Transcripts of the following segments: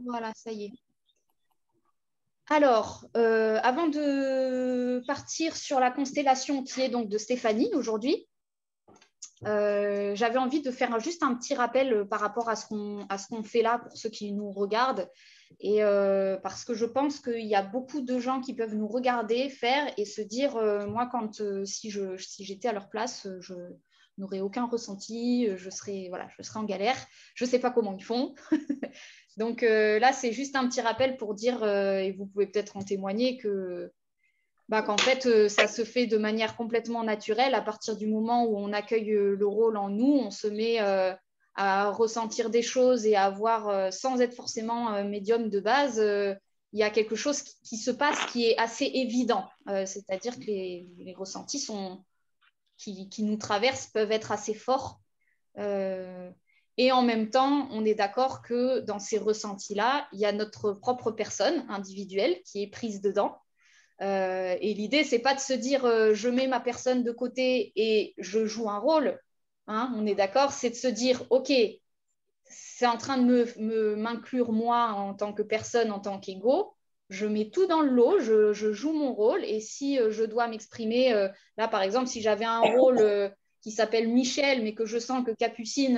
Voilà, ça y est. Alors, avant de partir sur la constellation qui est donc de Stéphanie aujourd'hui, j'avais envie de faire juste un petit rappel par rapport à ce qu'on fait là pour ceux qui nous regardent. Et parce que je pense qu'il y a beaucoup de gens qui peuvent nous regarder, faire et se dire, moi, si j'étais à leur place, je n'aurais aucun ressenti, je serais en galère. Je ne sais pas comment ils font. Donc là, c'est juste un petit rappel pour dire, et vous pouvez peut-être en témoigner, qu'en fait, ça se fait de manière complètement naturelle. À partir du moment où on accueille le rôle en nous, on se met à ressentir des choses et à voir, sans être forcément médium de base, il y a quelque chose qui se passe qui est assez évident. C'est-à-dire que les ressentis qui nous traversent peuvent être assez forts. Et en même temps, on est d'accord que dans ces ressentis-là, il y a notre propre personne individuelle qui est prise dedans. Et l'idée, c'est pas de se dire je mets ma personne de côté et je joue un rôle. Hein, on est d'accord, c'est de se dire ok, c'est en train de m'inclure moi en tant que personne, en tant qu'ego. Je mets tout dans le lot, je joue mon rôle et si je dois m'exprimer, là par exemple, si j'avais un rôle qui s'appelle Michel, mais que je sens que Capucine,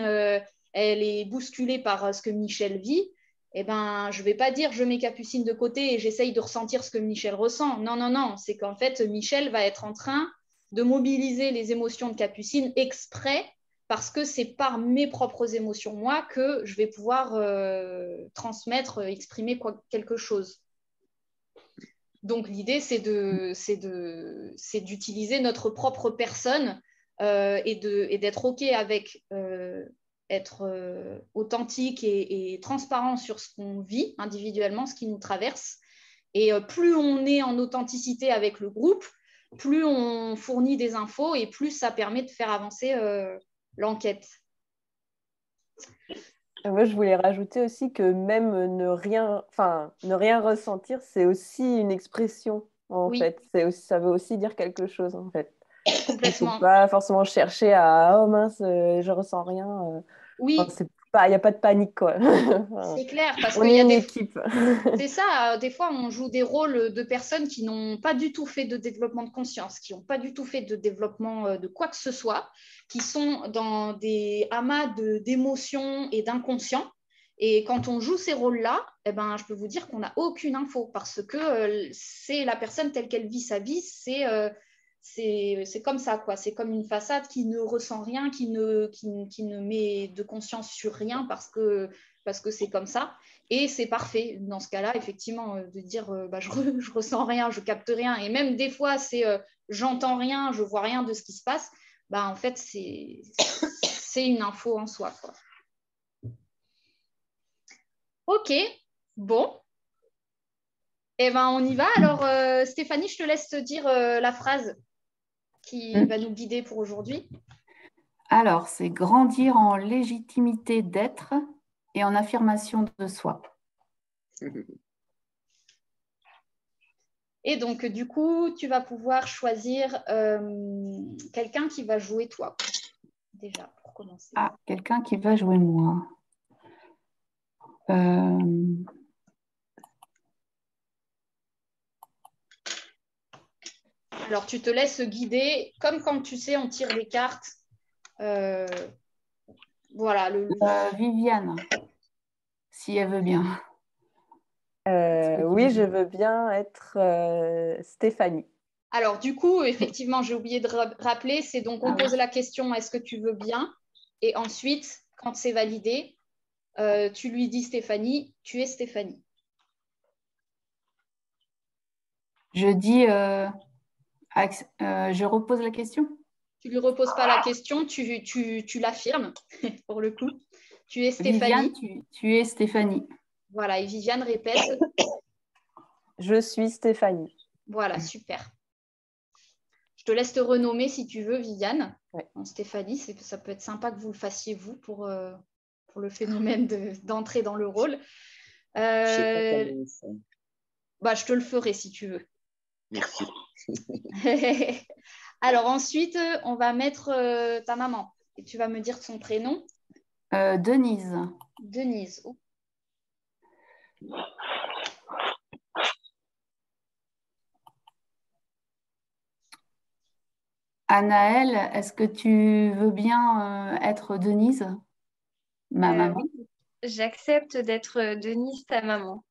elle est bousculée par ce que Michel vit, eh ben, je ne vais pas dire je mets Capucine de côté et j'essaye de ressentir ce que Michel ressent. Non, non, non, c'est qu'en fait, Michel va être en train de mobiliser les émotions de Capucine exprès parce que c'est par mes propres émotions, moi, que je vais pouvoir transmettre, exprimer quelque chose. Donc, l'idée, c'est d'utiliser notre propre personne et d'être OK avec être authentique et transparent sur ce qu'on vit individuellement, ce qui nous traverse. Et plus on est en authenticité avec le groupe, plus on fournit des infos et plus ça permet de faire avancer l'enquête. Moi, je voulais rajouter aussi que même ne rien ressentir, c'est aussi une expression, en Oui, fait. Ça veut aussi dire quelque chose, en fait. Il ne faut complètement. pas forcément chercher à oh mince, je ressens rien. Enfin, Oui, il n'y a pas de panique, quoi. Enfin, c'est clair, parce on qu'il y est a une des... équipe. C'est ça, des fois, on joue des rôles de personnes qui n'ont pas du tout fait de développement de conscience, qui n'ont pas du tout fait de développement de quoi que ce soit, qui sont dans des amas d'émotions et d'inconscient. Et quand on joue ces rôles-là, eh ben, je peux vous dire qu'on n'a aucune info parce que c'est la personne telle qu'elle vit sa vie, c'est comme ça, quoi. C'est comme une façade qui ne ressent rien, qui ne met de conscience sur rien parce que c'est comme ça. Et c'est parfait dans ce cas-là, effectivement, de dire je ressens rien, je capte rien. Et même des fois, c'est j'entends rien, je vois rien de ce qui se passe. Bah, en fait, c'est une info en soi, quoi. Ok, bon. Eh ben, on y va. Alors, Stéphanie, je te laisse te dire la phrase qui va nous guider pour aujourd'hui. Alors, c'est grandir en légitimité d'être et en affirmation de soi. Et donc, du coup, tu vas pouvoir choisir quelqu'un qui va jouer toi, déjà, pour commencer. Ah, quelqu'un qui va jouer moi. Alors, tu te laisses guider, comme quand tu sais, on tire des cartes. Voilà. Viviane, si elle veut bien. Oui, je veux bien être Stéphanie. Alors, du coup, effectivement, j'ai oublié de rappeler, c'est donc on pose la question, est-ce que tu veux bien? Et ensuite, quand c'est validé, tu lui dis Stéphanie, tu es Stéphanie. Je dis, je repose la question. Tu lui reposes pas la question, tu l'affirmes, pour le coup. Tu es Stéphanie. Viviane, tu es Stéphanie. Voilà, et Viviane répète. Je suis Stéphanie. Voilà, super. Je te laisse te renommer si tu veux, Viviane. Ouais. En Stéphanie, ça peut être sympa que vous le fassiez, vous, pour le phénomène d'entrer dans le rôle. Je te le ferai si tu veux. Merci. Alors ensuite, on va mettre ta maman. Et tu vas me dire son prénom. Denise. Denise. Oh. Anaëlle, est-ce que tu veux bien être Denise, ma maman? Oui, j'accepte d'être Denise, ta maman.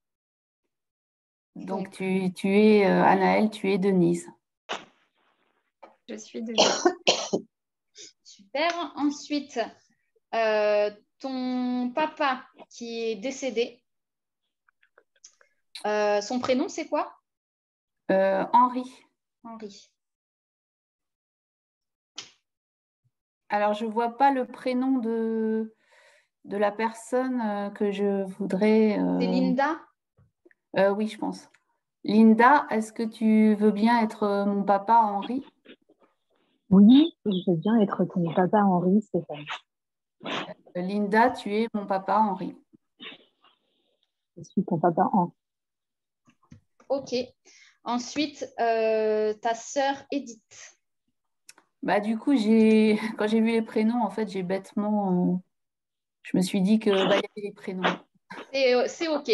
Donc, tu es Anaëlle, tu es Denise. Je suis Denise. Super. Ensuite, ton papa qui est décédé, son prénom, c'est quoi? Henri. Henri. Alors, je ne vois pas le prénom de la personne que je voudrais. C'est Linda? Oui, je pense. Linda, est-ce que tu veux bien être mon papa Henri? Oui, je veux bien être ton papa Henri, Stéphane. Linda, tu es mon papa Henri. Je suis ton papa Henri. Ok. Ensuite, ta sœur Edith. Bah, du coup, quand j'ai vu les prénoms, en fait, j'ai bêtement. Je me suis dit que bah, y avait les prénoms. C'est ok,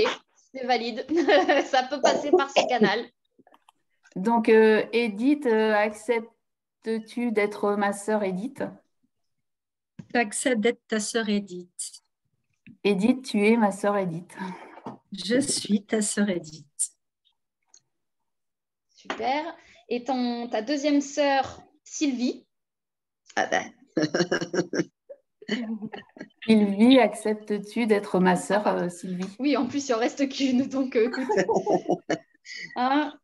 c'est valide. Ça peut passer par ce canal. Donc, Edith, acceptes-tu d'être ma sœur Edith? J'accepte d'être ta sœur Edith. Edith, tu es ma sœur Edith. Je suis ta sœur Edith. Super. Et ta deuxième sœur Sylvie. Ah ben. Sylvie, acceptes-tu d'être ma sœur Sylvie? Oui, en plus, il en reste qu'une, donc écoute. Hein?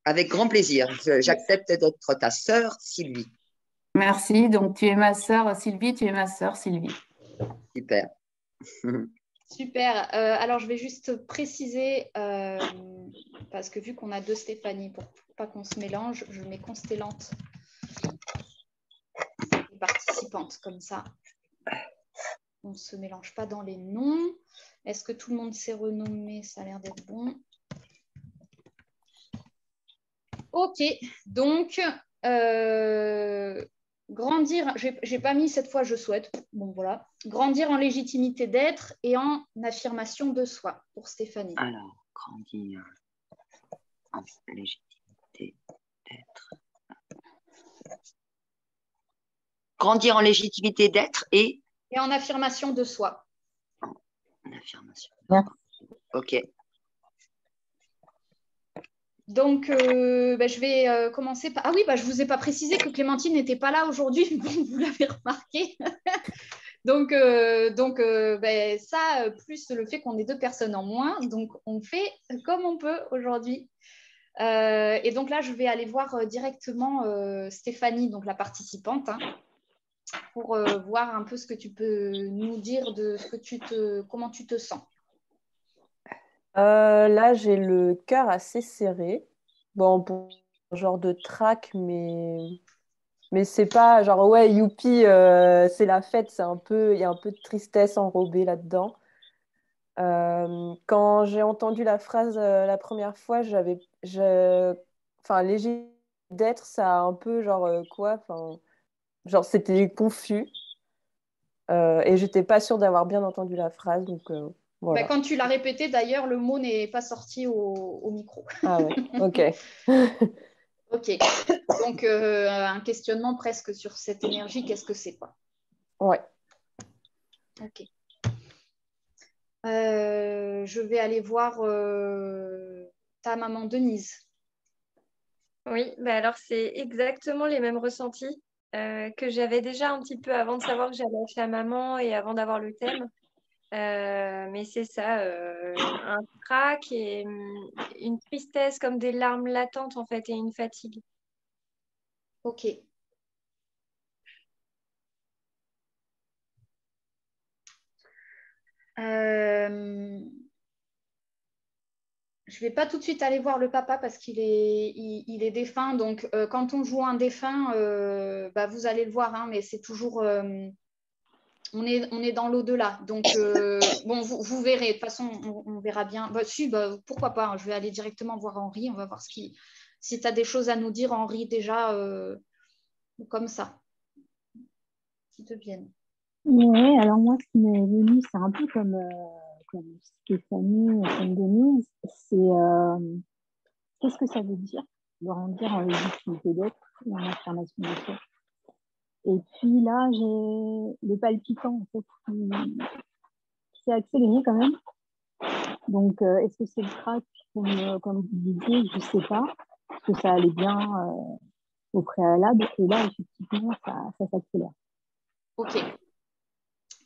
Avec grand plaisir. J'accepte d'être ta sœur Sylvie. Merci. Donc, tu es ma sœur Sylvie, tu es ma sœur Sylvie. Super. Super. Alors, je vais juste préciser, parce que vu qu'on a deux Stéphanie, pour pas qu'on se mélange, je mets constellante et participante, comme ça. On ne se mélange pas dans les noms. Est-ce que tout le monde s'est renommé? Ça a l'air d'être bon. Ok, donc grandir, j'ai pas mis cette fois je souhaite, bon voilà, grandir en légitimité d'être et en affirmation de soi pour Stéphanie. Alors, grandir en légitimité d'être. Grandir en légitimité d'être et en affirmation de soi. En affirmation. Ouais. Ok. Donc, je vais commencer par... Ah oui, je ne vous ai pas précisé que Clémentine n'était pas là aujourd'hui, vous l'avez remarqué. donc, ça, plus le fait qu'on ait deux personnes en moins, donc on fait comme on peut aujourd'hui. Et donc là, je vais aller voir directement Stéphanie, donc la participante, hein, pour voir un peu ce que tu peux nous dire de ce que comment tu te sens. Là, j'ai le cœur assez serré. Bon, pour un genre de trac, mais c'est pas genre, ouais, youpi, c'est la fête. Il y a un peu de tristesse enrobée là-dedans. Quand j'ai entendu la phrase la première fois, enfin, léger d'être, ça a un peu genre quoi, enfin, genre c'était confus et j'étais pas sûre d'avoir bien entendu la phrase, donc voilà. Quand tu l'as répété, d'ailleurs, le mot n'est pas sorti au micro. Ah ouais, ok. Ok, donc un questionnement presque sur cette énergie, qu'est-ce que c'est quoi? Ouais. Ok. Je vais aller voir ta maman Denise. Oui, alors c'est exactement les mêmes ressentis que j'avais déjà un petit peu avant de savoir que j'allais chez la maman et avant d'avoir le thème. Mais c'est ça, un trac et une tristesse comme des larmes latentes en fait et une fatigue. Ok. Je ne vais pas tout de suite aller voir le papa parce qu'il est défunt. Donc, quand on joue un défunt, vous allez le voir, hein, mais c'est toujours... on est dans l'au-delà. Donc, vous verrez. De toute façon, on verra bien. Pourquoi pas, hein, je vais aller directement voir Henri. On va voir si tu as des choses à nous dire, Henri, déjà, comme ça, qui te viennent. Oui, alors moi, ce qui m'est venu, c'est un peu comme Stéphanie, comme Denise, c'est qu'est-ce que ça veut dire de grandir l'utilité d'être dans l'affirmation de soi. Et puis là, j'ai le palpitant en fait, qui s'est accéléré quand même. Donc, est-ce que c'est le trac, comme vous disiez, je ne sais pas, parce que ça allait bien au préalable, et là, effectivement, ça s'accélère. Ok.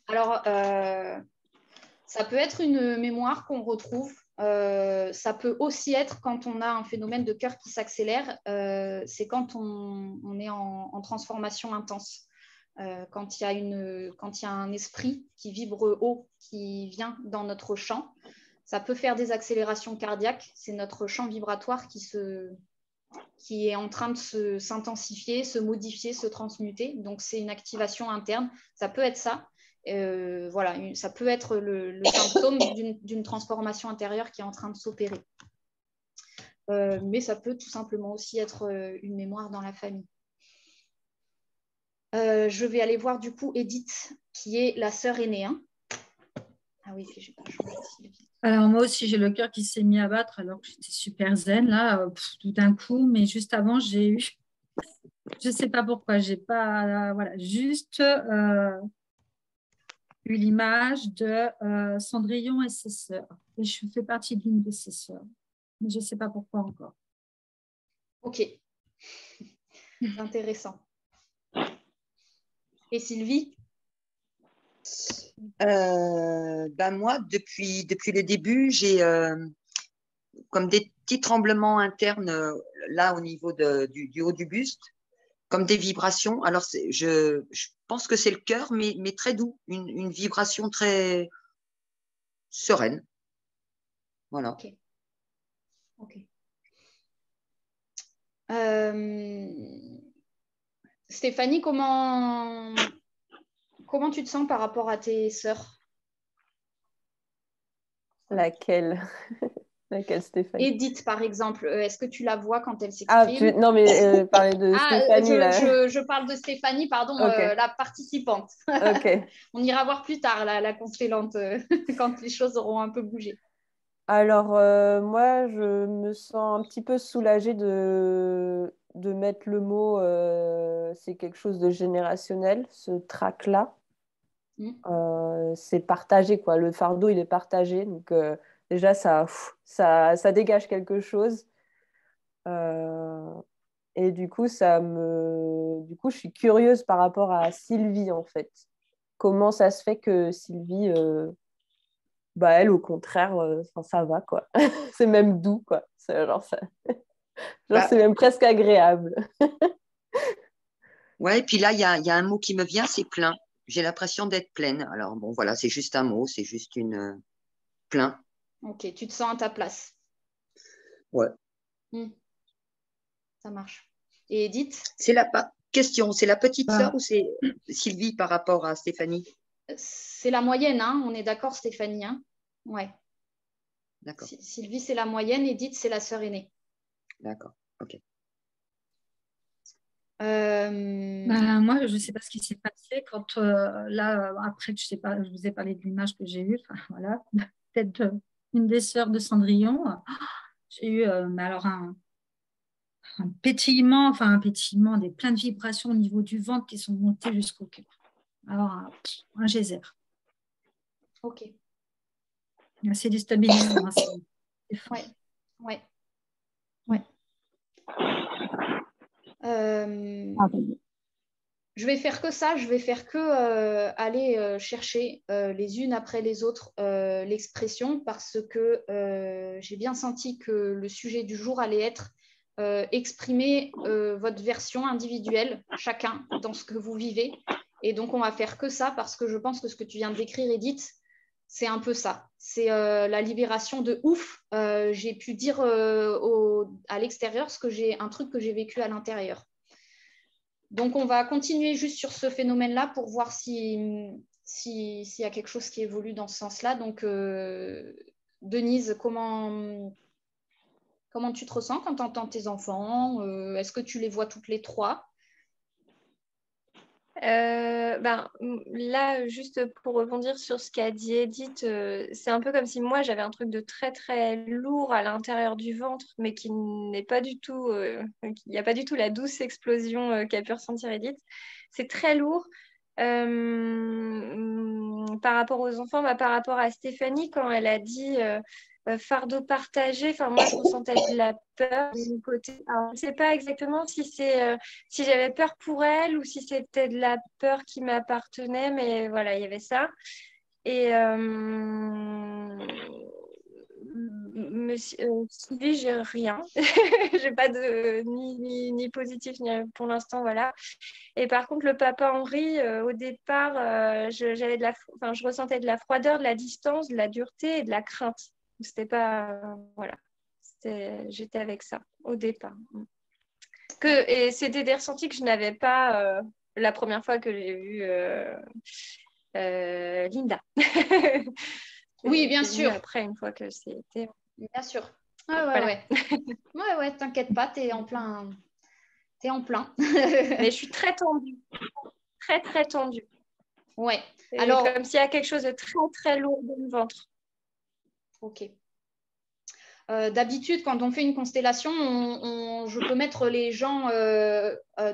Alors, ça peut être une mémoire qu'on retrouve. Ça peut aussi être quand on a un phénomène de cœur qui s'accélère. C'est quand on est en transformation intense. Quand il y a un esprit qui vibre haut, qui vient dans notre champ, ça peut faire des accélérations cardiaques. C'est notre champ vibratoire qui est en train de s'intensifier, se modifier, se transmuter. Donc, c'est une activation interne. Ça peut être ça. Voilà, ça peut être le symptôme d'une transformation intérieure qui est en train de s'opérer. Mais ça peut tout simplement aussi être une mémoire dans la famille. Je vais aller voir du coup Edith, qui est la sœur aînée. Hein. Ah oui, j'ai pas changé Sylvie. Alors moi aussi, j'ai le cœur qui s'est mis à battre alors que j'étais super zen là, tout d'un coup. Mais juste avant, j'ai eu, je ne sais pas pourquoi, j'ai pas, voilà, juste eu l'image de Cendrillon et ses sœurs. Et je fais partie d'une de ses sœurs. Mais je ne sais pas pourquoi encore. Ok, intéressant. Et Sylvie? Moi, depuis le début, j'ai comme des petits tremblements internes là au niveau du haut du buste, comme des vibrations. Alors, je pense que c'est le cœur, mais très doux, une vibration très sereine. Voilà. Ok. Okay. Stéphanie, comment tu te sens par rapport à tes sœurs? Laquelle? Laquelle, Stéphanie? Edith, par exemple, est-ce que tu la vois quand elle s'exprime? Non, mais parler de Stéphanie, là. Je parle de Stéphanie, pardon, Okay. la participante. Okay. On ira voir plus tard, la constellante, quand les choses auront un peu bougé. Alors, moi, je me sens un petit peu soulagée de mettre le mot, c'est quelque chose de générationnel, ce trac-là. C'est partagé, quoi. Le fardeau, il est partagé. Donc, déjà, ça dégage quelque chose. Et du coup, je suis curieuse par rapport à Sylvie, en fait. Comment ça se fait que Sylvie, elle, au contraire, ça va, quoi. C'est même doux, quoi. C'est c'est même presque agréable. Ouais, et puis là, il y a un mot qui me vient, c'est plein. J'ai l'impression d'être pleine. Alors, bon, voilà, c'est juste un mot, c'est juste une plein. Ok, tu te sens à ta place. Ouais. Ça marche. Et Edith? C'est la question, c'est la petite sœur ou c'est Sylvie par rapport à Stéphanie? C'est la moyenne, hein, on est d'accord, Stéphanie, hein? Ouais. D'accord. Sylvie, c'est la moyenne, Edith, c'est la sœur aînée. D'accord, ok. Moi, je ne sais pas ce qui s'est passé quand là, après, je sais pas, je vous ai parlé de l'image que j'ai eue, voilà, peut-être une des sœurs de Cendrillon. J'ai eu alors un pétillement, des plein de vibrations au niveau du ventre qui sont montées jusqu'au cœur. Alors, un geyser. Ok. C'est déstabilisant. Ouais. Je vais faire que ça, je vais faire que aller chercher les unes après les autres l'expression parce que j'ai bien senti que le sujet du jour allait être exprimer votre version individuelle, chacun, dans ce que vous vivez. Et donc, on va faire que ça parce que je pense que ce que tu viens de décrire, Edith, c'est un peu ça. C'est la libération de ouf. J'ai pu dire à l'extérieur un truc que j'ai vécu à l'intérieur. Donc, on va continuer juste sur ce phénomène-là pour voir s'il y a quelque chose qui évolue dans ce sens-là. Donc, Denise, comment tu te ressens quand tu entends tes enfants? Est-ce que tu les vois toutes les trois? Là, juste pour rebondir sur ce qu'a dit Edith, c'est un peu comme si moi j'avais un truc de très très lourd à l'intérieur du ventre, mais qui n'est pas du tout, il n'y a pas du tout la douce explosion qu'a pu ressentir Edith. C'est très lourd. Par rapport aux enfants, par rapport à Stéphanie, quand elle a dit fardeau partagé, enfin moi je ressentais de la peur de mon côté. Alors, je ne sais pas exactement si c'est si j'avais peur pour elle ou si c'était de la peur qui m'appartenait, mais voilà, il y avait ça. Et Sylvie, j'ai rien. J'ai pas de ni positif ni pour l'instant, voilà. Et par contre, le papa Henri, au départ, je ressentais de la froideur, de la distance, de la dureté et de la crainte. C'était pas, voilà, j'étais avec ça au départ. Et c'était des ressentis que je n'avais pas la première fois que j'ai vu Linda. Oui, bien sûr. Après, une fois que c'était. Bien sûr. Ouais, t'inquiète pas, t'es en plein. Mais je suis très tendue. Très, très tendue. Ouais. Alors, comme s'il y a quelque chose de très, très lourd dans le ventre. Ok. D'habitude, quand on fait une constellation, je peux mettre les gens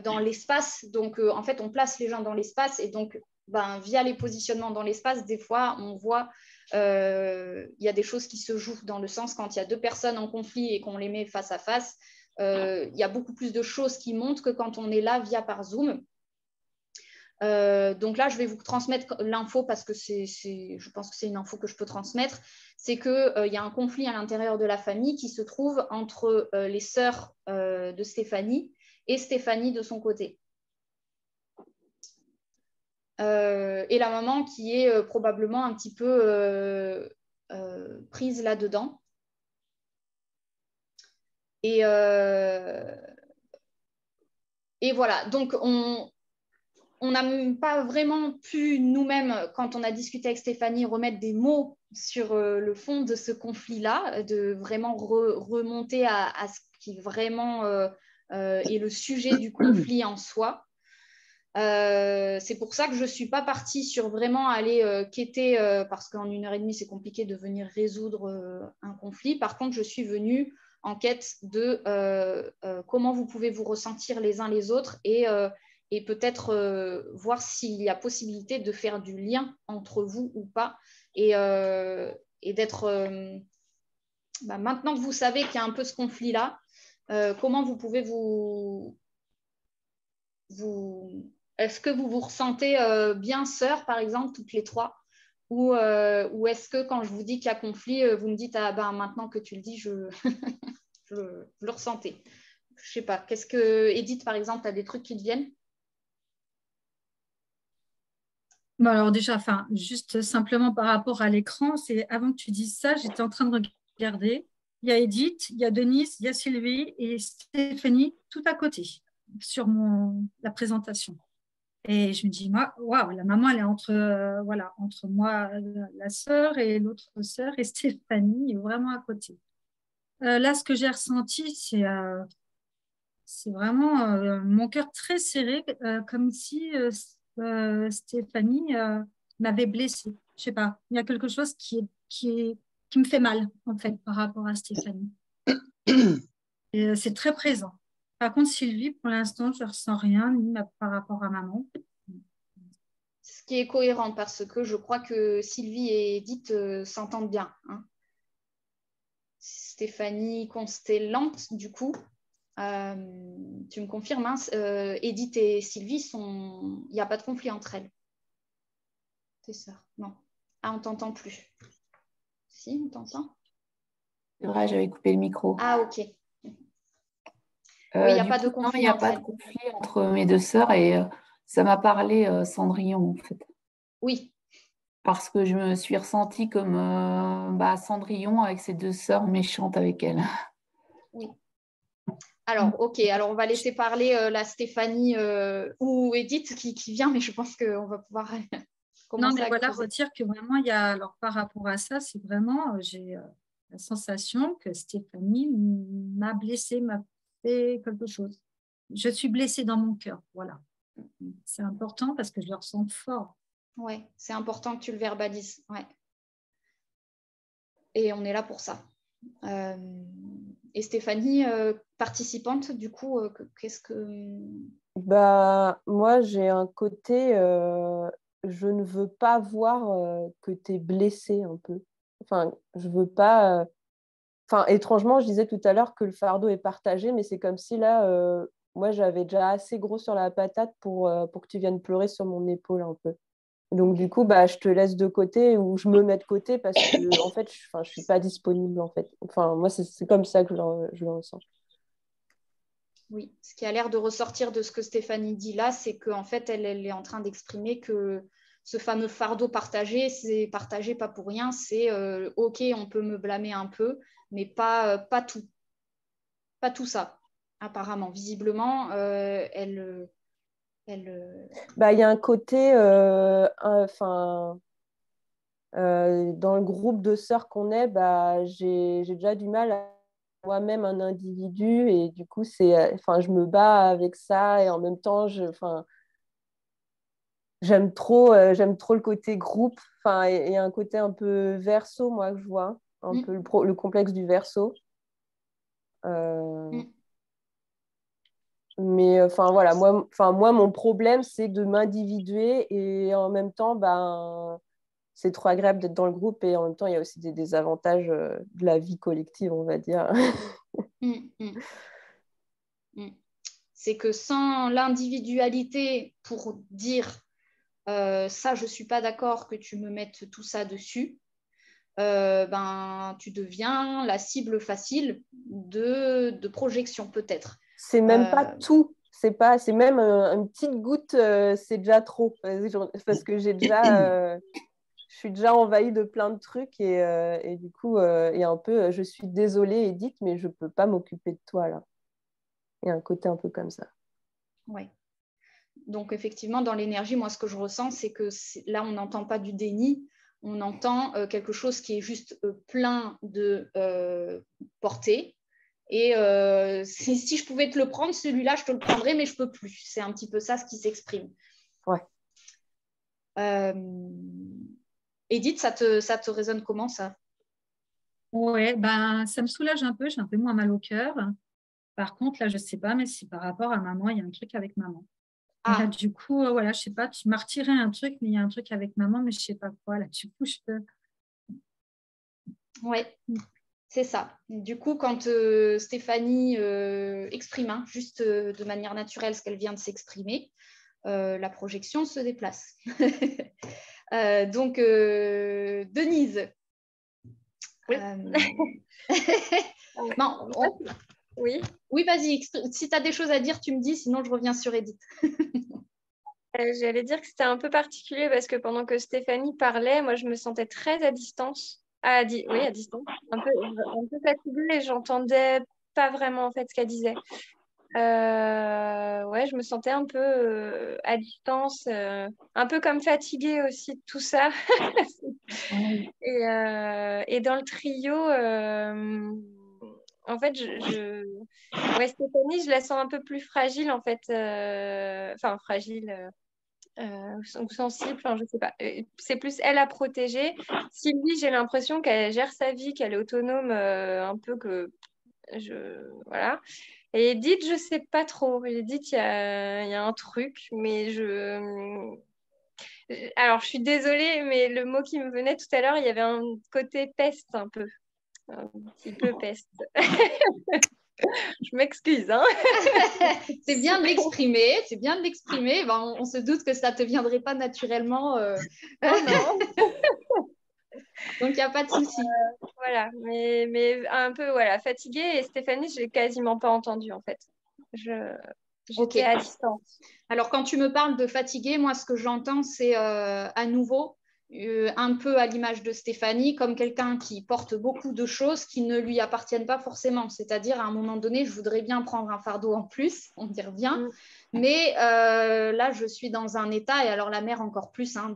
dans l'espace. Donc, en fait, on place les gens dans l'espace. Et donc, via les positionnements dans l'espace, des fois, on voit il y a des choses qui se jouent dans le sens quand il y a deux personnes en conflit et qu'on les met face à face. Il y a beaucoup plus de choses qui montent que quand on est là par Zoom. Donc là, je vais vous transmettre l'info parce que je pense que c'est une info que je peux transmettre. C'est qu'il y a un conflit à l'intérieur de la famille qui se trouve entre les sœurs de Stéphanie et Stéphanie de son côté. Et la maman qui est probablement un petit peu prise là-dedans. Et voilà, donc on n'a pas vraiment pu nous-mêmes, quand on a discuté avec Stéphanie, remettre des mots sur le fond de ce conflit-là, de vraiment remonter à ce qui vraiment est le sujet du conflit en soi. C'est pour ça que je ne suis pas partie sur vraiment aller quêter, parce qu'en 1h30, c'est compliqué de venir résoudre un conflit. Par contre, je suis venue en quête de comment vous pouvez vous ressentir les uns les autres et peut-être voir s'il y a possibilité de faire du lien entre vous ou pas et d'être... maintenant que vous savez qu'il y a un peu ce conflit-là, comment vous pouvez Est-ce que vous vous ressentez bien sœurs, par exemple, toutes les trois ou est-ce que quand je vous dis qu'il y a conflit, vous me dites maintenant que tu le dis, je le ressentais. Je ne sais pas. Qu'est-ce que, Edith, par exemple, tu as des trucs qui te viennent? Alors déjà, juste simplement par rapport à l'écran, c'est avant que tu dises ça, j'étais en train de regarder. Il y a Edith, il y a Denise, il y a Sylvie et Stéphanie tout à côté sur la présentation. Et je me dis, waouh, la maman, elle est entre moi, la sœur, et l'autre sœur, et Stéphanie est vraiment à côté. Là, ce que j'ai ressenti, c'est vraiment mon cœur très serré, comme si Stéphanie m'avait blessée. Je sais pas, il y a quelque chose qui me fait mal, en fait, par rapport à Stéphanie. Et, c'est très présent. Par contre, Sylvie, pour l'instant, je ne ressens rien, ni par rapport à maman. Ce qui est cohérent, parce que je crois que Sylvie et Edith s'entendent bien. Hein. Stéphanie constellante, du coup. Tu me confirmes, hein, Edith et Sylvie, il n'y a pas de conflit entre elles. C'est ça, non. Ah, on ne t'entend plus. Si, on t'entend. C'est vrai, j'avais coupé le micro. Ah, ok. Oui, il n'y a pas de conflit. Non, il n'y a pas de conflit entre mes deux sœurs et ça m'a parlé Cendrillon, en fait. Oui. Parce que je me suis ressentie comme Cendrillon avec ses deux sœurs méchantes avec elle. Oui. Alors, ok. Alors, on va laisser parler la Stéphanie ou Edith qui vient, mais je pense qu'on va pouvoir commencer non, mais voilà, creuser. Retire que vraiment, il y a, alors par rapport à ça, c'est vraiment, j'ai la sensation que Stéphanie m'a blessée, m'a fait quelque chose. Je suis blessée dans mon cœur, voilà. C'est important parce que je le ressens fort. Ouais, c'est important que tu le verbalises. Ouais. Et on est là pour ça. Et Stéphanie, participante, du coup, qu'est-ce que... Bah, moi, j'ai un côté, je ne veux pas voir que tu es blessée un peu. Enfin, je veux pas... Enfin, étrangement, je disais tout à l'heure que le fardeau est partagé, mais c'est comme si là, moi, j'avais déjà assez gros sur la patate pour que tu viennes pleurer sur mon épaule un peu. Donc, du coup, bah, je te laisse de côté ou je me mets de côté parce que, en fait, je suis pas disponible, en fait. Enfin, moi, c'est comme ça que je le ressens. Oui, ce qui a l'air de ressortir de ce que Stéphanie dit là, c'est qu'en fait, elle est en train d'exprimer que ce fameux fardeau partagé, c'est partagé pas pour rien, c'est OK, on peut me blâmer un peu, mais pas tout. Pas tout ça, apparemment. Visiblement, Bah, il y a un côté, enfin, dans le groupe de sœurs qu'on est, bah, j'ai déjà du mal à moi-même un individu et du coup, enfin, je me bats avec ça et en même temps, enfin, j'aime trop le côté groupe. Enfin, il y a un côté un peu verso, moi, que je vois, un peu le complexe du verso. Mais enfin voilà, moi mon problème c'est de m'individuer et en même temps ben c'est trop agréable d'être dans le groupe et en même temps il y a aussi des désavantages de la vie collective, on va dire. C'est que sans l'individualité pour dire ça je suis pas d'accord que tu me mettes tout ça dessus, ben tu deviens la cible facile de projection peut-être. C'est même pas tout. C'est même une petite goutte, c'est déjà trop. Parce que je suis déjà envahie de plein de trucs et du coup, il y a un peu, je suis désolée, Edith, mais je peux pas m'occuper de toi là. Il y a un côté un peu comme ça. Ouais. Donc effectivement, dans l'énergie, moi, ce que je ressens, c'est que là, on n'entend pas du déni, on entend quelque chose qui est juste plein de portée. Et si je pouvais te le prendre, celui-là, je te le prendrais, mais je ne peux plus. C'est un petit peu ça ce qui s'exprime. Ouais. Edith, ça te résonne comment, ça? Ouais, ben, ça me soulage un peu, j'ai un peu moins mal au cœur. Par contre, là, je ne sais pas, mais si par rapport à maman, il y a un truc avec maman. Et là, du coup, voilà, je ne sais pas, tu m'as retiré un truc, mais il y a un truc avec maman, mais je ne sais pas quoi. Là, du coup, je peux... Oui, c'est ça. Du coup, quand Stéphanie exprime, juste de manière naturelle, ce qu'elle vient de s'exprimer, la projection se déplace. Donc, Denise. Oui. Non, oui. Oui, vas-y. Si tu as des choses à dire, tu me dis, sinon je reviens sur Edith. J'allais dire que c'était un peu particulier parce que pendant que Stéphanie parlait, moi, je me sentais très à distance. Oui, à distance. Un peu fatiguée et j'entendais pas vraiment en fait ce qu'elle disait. Ouais, je me sentais un peu à distance, un peu comme fatiguée aussi de tout ça. Et dans le trio, en fait, ouais, Stéphanie, je la sens un peu plus fragile, en fait. Enfin, fragile ou sensible, enfin, je sais pas. C'est plus elle à protéger. Sylvie, j'ai l'impression qu'elle gère sa vie, qu'elle est autonome, un peu que... Voilà. Et Edith, je sais pas trop. Edith, il y a un truc, mais alors, je suis désolée, mais le mot qui me venait tout à l'heure, il y avait un côté peste un peu. Un petit peu peste. Je m'excuse. Hein. C'est bien de l'exprimer, c'est bien de l'exprimer. Ben, on se doute que ça ne te viendrait pas naturellement. Oh non. Donc, il n'y a pas de souci. Voilà, mais un peu voilà, fatiguée. Et Stéphanie, je l'ai quasiment pas entendue en fait. J'étais à distance. Alors, quand tu me parles de fatiguée, moi, ce que j'entends, c'est à nouveau un peu à l'image de Stéphanie, comme quelqu'un qui porte beaucoup de choses qui ne lui appartiennent pas forcément. C'est-à-dire, à un moment donné, je voudrais bien prendre un fardeau en plus, on y revient. Mais là, je suis dans un état, et alors la mère encore plus, hein,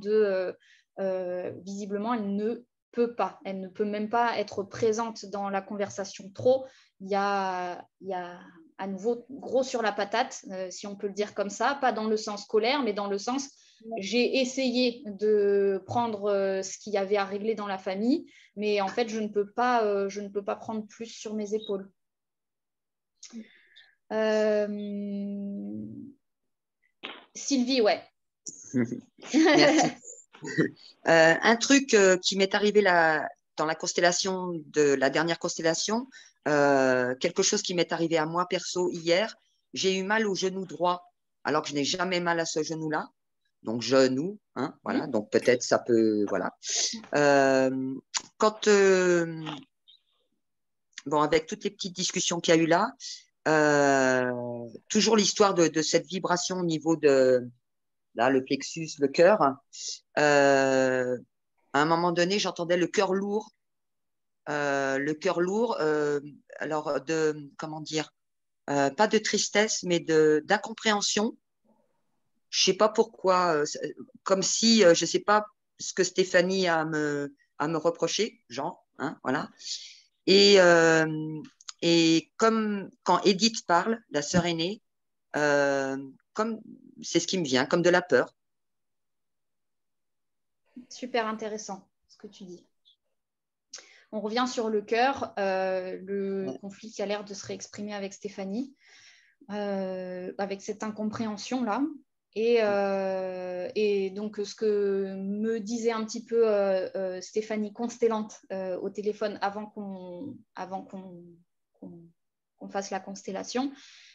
visiblement, elle ne peut pas. Elle ne peut même pas être présente dans la conversation trop. Il y a à nouveau gros sur la patate, si on peut le dire comme ça, pas dans le sens colère, mais dans le sens j'ai essayé de prendre ce qu'il y avait à régler dans la famille, mais en fait, je ne peux pas prendre plus sur mes épaules. Sylvie, ouais. Merci. Un truc qui m'est arrivé dans la constellation de la dernière constellation, quelque chose qui m'est arrivé à moi perso hier, j'ai eu mal au genou droit, alors que je n'ai jamais mal à ce genou-là. Donc, genou, hein, voilà. Donc, peut-être ça peut, voilà. Quand, bon, avec toutes les petites discussions qu'il y a eu là, toujours l'histoire de cette vibration au niveau de, là, le plexus, le cœur. À un moment donné, j'entendais le cœur lourd. Alors, comment dire, pas de tristesse, mais d'incompréhension. Je sais pas pourquoi, comme si, je sais pas ce que Stéphanie a à me reprocher, genre, hein, voilà. Et comme quand Edith parle, la sœur aînée, comme c'est ce qui me vient, comme de la peur. Super intéressant ce que tu dis. On revient sur le cœur, le conflit qui a l'air de se réexprimer avec Stéphanie, avec cette incompréhension-là. Et donc, ce que me disait un petit peu Stéphanie Constellante au téléphone avant qu'on fasse la constellation,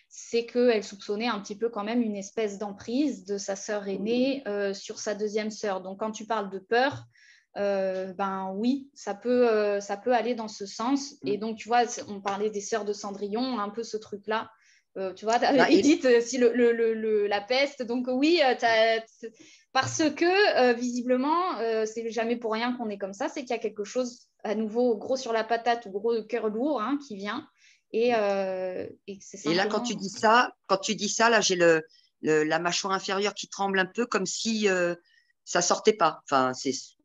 c'est qu'elle soupçonnait un petit peu quand même une espèce d'emprise de sa sœur aînée sur sa deuxième sœur. Donc, quand tu parles de peur, ben oui, ça peut aller dans ce sens. Et donc, tu vois, on parlait des sœurs de Cendrillon, un peu ce truc-là. Tu vois, Edith, si la peste. Donc oui, parce que visiblement, c'est jamais pour rien qu'on est comme ça, c'est qu'il y a quelque chose à nouveau gros sur la patate ou gros cœur lourd hein, qui vient. Et c'est simplement... Et là, quand tu dis ça, là, j'ai la mâchoire inférieure qui tremble un peu comme si ça sortait pas. Enfin,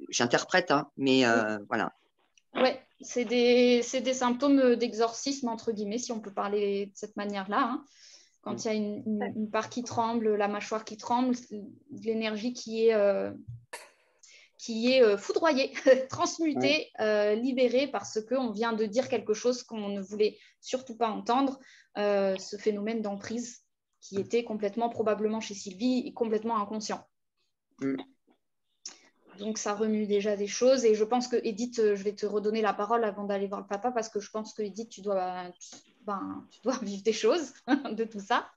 j'interprète, hein, mais voilà. Ouais, c'est des symptômes d'exorcisme, entre guillemets, si on peut parler de cette manière-là. Hein. Quand il y a une part qui tremble, la mâchoire qui tremble, de l'énergie qui est foudroyée, transmutée, libérée parce qu'on vient de dire quelque chose qu'on ne voulait surtout pas entendre, ce phénomène d'emprise qui était complètement, probablement chez Sylvie, complètement inconscient. Donc, ça remue déjà des choses. Et je pense que Edith, je vais te redonner la parole avant d'aller voir le papa parce que je pense que Edith, tu dois vivre des choses de tout ça.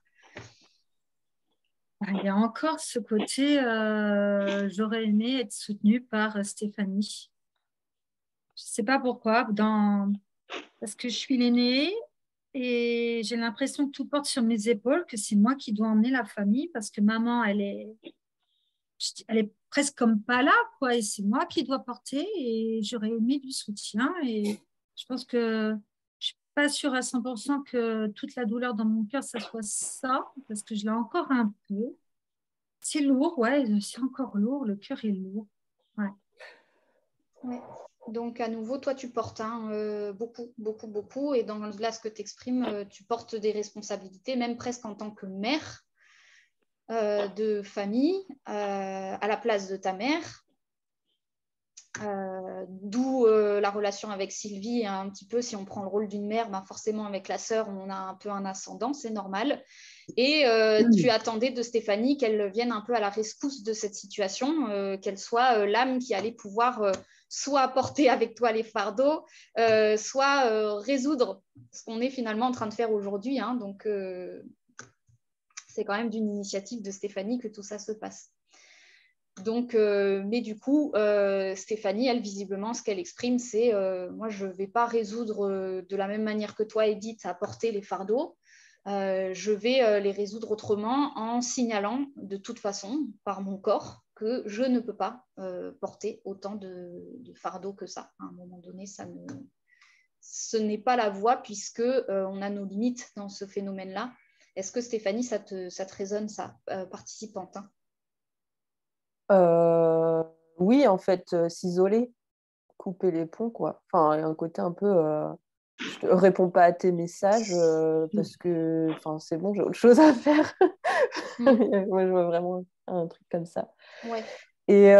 Il y a encore ce côté, j'aurais aimé être soutenue par Stéphanie. Je ne sais pas pourquoi, parce que je suis l'aînée et j'ai l'impression que tout porte sur mes épaules, que c'est moi qui dois emmener la famille parce que maman, elle est presque comme pas là, quoi, et c'est moi qui dois porter et j'aurais aimé du soutien et je pense que je suis pas sûre à 100% que toute la douleur dans mon cœur, ça soit ça, parce que je l'ai encore un peu. C'est lourd, ouais, c'est encore lourd, le cœur est lourd. Ouais. Ouais. Donc, à nouveau, toi, tu portes beaucoup, beaucoup, beaucoup. Et là, ce que tu exprimes, tu portes des responsabilités, même presque en tant que mère de famille, à la place de ta mère. D'où la relation avec Sylvie, un petit peu, si on prend le rôle d'une mère, ben forcément, avec la sœur, on a un peu un ascendant, c'est normal. Et tu attendais de Stéphanie qu'elle vienne un peu à la rescousse de cette situation, qu'elle soit l'âme qui allait pouvoir soit porter avec toi les fardeaux, soit résoudre ce qu'on est finalement en train de faire aujourd'hui. Hein. Donc, c'est quand même d'une initiative de Stéphanie que tout ça se passe. Donc, mais du coup, Stéphanie, elle, visiblement, ce qu'elle exprime, c'est moi, je ne vais pas résoudre de la même manière que toi, Edith, à porter les fardeaux. Je vais les résoudre autrement en signalant de toute façon par mon corps que je ne peux pas porter autant de fardeaux que ça. À un moment donné, ce n'est pas la voie puisque on a nos limites dans ce phénomène-là. Est-ce que Stéphanie, ça te résonne, ça, participante hein? Oui, en fait, s'isoler, couper les ponts, quoi. Enfin, il y a un côté un peu je ne réponds pas à tes messages parce que c'est bon, j'ai autre chose à faire. Moi, je vois vraiment un truc comme ça. Ouais. Et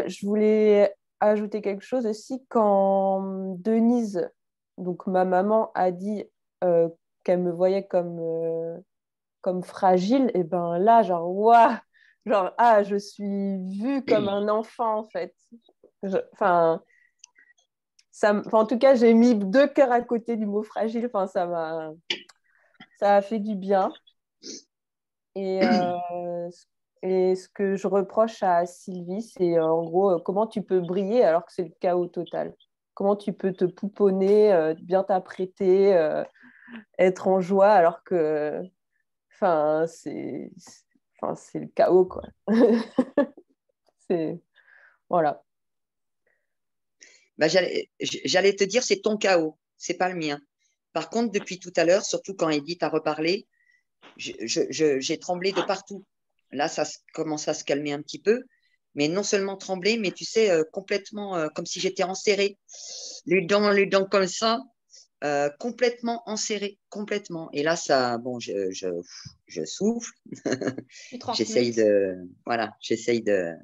je voulais ajouter quelque chose aussi. Quand Denise, donc ma maman, a dit qu'elle me voyait comme fragile, et ben là, genre, waouh, genre, je suis vue comme un enfant, en fait. En tout cas, j'ai mis 2 cœurs à côté du mot fragile. Ça a fait du bien. Et ce que je reproche à Sylvie, c'est en gros comment tu peux briller alors que c'est le chaos total. Comment tu peux te pouponner, bien t'apprêter, être en joie alors que c'est le chaos, quoi. Voilà. Bah, j'allais te dire, c'est ton chaos, c'est pas le mien. Par contre, depuis tout à l'heure, surtout quand Edith a reparlé, j'ai tremblé de partout. Là, ça commence à se calmer un petit peu, mais non seulement trembler, mais tu sais, complètement comme si j'étais enserrée, les dents comme ça, complètement enserrée, complètement. Et là, ça, bon, je souffle, j'essaye de,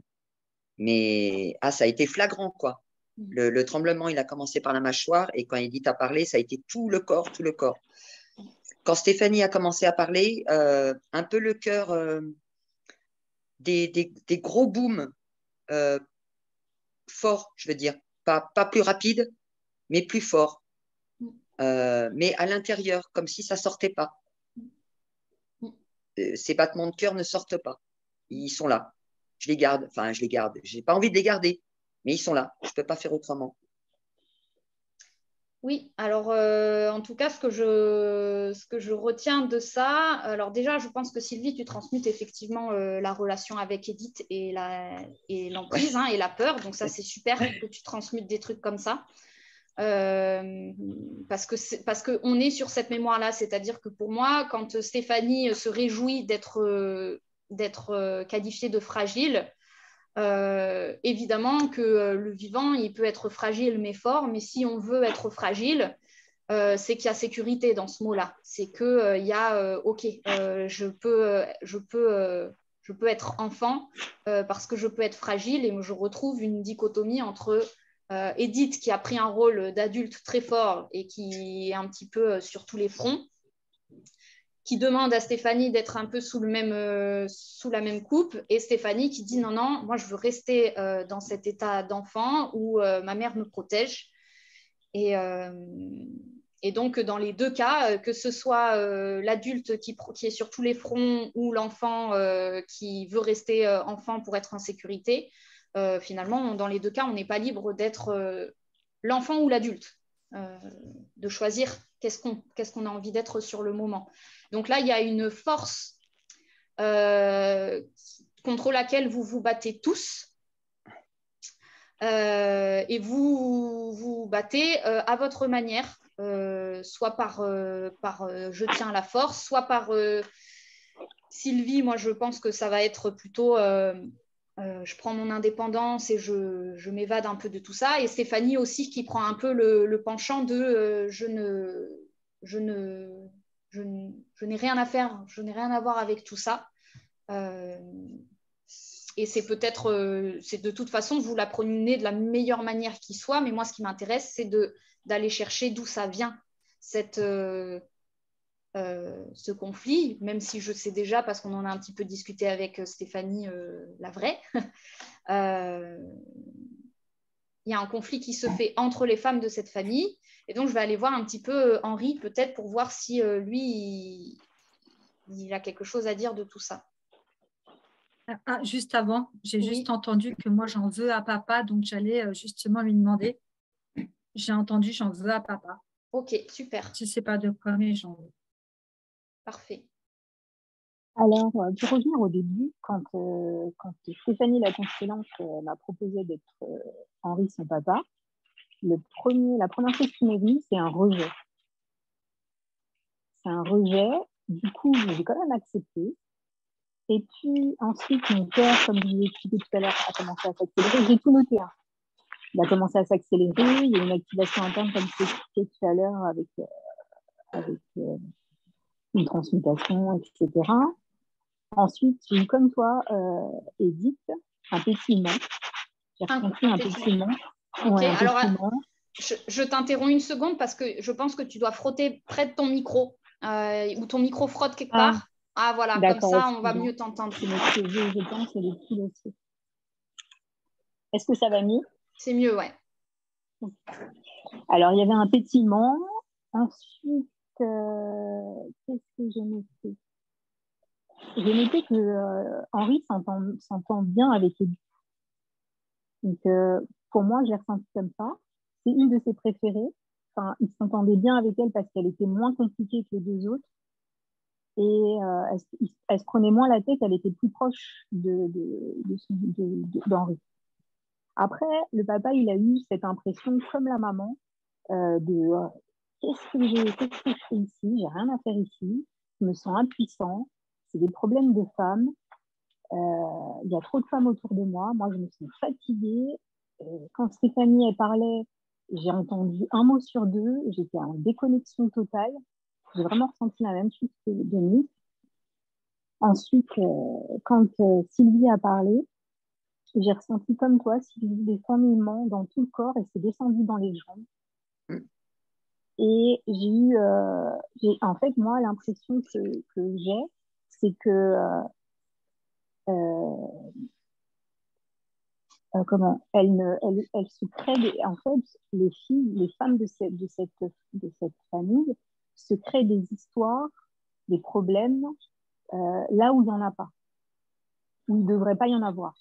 mais ça a été flagrant, quoi. Le tremblement, il a commencé par la mâchoire et quand Edith a parlé, ça a été tout le corps, tout le corps. Quand Stéphanie a commencé à parler, un peu le cœur, des gros booms forts, je veux dire. Pas plus rapide, mais plus fort. Mais à l'intérieur, comme si ça ne sortait pas. Ces battements de cœur ne sortent pas. Ils sont là. Je les garde. Enfin, je les garde. Je n'ai pas envie de les garder, mais ils sont là. Je ne peux pas faire autrement. Oui, alors en tout cas, ce que je retiens de ça, alors déjà, je pense que Sylvie, tu transmutes effectivement la relation avec Edith et l'emprise et la peur. Donc ça, c'est super que tu transmutes des trucs comme ça. Parce qu'on est sur cette mémoire-là. C'est-à-dire que pour moi, quand Stéphanie se réjouit d'être qualifiée de fragile, évidemment que le vivant, il peut être fragile mais fort, mais si on veut être fragile, c'est qu'il y a sécurité dans ce mot-là. C'est qu'il y a, OK, je peux être enfant parce que je peux être fragile et je retrouve une dichotomie entre Edith qui a pris un rôle d'adulte très fort et qui est un petit peu sur tous les fronts, qui demande à Stéphanie d'être un peu sous la même coupe, et Stéphanie qui dit non, moi je veux rester dans cet état d'enfant où ma mère me protège. Et donc dans les deux cas, que ce soit l'adulte qui est sur tous les fronts ou l'enfant qui veut rester enfant pour être en sécurité, finalement dans les deux cas on n'est pas libre d'être l'enfant ou l'adulte, de choisir qu'est-ce qu'on a envie d'être sur le moment. Donc là, il y a une force contre laquelle vous vous battez tous et vous vous battez à votre manière, soit par je tiens la force, soit par Sylvie. Moi, je pense que ça va être plutôt je prends mon indépendance et je m'évade un peu de tout ça. Et Stéphanie aussi qui prend un peu le penchant de je n'ai rien à faire, je n'ai rien à voir avec tout ça. Et c'est peut-être, c'est de toute façon, vous la prenez de la meilleure manière qui soit, mais moi, ce qui m'intéresse, c'est d'aller chercher d'où ça vient, ce conflit, même si je sais déjà, parce qu'on en a un petit peu discuté avec Stéphanie, la vraie. Il y a un conflit qui se fait entre les femmes de cette famille. Et donc, je vais aller voir un petit peu Henri, peut-être, pour voir si lui, il a quelque chose à dire de tout ça. Juste avant, j'ai juste entendu que moi, j'en veux à papa, donc j'allais justement lui demander. J'ai entendu, j'en veux à papa. Ok, super. Je ne sais pas de quoi, mais j'en veux. Parfait. Alors, pour revenir au début, quand Stéphanie la constellante m'a proposé d'être Henri son papa, la première chose qui m'est venue, c'est un rejet. C'est un rejet, du coup, j'ai quand même accepté. Et puis ensuite, mon cœur, comme je vous ai expliqué tout à l'heure, a commencé à s'accélérer. J'ai tout noté. Hein. il a commencé à s'accélérer. Il y a une activation interne, comme je t'expliquais tout à l'heure, avec une transmutation, etc. Ensuite, j'ai eu comme toi, Edith, un pétillement. J'ai ressenti un pétillement. Ok, Ouais, alors je t'interromps une seconde parce que je pense que tu dois frotter près de ton micro ou ton micro frotte quelque part. Ah voilà, comme ça on va mieux t'entendre. C'est mes cheveux, je pense, et les pieds aussi. Est-ce que ça va mieux? C'est mieux, ouais. Alors, il y avait un pétillement. Ensuite, qu'est-ce que j'ai noté? J'ai noté que Henri s'entend bien avec Edith. Donc, pour moi, je l'ai ressenti comme ça. C'est une de ses préférées. Enfin, il s'entendait bien avec elle parce qu'elle était moins compliquée que les deux autres. Et elle se prenait moins la tête, elle était plus proche d'Henri. Après, le papa, il a eu cette impression, comme la maman, qu'est-ce que je fais ici? J'ai rien à faire ici. Je me sens impuissant. C'est des problèmes de femmes. Il y a trop de femmes autour de moi. Moi, je me sens fatiguée. Quand Stéphanie elle parlait, j'ai entendu un mot sur deux. J'étais en déconnexion totale. J'ai vraiment ressenti la même chose que Denis. Ensuite, quand Sylvie a parlé, j'ai ressenti comme toi, Sylvie, des fourmillements dans tout le corps et c'est descendu dans les jambes. Et en fait, moi, l'impression que j'ai, c'est que comment elle se crée en fait les femmes de cette famille se créent des histoires, des problèmes là où il n'y en a pas, où il ne devrait pas y en avoir.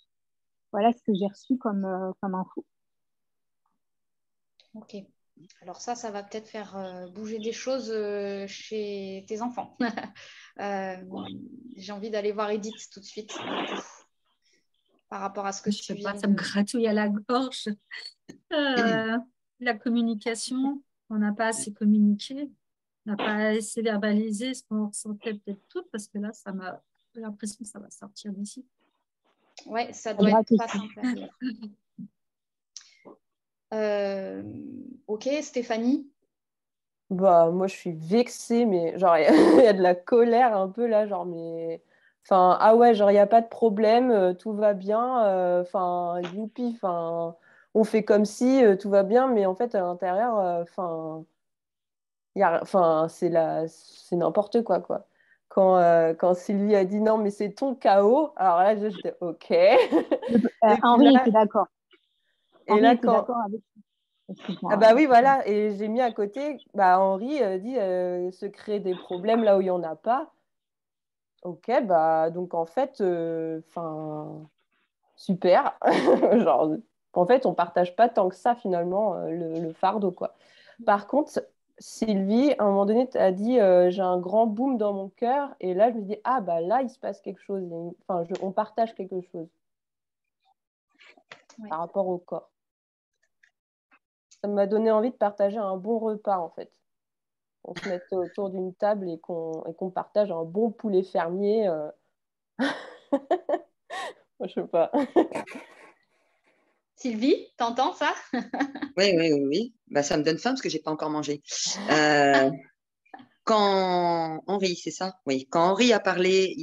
Voilà ce que j'ai reçu comme info. Ok. Alors ça va peut-être faire bouger des choses chez tes enfants. J'ai envie d'aller voir Edith tout de suite. Par rapport à ce que tu viens ça me gratouille à la gorge. La communication, on n'a pas assez communiqué, on n'a pas assez verbalisé ce qu'on ressentait peut-être toutes, parce que là, ça m'a l'impression que ça va sortir d'ici. Ouais, ça doit être pas simple à dire. Ok, Stéphanie? Bah, moi, je suis vexée, mais genre, il y a de la colère un peu là, genre, mais. Enfin, ah ouais, genre, il n'y a pas de problème, tout va bien, enfin, youpi, enfin, on fait comme si tout va bien, mais en fait, à l'intérieur, enfin, c'est n'importe quoi, quoi. Quand Sylvie a dit non, mais c'est ton chaos, alors là, j'étais OK. Henri était d'accord. Et là, quand. D'accord avec... Ah bah oui, voilà, et j'ai mis à côté, bah Henri dit se créer des problèmes là où il n'y en a pas. Ok, bah donc en fait, super. Genre, en fait, on partage pas tant que ça finalement le fardeau, quoi. Par contre, Sylvie, à un moment donné, tu as dit j'ai un grand boom dans mon cœur, et là, je me dis, ah bah là, il se passe quelque chose. Enfin, on partage quelque chose par rapport au corps. Ça m'a donné envie de partager un bon repas, en fait. On se mette autour d'une table et qu'on partage un bon poulet fermier. Je sais pas. Sylvie, t'entends ça? Oui. Bah, ça me donne faim parce que je n'ai pas encore mangé. Quand Henri, c'est ça? Oui. Quand Henri a parlé,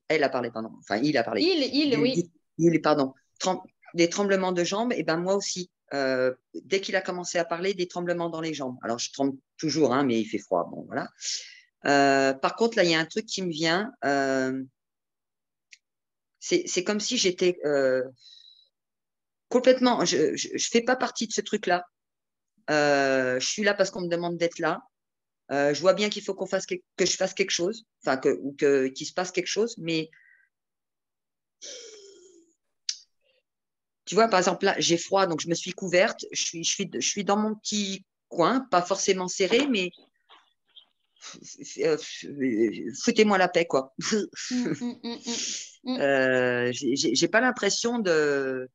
elle a parlé, pardon. Enfin, il a parlé. Oui. Pardon. Des tremblements de jambes, et ben moi aussi. Dès qu'il a commencé à parler, des tremblements dans les jambes. Alors, je tremble toujours, hein, mais il fait froid. Bon, voilà. Par contre, là, il y a un truc qui me vient. C'est comme si j'étais complètement. Je ne fais pas partie de ce truc-là. Je suis là parce qu'on me demande d'être là. Je vois bien qu'il faut que je fasse quelque chose, enfin qu'il se passe quelque chose, mais tu vois, par exemple, là, j'ai froid, donc je me suis couverte, je suis dans mon petit coin, pas forcément serré, mais foutez-moi la paix, quoi. J'ai pas l'impression de...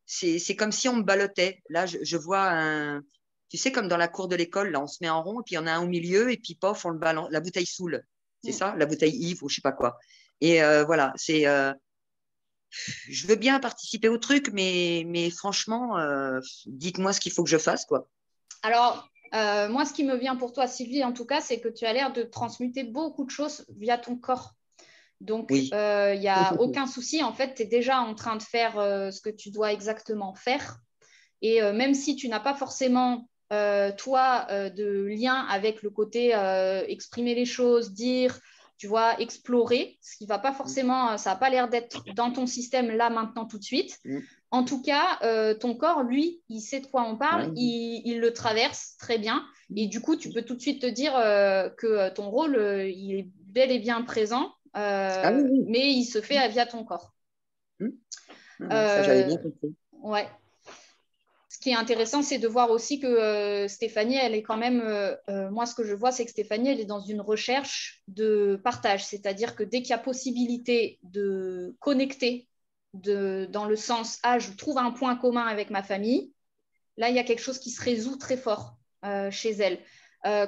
C'est comme si on me ballottait. Là, je vois un... Tu sais, comme dans la cour de l'école, là, on se met en rond, et puis il y en a un au milieu, et puis pof, on le balance. La bouteille saoule. C'est ça? La bouteille Yves ou je sais pas quoi. Et voilà, c'est... je veux bien participer au truc, mais franchement, dites-moi ce qu'il faut que je fasse, quoi. Alors, moi, ce qui me vient pour toi, Sylvie, en tout cas, c'est que tu as l'air de transmuter beaucoup de choses via ton corps. Donc, il Oui. n'y a aucun souci. En fait, tu es déjà en train de faire ce que tu dois exactement faire. Et même si tu n'as pas forcément, toi, de lien avec le côté exprimer les choses, dire, tu vois, explorer, ce qui va pas forcément, ça n'a pas l'air d'être dans ton système là, maintenant, tout de suite. En tout cas, ton corps, lui, il sait de quoi on parle, il le traverse très bien. Et du coup, tu peux tout de suite te dire que ton rôle, il est bel et bien présent, mais il se fait via ton corps. Ça, j'avais bien compris. Ouais. Ce qui est intéressant, c'est de voir aussi que Stéphanie, elle est quand même, moi ce que je vois, c'est que Stéphanie, elle est dans une recherche de partage, c'est-à-dire que dès qu'il y a possibilité de connecter dans le sens, je trouve un point commun avec ma famille, là, il y a quelque chose qui se résout très fort chez elle.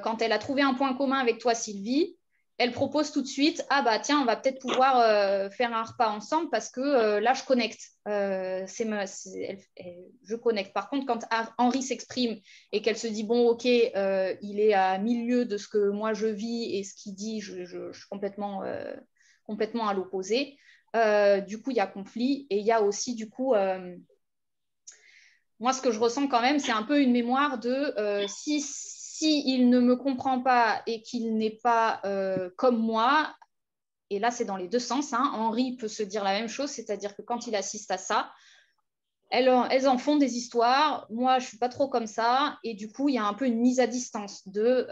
Quand elle a trouvé un point commun avec toi, Sylvie, elle propose tout de suite, tiens, on va peut-être pouvoir faire un repas ensemble parce que là, je connecte. Je connecte. Par contre, quand Henri s'exprime et qu'elle se dit, bon, ok, il est à milieu de ce que moi je vis et ce qu'il dit, je suis complètement à l'opposé. Du coup, il y a conflit et il y a aussi, du coup, moi, ce que je ressens quand même, c'est un peu une mémoire de si il ne me comprend pas et qu'il n'est pas comme moi, et là, c'est dans les deux sens, hein, Henri peut se dire la même chose, c'est-à-dire que quand il assiste à ça, elles en font des histoires, moi, je ne suis pas trop comme ça, et du coup, il y a un peu une mise à distance de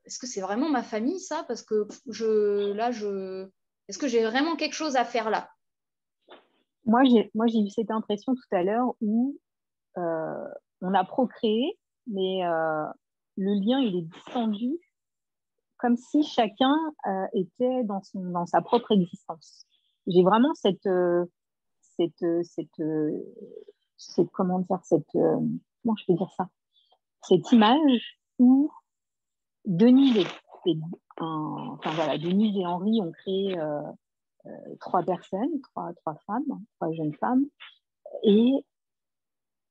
est-ce que c'est vraiment ma famille, ça? Parce que est-ce que j'ai vraiment quelque chose à faire là? Moi, j'ai eu cette impression tout à l'heure où on a procréé, mais le lien, il est distendu, comme si chacun était dans sa propre existence. J'ai vraiment comment je peux dire ça? Cette image où Denise Denise et Henri ont créé 3 personnes, trois femmes, 3 jeunes femmes, et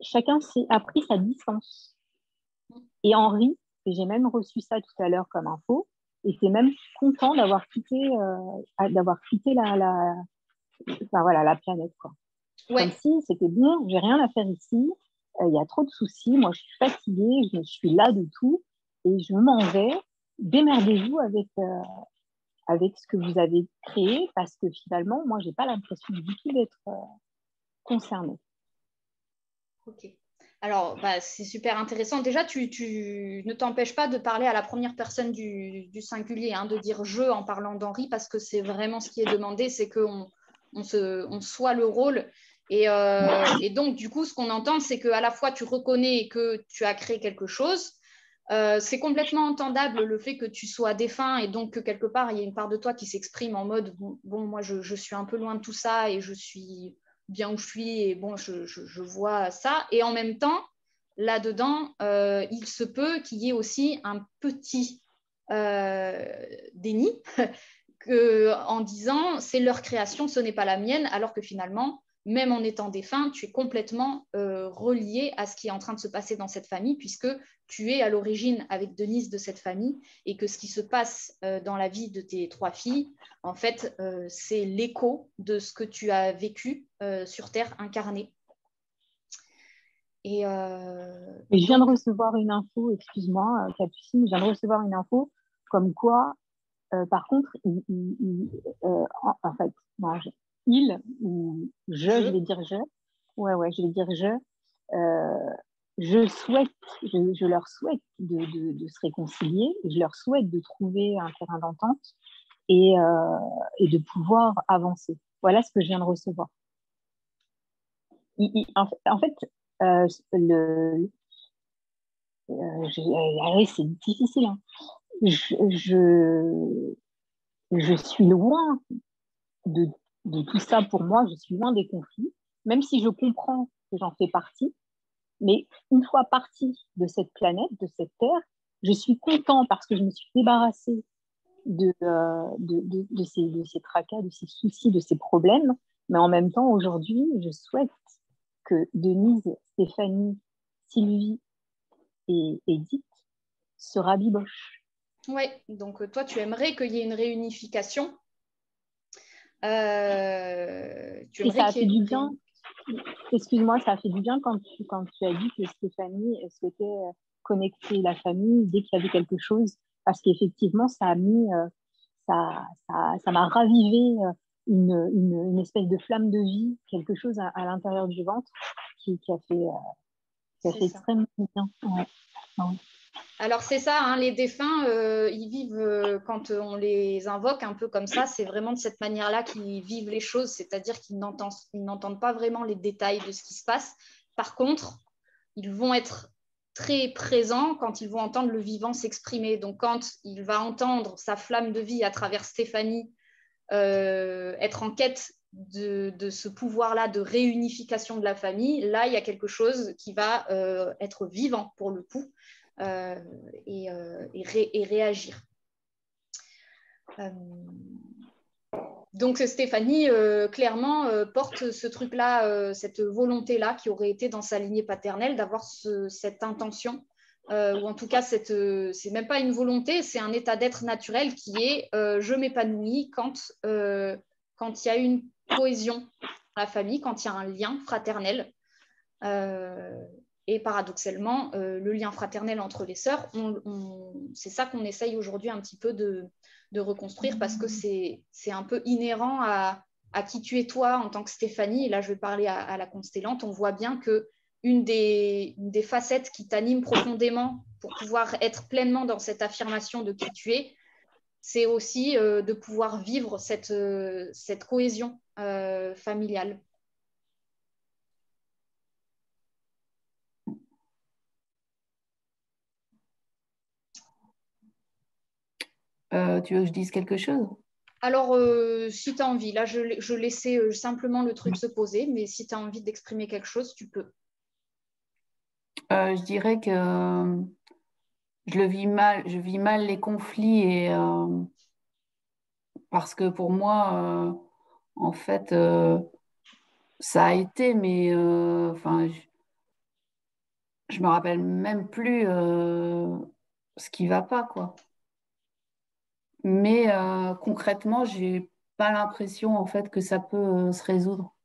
chacun a pris sa distance. Et Henri, et j'ai même reçu ça tout à l'heure comme info, était même content d'avoir quitté la planète, quoi. Ouais. Comme si c'était bon, j'ai rien à faire ici, il y a trop de soucis, moi je suis fatiguée, je suis là de tout, et je m'en vais, démerdez-vous avec ce que vous avez créé, parce que finalement, moi, j'ai pas l'impression du tout d'être concernée. Ok. Alors, c'est super intéressant. Déjà, tu ne t'empêches pas de parler à la première personne du singulier, hein, de dire « je » en parlant d'Henri, parce que c'est vraiment ce qui est demandé, c'est qu'on soit le rôle. Et donc, du coup, ce qu'on entend, c'est qu'à la fois, tu reconnais que tu as créé quelque chose. C'est complètement entendable le fait que tu sois défunt et donc que quelque part, il y a une part de toi qui s'exprime en mode « bon, moi, je suis un peu loin de tout ça et je suis… bien où je suis et bon, je vois ça. Et en même temps, là-dedans, il se peut qu'il y ait aussi un petit déni en disant c'est leur création, ce n'est pas la mienne, alors que finalement, même en étant défunt, tu es complètement relié à ce qui est en train de se passer dans cette famille, puisque tu es à l'origine avec Denise de cette famille, et que ce qui se passe dans la vie de tes 3 filles, en fait, c'est l'écho de ce que tu as vécu sur Terre incarnée. Et je viens de recevoir une info, excuse-moi, Capucine, je viens de recevoir une info comme quoi, par contre, en fait, non, je vais dire je. Ouais, je vais dire je. Je leur souhaite de se réconcilier, je leur souhaite de trouver un terrain d'entente et de pouvoir avancer. Voilà ce que je viens de recevoir. En fait, c'est difficile. Hein. Je suis loin de tout ça pour moi, je suis loin des conflits, même si je comprends que j'en fais partie. Mais une fois partie de cette planète, de cette terre, je suis content parce que je me suis débarrassée de ces tracas, de ces soucis, de ces problèmes, Mais en même temps, aujourd'hui, je souhaite que Denise, Stéphanie, Sylvie et Edith se rabibochent. Oui, donc toi, tu aimerais qu'il y ait une réunification. Tu Et aimerais ça a qu'il y fait ait du bien. Excuse-moi, ça a fait du bien quand tu as dit que Stéphanie souhaitait connecter la famille dès qu'il y avait quelque chose, parce qu'effectivement, ça m'a ravivé une espèce de flamme de vie, quelque chose à l'intérieur du ventre qui a fait extrêmement bien. Ouais. Ouais. Alors c'est ça, hein, les défunts, ils vivent, quand on les invoque un peu comme ça, c'est vraiment de cette manière-là qu'ils vivent les choses, c'est-à-dire qu'ils n'entendent pas vraiment les détails de ce qui se passe. Par contre, ils vont être très présents quand ils vont entendre le vivant s'exprimer. Donc quand il va entendre sa flamme de vie à travers Stéphanie être en quête de ce pouvoir-là de réunification de la famille, là, il y a quelque chose qui va être vivant pour le coup. Et réagir. Donc Stéphanie, clairement, porte ce truc-là, cette volonté-là qui aurait été dans sa lignée paternelle d'avoir cette intention, ou en tout cas, c'est même pas une volonté, c'est un état d'être naturel qui est je m'épanouis quand il y a une cohésion dans la famille, quand il y a un lien fraternel. Et paradoxalement, le lien fraternel entre les sœurs, c'est ça qu'on essaye aujourd'hui un petit peu de reconstruire parce que c'est un peu inhérent à qui tu es toi en tant que Stéphanie. Et là, je vais parler à la constellante. On voit bien qu'une des facettes qui t'anime profondément pour pouvoir être pleinement dans cette affirmation de qui tu es, c'est aussi de pouvoir vivre cette cohésion familiale. Tu veux que je dise quelque chose? Alors, si tu as envie, là, je laissais simplement le truc se poser, mais si tu as envie d'exprimer quelque chose, tu peux. Je dirais que je vis mal les conflits et parce que pour moi, en fait, ça a été, mais enfin, je me rappelle même plus ce qui va pas, quoi. Mais concrètement, j'ai pas l'impression en fait que ça peut se résoudre.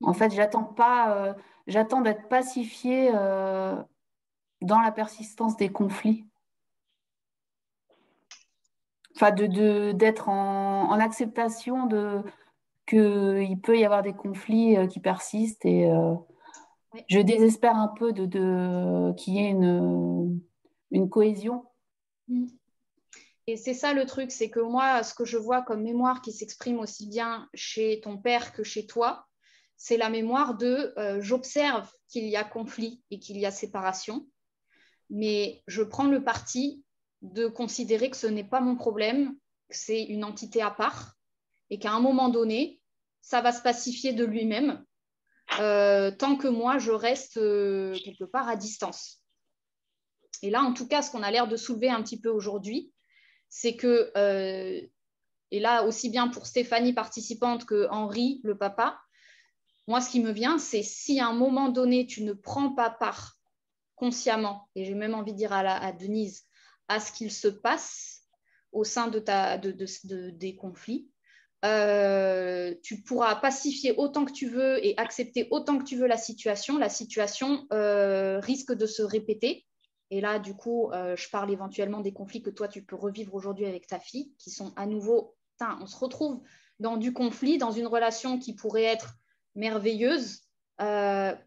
En fait, j'attends d'être pacifiée dans la persistance des conflits. Enfin, d'être en acceptation qu'il peut y avoir des conflits qui persistent et Oui. je désespère un peu qu'il y ait une cohésion. Et c'est ça le truc, c'est que moi, ce que je vois comme mémoire qui s'exprime aussi bien chez ton père que chez toi, c'est la mémoire de j'observe qu'il y a conflit et qu'il y a séparation, mais je prends le parti de considérer que ce n'est pas mon problème, que c'est une entité à part et qu'à un moment donné, ça va se pacifier de lui-même tant que moi, je reste quelque part à distance. Et là, en tout cas, ce qu'on a l'air de soulever un petit peu aujourd'hui, c'est que, et là aussi bien pour Stéphanie participante que Henri, le papa, moi, ce qui me vient, c'est si à un moment donné, tu ne prends pas part consciemment, et j'ai même envie de dire à Denise, à ce qu'il se passe au sein des conflits, tu pourras pacifier autant que tu veux et accepter autant que tu veux la situation risque de se répéter. Et là, du coup, je parle éventuellement des conflits que toi, tu peux revivre aujourd'hui avec ta fille, qui sont à nouveau, on se retrouve dans du conflit, dans une relation qui pourrait être merveilleuse.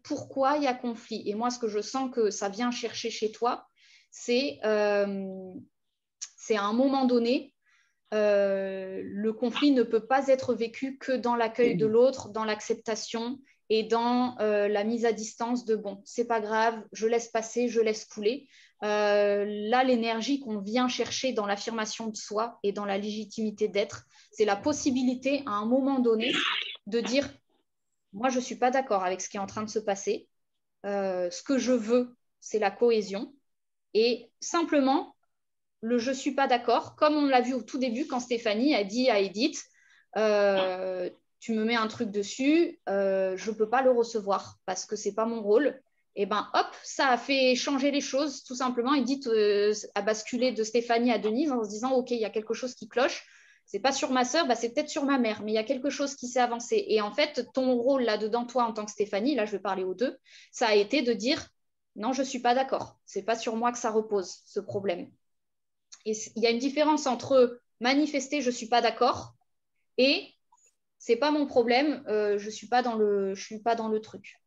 Pourquoi il y a conflit? Et moi, ce que je sens que ça vient chercher chez toi, c'est à un moment donné, le conflit ne peut pas être vécu que dans l'accueil de l'autre, dans l'acceptation et dans la mise à distance de bon, c'est pas grave, je laisse passer, je laisse couler. Là, l'énergie qu'on vient chercher dans l'affirmation de soi et dans la légitimité d'être, c'est la possibilité à un moment donné de dire moi, je ne suis pas d'accord avec ce qui est en train de se passer. Ce que je veux, c'est la cohésion. Et simplement, le je ne suis pas d'accord, comme on l'a vu au tout début quand Stéphanie a dit à Edith, tu me mets un truc dessus, je ne peux pas le recevoir parce que ce n'est pas mon rôle. Et ben hop, ça a fait changer les choses tout simplement. Edith a basculé de Stéphanie à Denise en se disant ok, il y a quelque chose qui cloche. C'est pas sur ma sœur, bah, c'est peut-être sur ma mère, mais il y a quelque chose qui s'est avancé. Et en fait, ton rôle là-dedans, toi, en tant que Stéphanie, là, je vais parler aux deux, ça a été de dire non, je ne suis pas d'accord. C'est pas sur moi que ça repose, ce problème. Et il y a une différence entre manifester je ne suis pas d'accord et c'est pas mon problème, je suis pas dans le truc.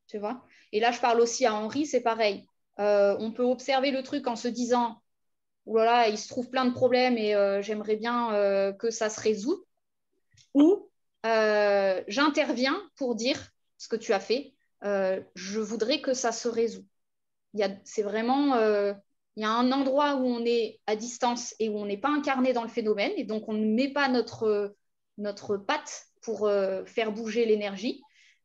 Tu vois? Et là, je parle aussi à Henri, c'est pareil. On peut observer le truc en se disant oh là là, il se trouve plein de problèmes et j'aimerais bien que ça se résout. Ou j'interviens pour dire ce que tu as fait, je voudrais que ça se résout. C'est vraiment, il y a un endroit où on est à distance et où on n'est pas incarné dans le phénomène et donc on ne met pas notre patte pour faire bouger l'énergie.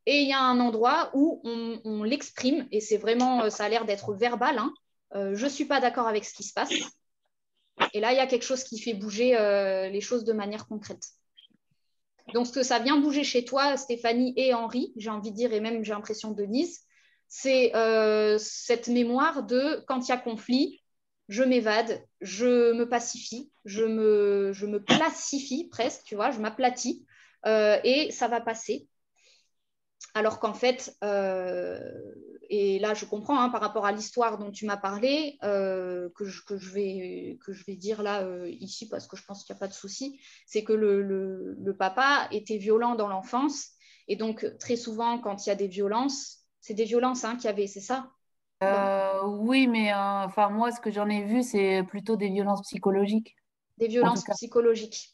Et il y a un endroit où on l'exprime et c'est vraiment, ça a l'air d'être verbal. Hein. Je ne suis pas d'accord avec ce qui se passe. Et là, il y a quelque chose qui fait bouger les choses de manière concrète. Donc, ce que ça vient bouger chez toi, Stéphanie et Henri, j'ai envie de dire, et même j'ai l'impression Denise, c'est cette mémoire de quand il y a conflit, je m'évade, je me pacifie, je me placifie presque, tu vois, je m'aplatis et ça va passer. Alors qu'en fait, et là je comprends hein, par rapport à l'histoire dont tu m'as parlé, que je vais dire là ici parce que je pense qu'il n'y a pas de souci, c'est que le papa était violent dans l'enfance et donc très souvent quand il y a des violences, c'est des violences hein, qu'il y avait, c'est ça? Oui, mais enfin moi, ce que j'en ai vu, c'est plutôt des violences psychologiques. Des violences psychologiques.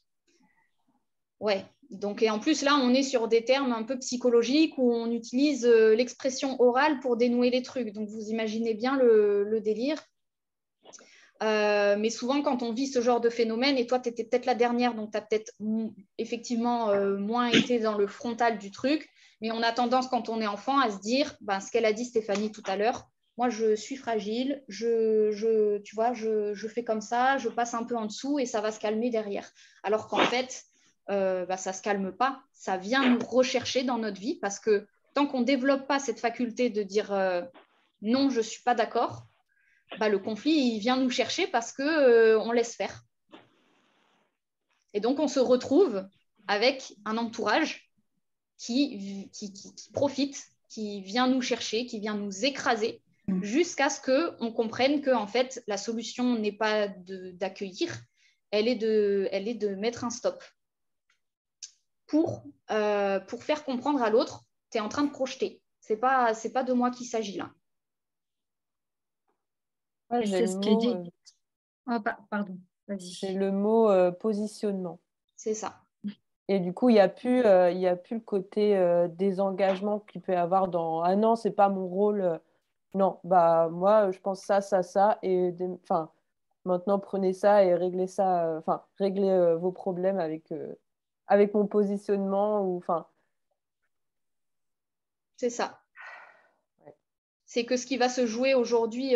Ouais. Donc, et en plus, là, on est sur des termes un peu psychologiques où on utilise l'expression orale pour dénouer les trucs. Donc, vous imaginez bien le délire. Mais souvent, quand on vit ce genre de phénomène, et toi, tu étais peut-être la dernière, donc tu as peut-être effectivement moins été dans le frontal du truc, mais on a tendance, quand on est enfant, à se dire, ben, ce qu'elle a dit Stéphanie tout à l'heure, moi, je suis fragile, tu vois, je fais comme ça, je passe un peu en dessous et ça va se calmer derrière. Alors qu'en fait, ça ne se calme pas, ça vient nous rechercher dans notre vie parce que tant qu'on ne développe pas cette faculté de dire non, je ne suis pas d'accord, le conflit, il vient nous chercher parce qu'on laisse faire. Et donc, on se retrouve avec un entourage qui profite, qui vient nous chercher, qui vient nous écraser, jusqu'à ce qu'on comprenne que en fait, la solution n'est pas d'accueillir, elle est de mettre un stop. Pour faire comprendre à l'autre, tu es en train de projeter. C'est pas de moi qu'il s'agit là. Ouais, c'est ce qui est dit. Oh, pardon, vas-y. C'est le mot positionnement. C'est ça. Et du coup, il n'y a plus le côté désengagement qu'il peut y avoir dans ah non, c'est pas mon rôle. Non, bah moi, je pense ça, ça, ça. Et maintenant, prenez ça et réglez ça. Réglez vos problèmes avec mon positionnement. C'est ça. Ouais. C'est que ce qui va se jouer aujourd'hui,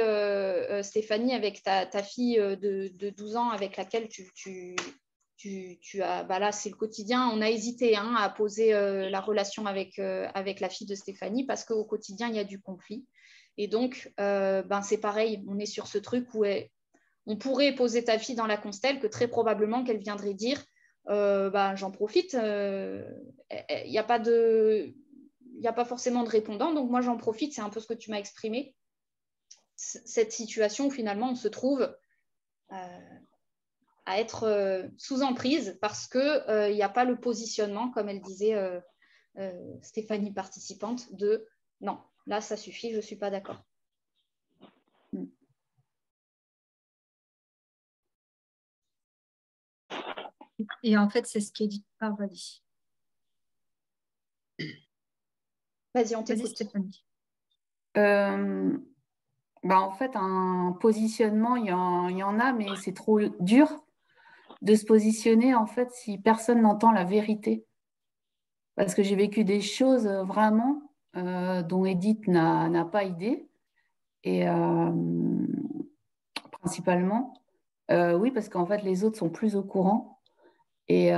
Stéphanie, avec ta fille de 12 ans avec laquelle tu as, là, c'est le quotidien. On a hésité hein, à poser la relation avec la fille de Stéphanie parce qu'au quotidien, il y a du conflit. Et donc, c'est pareil, on est sur ce truc où on pourrait poser ta fille dans la constelle que très probablement qu'elle viendrait dire j'en profite, il n'y a pas forcément de répondant, donc moi j'en profite, c'est un peu ce que tu m'as exprimé. Cette situation où finalement on se trouve à être sous emprise parce qu'il n'y a pas le positionnement, comme elle disait Stéphanie participante, de non, là ça suffit, je ne suis pas d'accord. Et en fait, c'est ce qui est dit. Ah, vas-y. Vas-y, on t'écoute. Vas-y, Stéphanie. En fait, un positionnement, il y en a, mais c'est trop dur de se positionner en fait si personne n'entend la vérité. Parce que j'ai vécu des choses vraiment dont Edith n'a pas idée. Et principalement, oui, parce qu'en fait, les autres sont plus au courant. Et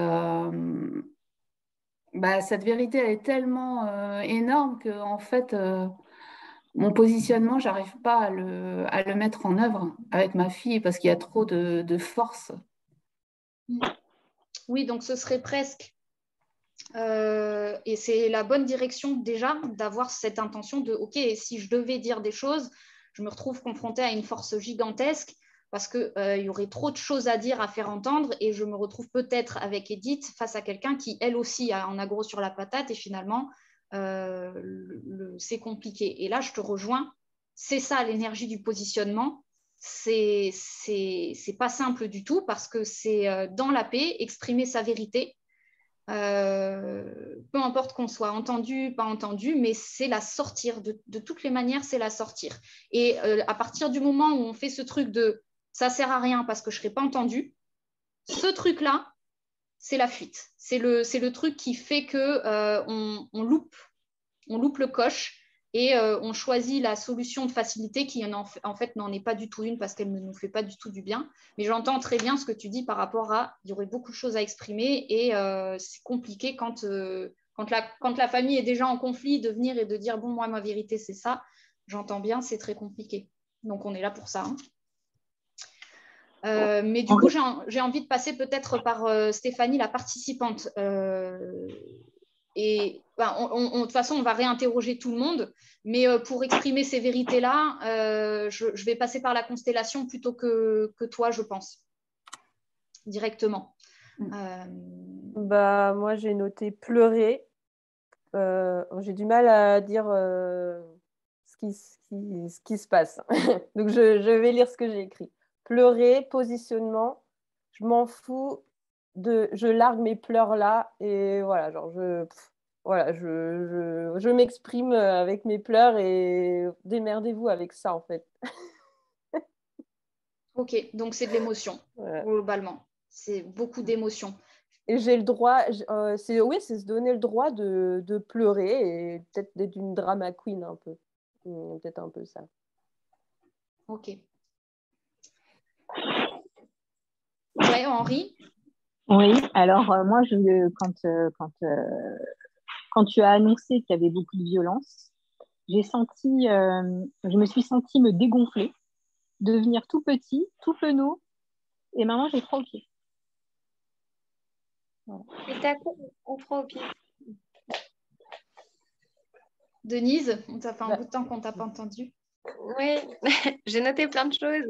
cette vérité, elle est tellement énorme que, en fait, mon positionnement, j'arrive pas à le mettre en œuvre avec ma fille parce qu'il y a trop de force. Oui, donc ce serait presque, et c'est la bonne direction déjà, d'avoir cette intention de, OK, si je devais dire des choses, je me retrouve confrontée à une force gigantesque parce qu'il y aurait trop de choses à dire, à faire entendre, et je me retrouve peut-être avec Edith face à quelqu'un qui, elle aussi, en a gros sur la patate, et finalement, c'est compliqué. Et là, je te rejoins, c'est ça l'énergie du positionnement. C'est pas simple du tout parce que c'est dans la paix, exprimer sa vérité. Peu importe qu'on soit entendu, pas entendu, mais c'est la sortir. De toutes les manières, c'est la sortir. Et à partir du moment où on fait ce truc de ça sert à rien parce que je ne serai pas entendu, ce truc-là, c'est la fuite. C'est le truc qui fait que on loupe le coche et on choisit la solution de facilité qui en fait n'en est pas du tout une parce qu'elle ne nous fait pas du tout du bien. Mais j'entends très bien ce que tu dis par rapport à il y aurait beaucoup de choses à exprimer et c'est compliqué quand la famille est déjà en conflit de venir et de dire bon moi ma vérité c'est ça. J'entends bien, c'est très compliqué. Donc on est là pour ça. Hein. Mais du coup, j'ai envie de passer peut-être par Stéphanie, la participante. Et de toute façon, on va réinterroger tout le monde. Mais pour exprimer ces vérités-là, je vais passer par la constellation plutôt que toi, je pense, directement. Moi, j'ai noté pleurer. J'ai du mal à dire ce qui se passe. Donc, je vais lire ce que j'ai écrit. Pleurer, positionnement, je m'en fous, je largue mes pleurs là et voilà, genre je m'exprime avec mes pleurs et démerdez-vous avec ça en fait. Ok, donc c'est de l'émotion, globalement. C'est beaucoup d'émotion. Et j'ai le droit, c'est se donner le droit de pleurer et peut-être d'être une drama queen un peu. Peut-être un peu ça. Ok. Ouais, Henri? Oui, alors moi, quand tu as annoncé qu'il y avait beaucoup de violence, je me suis sentie me dégonfler, devenir tout petit, tout penaud, et maman, j'ai froid aux pieds. Voilà. Et t'as quoi en froid aux pieds? Denise, ça fait un bout de temps qu'on t'a pas entendu. Oui, j'ai noté plein de choses.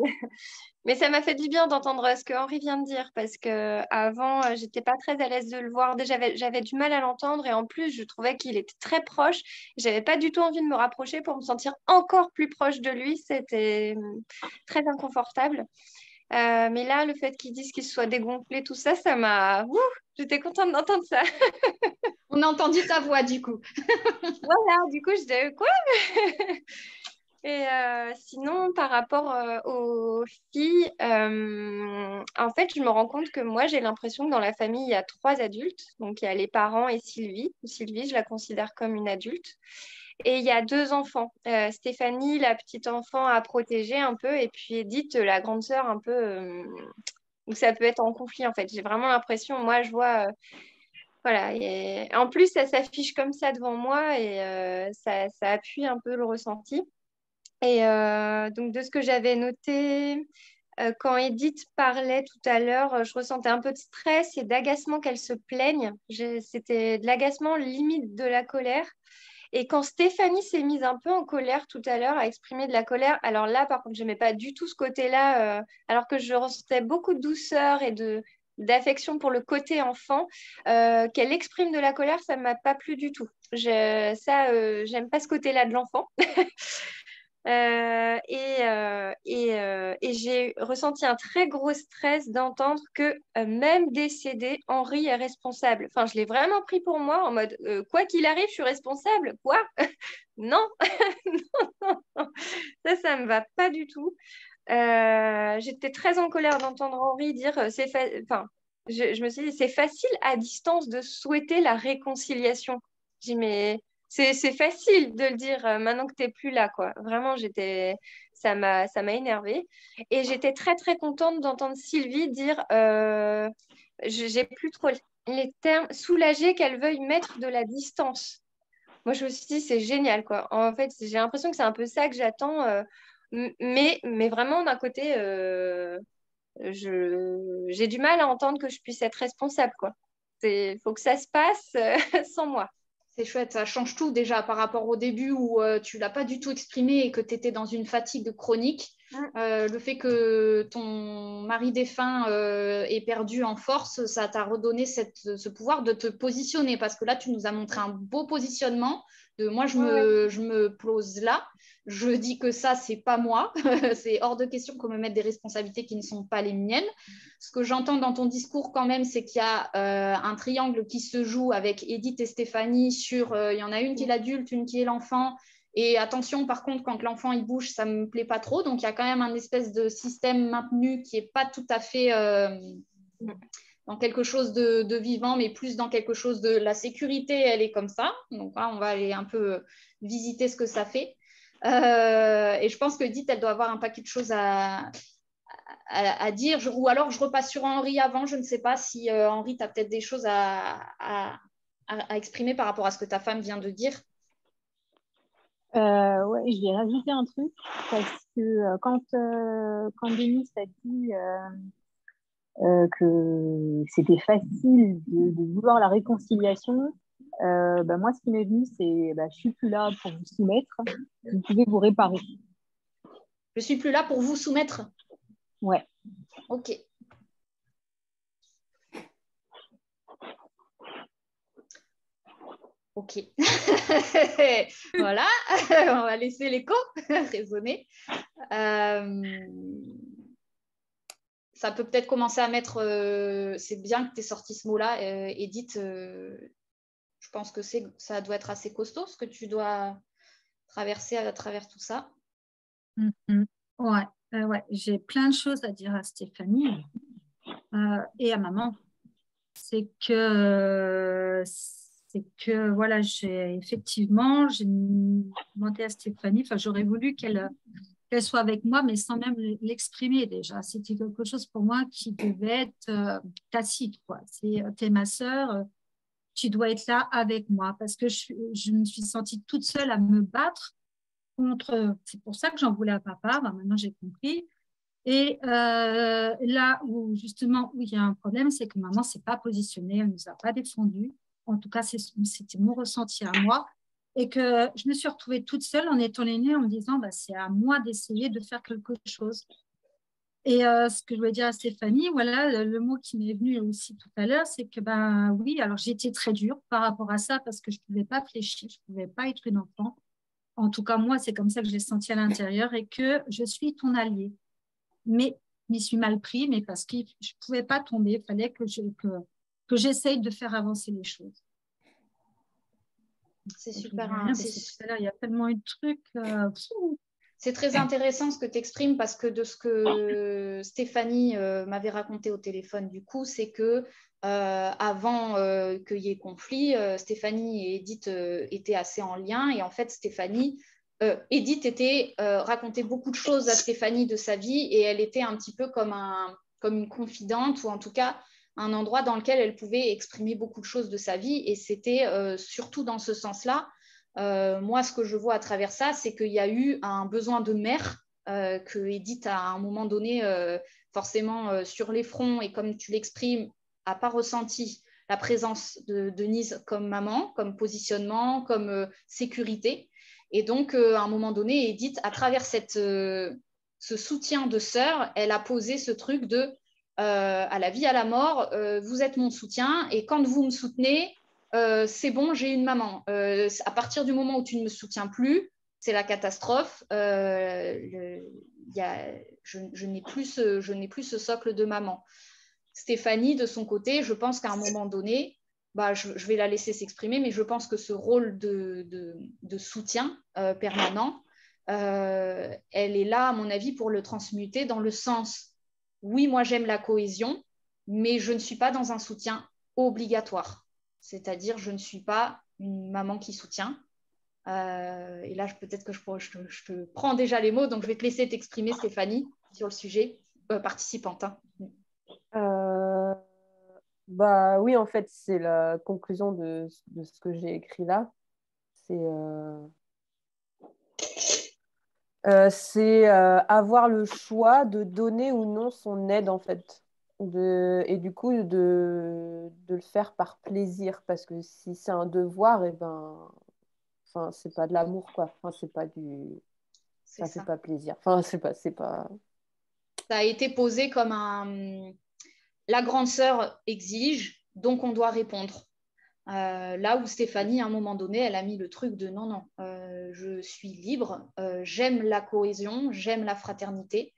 Mais ça m'a fait du bien d'entendre ce que Henri vient de dire parce qu'avant, j'étais pas très à l'aise de le voir. Déjà, j'avais du mal à l'entendre et en plus, je trouvais qu'il était très proche. J'avais pas du tout envie de me rapprocher pour me sentir encore plus proche de lui. C'était très inconfortable. Mais là, le fait qu'ils disent qu'il soit dégonflé, tout ça, ça m'a... J'étais contente d'entendre ça. On a entendu ta voix, du coup. Voilà, du coup, je disais, quoi? Et sinon, par rapport aux filles, en fait, je me rends compte que moi, j'ai l'impression que dans la famille, il y a 3 adultes. Donc, il y a les parents et Sylvie. Sylvie, je la considère comme une adulte. Et il y a 2 enfants. Stéphanie, la petite enfant à protéger un peu, et puis Edith, la grande sœur, un peu, où ça peut être en conflit, en fait. J'ai vraiment l'impression, moi, je vois... voilà. Et en plus, ça s'affiche comme ça devant moi et ça appuie un peu le ressenti. Et donc, de ce que j'avais noté, quand Edith parlait tout à l'heure, je ressentais un peu de stress et d'agacement qu'elle se plaigne. C'était de l'agacement limite de la colère. Et quand Stéphanie s'est mise un peu en colère tout à l'heure, à exprimer de la colère, alors là, par contre, je n'aimais pas du tout ce côté-là, alors que je ressentais beaucoup de douceur et d'affection pour le côté enfant, qu'elle exprime de la colère, ça ne m'a pas plu du tout. J'aime pas ce côté-là de l'enfant. Et j'ai ressenti un très gros stress d'entendre que même décédé, Henri est responsable. Enfin, je l'ai vraiment pris pour moi en mode quoi qu'il arrive, je suis responsable. Quoi? Non. Non, non. Ça me va pas du tout. J'étais très en colère d'entendre Henri dire enfin, je me suis dit c'est facile à distance de souhaiter la réconciliation. Je dis mais c'est facile de le dire maintenant que tu n'es plus là, quoi. Vraiment, ça m'a énervée. Et j'étais très, très contente d'entendre Sylvie dire j'ai plus trop les termes, soulagée qu'elle veuille mettre de la distance. Moi, je me suis dit, c'est génial, quoi. En fait, j'ai l'impression que c'est un peu ça que j'attends. Mais vraiment, d'un côté, j'ai du mal à entendre que je puisse être responsable, quoi. Il faut que ça se passe sans moi. C'est chouette, ça change tout déjà par rapport au début où tu ne l'as pas du tout exprimé et que tu étais dans une fatigue chronique. Le fait que ton mari défunt ait perdu en force, ça t'a redonné ce pouvoir de te positionner parce que là, tu nous as montré un beau positionnement de moi, je me pose là. Je dis que ça, c'est pas moi. C'est hors de question qu'on me mette des responsabilités qui ne sont pas les miennes. Ce que j'entends dans ton discours quand même, c'est qu'il y a un triangle qui se joue avec Edith et Stéphanie sur, il y en a une qui est l'adulte, une qui est l'enfant. Et attention, par contre, quand l'enfant il bouge, ça ne me plaît pas trop. Donc, il y a quand même un espèce de système maintenu qui n'est pas tout à fait dans quelque chose de vivant, mais plus dans quelque chose de la sécurité, elle est comme ça. Donc là, on va aller un peu visiter ce que ça fait. Et je pense que Edith, elle doit avoir un paquet de choses à dire, ou alors je repasse sur Henri avant, je ne sais pas si Henri, tu as peut-être des choses à exprimer par rapport à ce que ta femme vient de dire. Ouais, je vais rajouter un truc, parce que quand Denis a dit que c'était facile de vouloir la réconciliation, moi, ce qui m'est venu, c'est je suis plus là pour vous soumettre, vous pouvez vous réparer. Je suis plus là pour vous soumettre. Ouais. Ok. Ok. Voilà, on va laisser l'écho résonner. Ça peut peut-être commencer à mettre... c'est bien que tu aies sorti ce mot-là, Edith. Je pense que ça doit être assez costaud, ce que tu dois traverser à travers tout ça. Ouais, j'ai plein de choses à dire à Stéphanie et à maman. C'est que voilà, j'ai demandé à Stéphanie, j'aurais voulu qu'elle soit avec moi, mais sans même l'exprimer déjà. C'était quelque chose pour moi qui devait être tacite, quoi. T'es ma sœur, tu dois être là avec moi, parce que je me suis sentie toute seule à me battre contre. C'est pour ça que j'en voulais à papa. Maintenant, j'ai compris. Et là où justement où il y a un problème, c'est que maman ne s'est pas positionnée, elle ne nous a pas défendus. En tout cas, c'était mon ressenti à moi. Et que je me suis retrouvée toute seule en étant l'aînée en me disant c'est à moi d'essayer de faire quelque chose. Et ce que je voulais dire à Stéphanie, voilà, le mot qui m'est venu aussi tout à l'heure, c'est que oui, alors j'ai été très dure par rapport à ça parce que je ne pouvais pas fléchir, je ne pouvais pas être une enfant. En tout cas, moi, c'est comme ça que j'ai senti à l'intérieur et que je suis ton allié. Mais je m'y suis mal pris, mais parce que je ne pouvais pas tomber. Il fallait que j'essaye de faire avancer les choses. C'est super. Il y a tellement eu de trucs. C'est très intéressant ce que tu exprimes parce que de ce que Stéphanie m'avait raconté au téléphone, du coup, c'est que avant qu'il y ait conflit, Stéphanie et Edith étaient assez en lien. Et en fait, Edith racontait beaucoup de choses à Stéphanie de sa vie et elle était un petit peu comme une confidente ou en tout cas un endroit dans lequel elle pouvait exprimer beaucoup de choses de sa vie. Et c'était surtout dans ce sens-là. Moi, ce que je vois à travers ça, c'est qu'il y a eu un besoin de mère que Edith, à un moment donné, forcément sur les fronts, et comme tu l'exprimes, n'a pas ressenti la présence de Denise comme maman, comme positionnement, comme sécurité. Et donc, à un moment donné, Edith, à travers ce soutien de sœur, elle a posé ce truc de à la vie, à la mort, vous êtes mon soutien, et quand vous me soutenez, c'est bon, j'ai une maman. À partir du moment où tu ne me soutiens plus, c'est la catastrophe. Je n'ai plus ce socle de maman. Stéphanie, de son côté, je pense qu'à un moment donné, je vais la laisser s'exprimer, mais je pense que ce rôle de soutien permanent, elle est là, à mon avis, pour le transmuter dans le sens, oui, moi j'aime la cohésion, mais je ne suis pas dans un soutien obligatoire. C'est-à-dire, je ne suis pas une maman qui soutient. Et là, peut-être que je te prends déjà les mots, donc je vais te laisser t'exprimer, Stéphanie, sur le sujet, participante. Hein. Bah oui, en fait, c'est la conclusion de ce que j'ai écrit là. C'est avoir le choix de donner ou non son aide, en fait. Et du coup, de le faire par plaisir. Parce que si c'est un devoir, et ben, enfin, c'est pas de l'amour, quoi. Enfin, c'est pas du... C'est Ça fait ça. pas plaisir. Enfin, c'est pas... Ça a été posé comme un... La grande sœur exige, donc on doit répondre. Là où Stéphanie, à un moment donné, elle a mis le truc de non, non, je suis libre, j'aime la cohésion, j'aime la fraternité,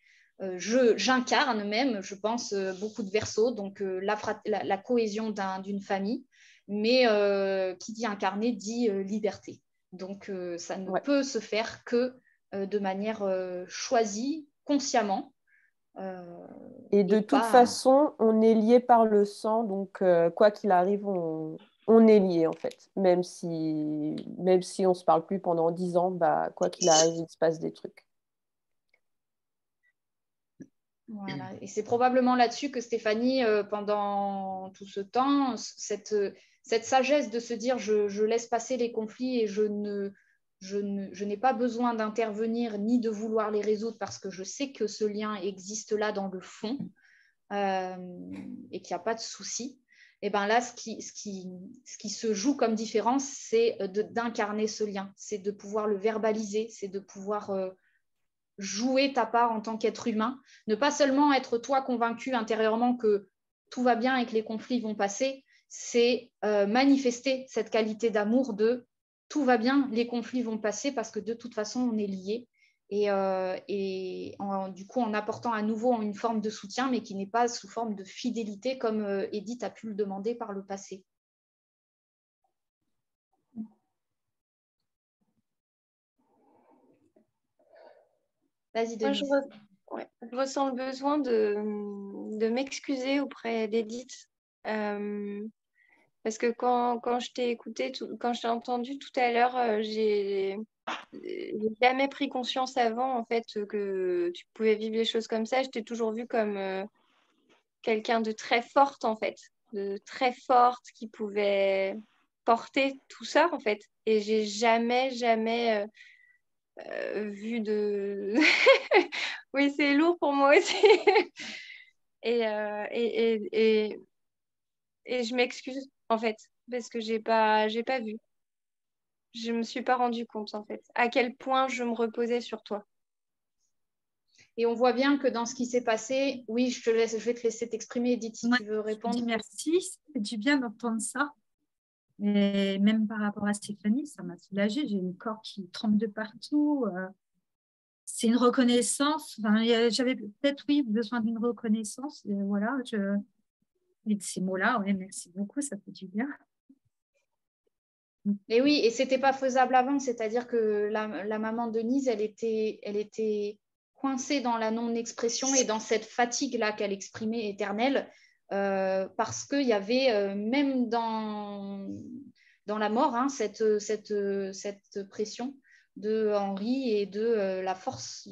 j'incarne même, je pense, beaucoup de Verseaux, donc la cohésion d'une famille, mais qui dit incarner dit liberté. Donc ça ne Ouais. peut se faire que de manière choisie, consciemment. Et de Et toute pas. façon, on est lié par le sang, donc quoi qu'il arrive, on est lié en fait. Même si on ne se parle plus pendant 10 ans, bah, quoi qu'il arrive, il se passe des trucs. Voilà. Et c'est probablement là-dessus que Stéphanie, pendant tout ce temps, cette sagesse de se dire je laisse passer les conflits et je n'ai pas besoin d'intervenir ni de vouloir les résoudre parce que je sais que ce lien existe là dans le fond et qu'il n'y a pas de souci. Et bien là, ce qui se joue comme différence, c'est d'incarner ce lien, c'est de pouvoir le verbaliser, c'est de pouvoir jouer ta part en tant qu'être humain, ne pas seulement être toi convaincu intérieurement que tout va bien et que les conflits vont passer, c'est manifester cette qualité d'amour de tout va bien, les conflits vont passer parce que de toute façon, on est liés. Du coup, en apportant à nouveau une forme de soutien, mais qui n'est pas sous forme de fidélité comme Edith a pu le demander par le passé. Vas-y, Moi, Denise. je ressens le besoin de m'excuser auprès d'Edith. Parce que quand je t'ai écouté, quand je t'ai entendu tout à l'heure, j'ai jamais pris conscience avant en fait que tu pouvais vivre les choses comme ça. Je t'ai toujours vu comme quelqu'un de très forte en fait, de très forte qui pouvait porter tout ça en fait. Et j'ai jamais vu de. Oui, c'est lourd pour moi aussi. Et, euh, et, et, et, et je m'excuse en fait parce que j'ai pas vu. Je me suis pas rendu compte en fait à quel point je me reposais sur toi. Et on voit bien que dans ce qui s'est passé, oui, je vais te laisser t'exprimer, Edith, si Ouais, tu veux je te dis répondre. merci, ça fait du bien d'entendre ça. Et même par rapport à Stéphanie, ça m'a soulagée. J'ai le corps qui tremble de partout. C'est une reconnaissance. Enfin, j'avais peut-être, oui, besoin d'une reconnaissance. Et voilà, et de ces mots-là, ouais, merci beaucoup, ça fait du bien. Et oui, et c'était pas faisable avant, c'est-à-dire que la maman de Denise, elle était coincée dans la non-expression et dans cette fatigue-là qu'elle exprimait éternelle, parce qu'il y avait, même dans la mort, hein, cette pression de Henri et de la force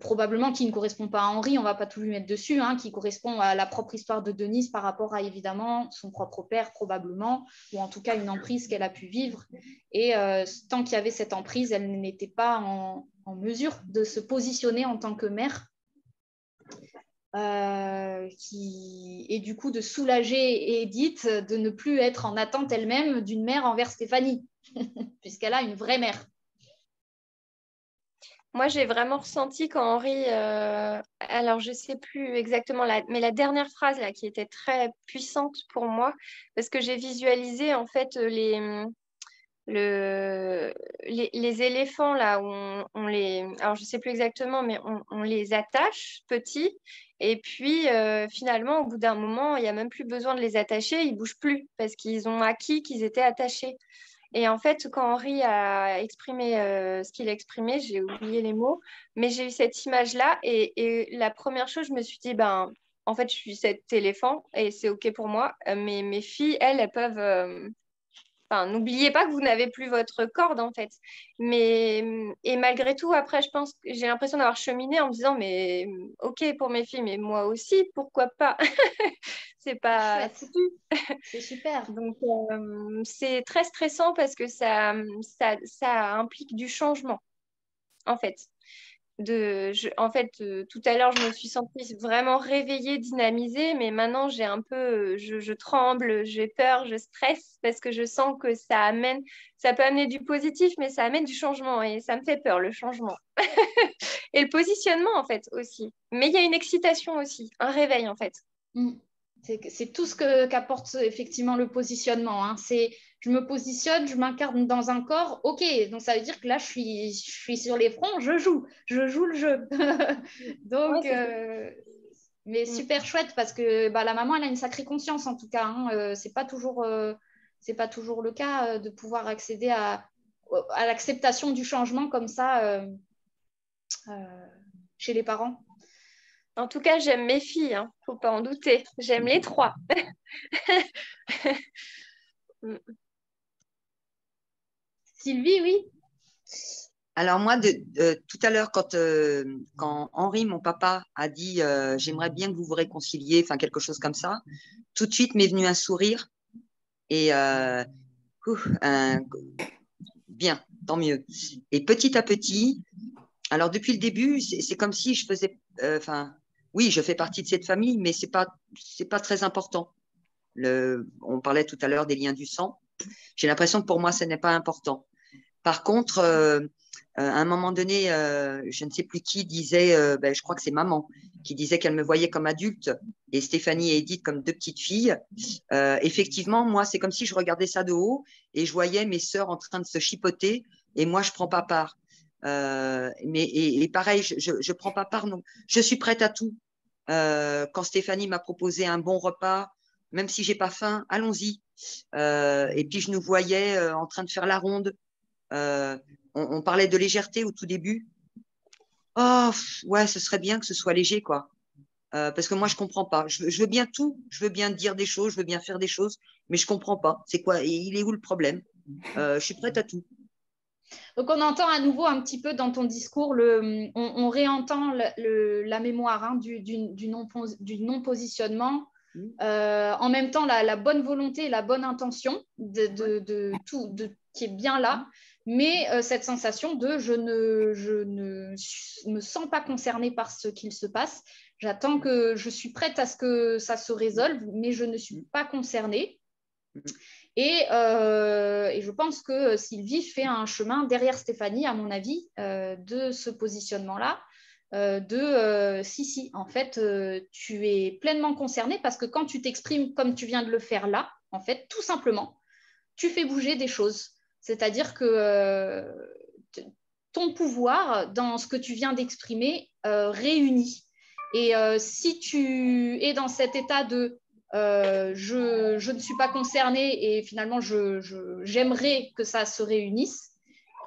probablement qui ne correspond pas à Henri, on ne va pas tout lui mettre dessus, hein, qui correspond à la propre histoire de Denise par rapport à évidemment son propre père probablement, ou en tout cas une emprise qu'elle a pu vivre. Et tant qu'il y avait cette emprise, elle n'était pas en mesure de se positionner en tant que mère. Et du coup de soulager Edith de ne plus être en attente elle-même d'une mère envers Stéphanie, puisqu'elle a une vraie mère. Moi, j'ai vraiment ressenti quand Henri, alors je sais plus exactement, mais la dernière phrase là qui était très puissante pour moi, parce que j'ai visualisé en fait les éléphants là où on les, alors je sais plus exactement, mais on les attache petits, et puis finalement au bout d'un moment, il y a même plus besoin de les attacher, ils bougent plus parce qu'ils ont acquis qu'ils étaient attachés. Et en fait, quand Henri a exprimé ce qu'il a exprimé, j'ai oublié les mots, mais j'ai eu cette image-là. Et la première chose, je me suis dit, ben, en fait, je suis cet éléphant et c'est OK pour moi. Mais mes filles, elles peuvent Enfin, n'oubliez pas que vous n'avez plus votre corde, en fait. Et malgré tout, après, je pense que j'ai l'impression d'avoir cheminé en me disant, mais ok pour mes filles, mais moi aussi, pourquoi pas? C'est pas foutu. C'est super. Donc, c'est très stressant parce que ça implique du changement, en fait. Tout à l'heure, je me suis sentie vraiment réveillée, dynamisée, mais maintenant, je tremble, j'ai peur, je stresse parce que je sens que ça peut amener du positif, mais ça amène du changement et ça me fait peur, le changement. Et le positionnement, en fait, aussi. Mais il y a une excitation aussi, un réveil, en fait. C'est tout ce qu'apporte effectivement le positionnement. Hein. Je me positionne, je m'incarne dans un corps. Ok, donc ça veut dire que là, je suis sur les fronts, je joue le jeu. Donc, mais super chouette parce que la maman, elle a une sacrée conscience en tout cas. Hein. C'est pas toujours le cas de pouvoir accéder à l'acceptation du changement comme ça chez les parents. En tout cas, j'aime mes filles, hein. Faut pas en douter. J'aime les 3. Sylvie, oui. Alors moi, tout à l'heure, quand Henri, mon papa, a dit j'aimerais bien que vous vous réconciliez, enfin quelque chose comme ça, tout de suite m'est venu un sourire et bien, tant mieux. Et petit à petit, alors depuis le début, c'est comme si je faisais, oui, je fais partie de cette famille, mais c'est pas très important. On parlait tout à l'heure des liens du sang. J'ai l'impression que pour moi, ce n'est pas important. Par contre, à un moment donné, je ne sais plus qui disait, je crois que c'est maman, qui disait qu'elle me voyait comme adulte et Stéphanie et Edith comme 2 petites filles. Effectivement, moi, c'est comme si je regardais ça de haut et je voyais mes sœurs en train de se chipoter et moi, je ne prends pas part. Et pareil, je prends pas part. Non. Je suis prête à tout. Quand Stéphanie m'a proposé un bon repas, même si j'ai pas faim, allons-y. Et puis je nous voyais en train de faire la ronde. On parlait de légèreté au tout début. Oh, ouais, ce serait bien que ce soit léger, quoi. Parce que moi, je comprends pas. Je veux bien tout. Je veux bien dire des choses, je veux bien faire des choses, mais je comprends pas. C'est quoi? Il est où le problème? Je suis prête à tout. Donc, on entend à nouveau un petit peu dans ton discours, on réentend la mémoire du non-positionnement. En même temps, la bonne volonté et la bonne intention de tout, qui est bien là, mais cette sensation de je ne me sens pas concernée par ce qu'il se passe. J'attends que je suis prête à ce que ça se résolve, mais je ne suis pas concernée. Et je pense que Sylvie fait un chemin derrière Stéphanie, à mon avis, de ce positionnement-là, si, en fait, tu es pleinement concernée parce que quand tu t'exprimes comme tu viens de le faire là, en fait, tout simplement, tu fais bouger des choses. C'est-à-dire que ton pouvoir, dans ce que tu viens d'exprimer, réunit. Et si tu es dans cet état de je ne suis pas concernée et finalement j'aimerais que ça se réunisse,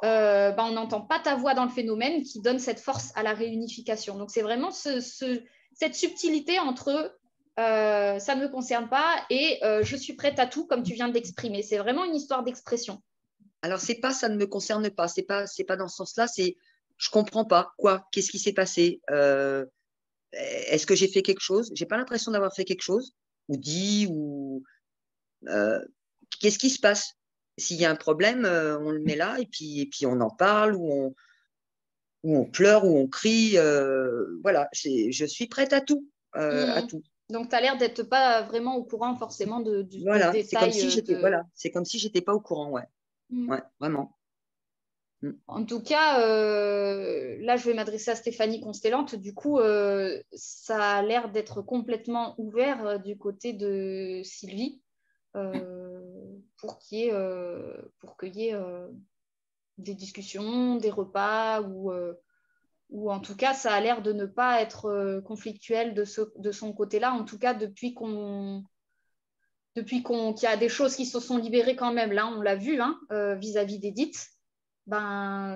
on n'entend pas ta voix dans le phénomène qui donne cette force à la réunification. Donc c'est vraiment cette subtilité entre ça ne me concerne pas et je suis prête à tout comme tu viens d'exprimer. C'est vraiment une histoire d'expression. Alors c'est pas ça ne me concerne pas, c'est pas dans ce sens-là, c'est je comprends pas quoi, qu'est-ce qui s'est passé, est-ce que j'ai fait quelque chose? J'ai pas l'impression d'avoir fait quelque chose ou dit ou qu'est-ce qui se passe? S'il y a un problème, on le met là et puis on en parle ou on pleure ou on crie. Voilà, je suis prête à tout. À tout. Donc, tu as l'air d'être pas vraiment au courant forcément du voilà, détail. C'est comme si j'étais c'est comme si j'étais pas au courant, ouais. Ouais, vraiment. En tout cas, là, je vais m'adresser à Stéphanie Constellante. Du coup, ça a l'air d'être complètement ouvert du côté de Sylvie pour qu'il y ait des discussions, des repas ou en tout cas, ça a l'air de ne pas être conflictuel de son côté-là. En tout cas, depuis qu'il y a des choses qui se sont libérées quand même. Là, on l'a vu vis-à-vis d'Edith.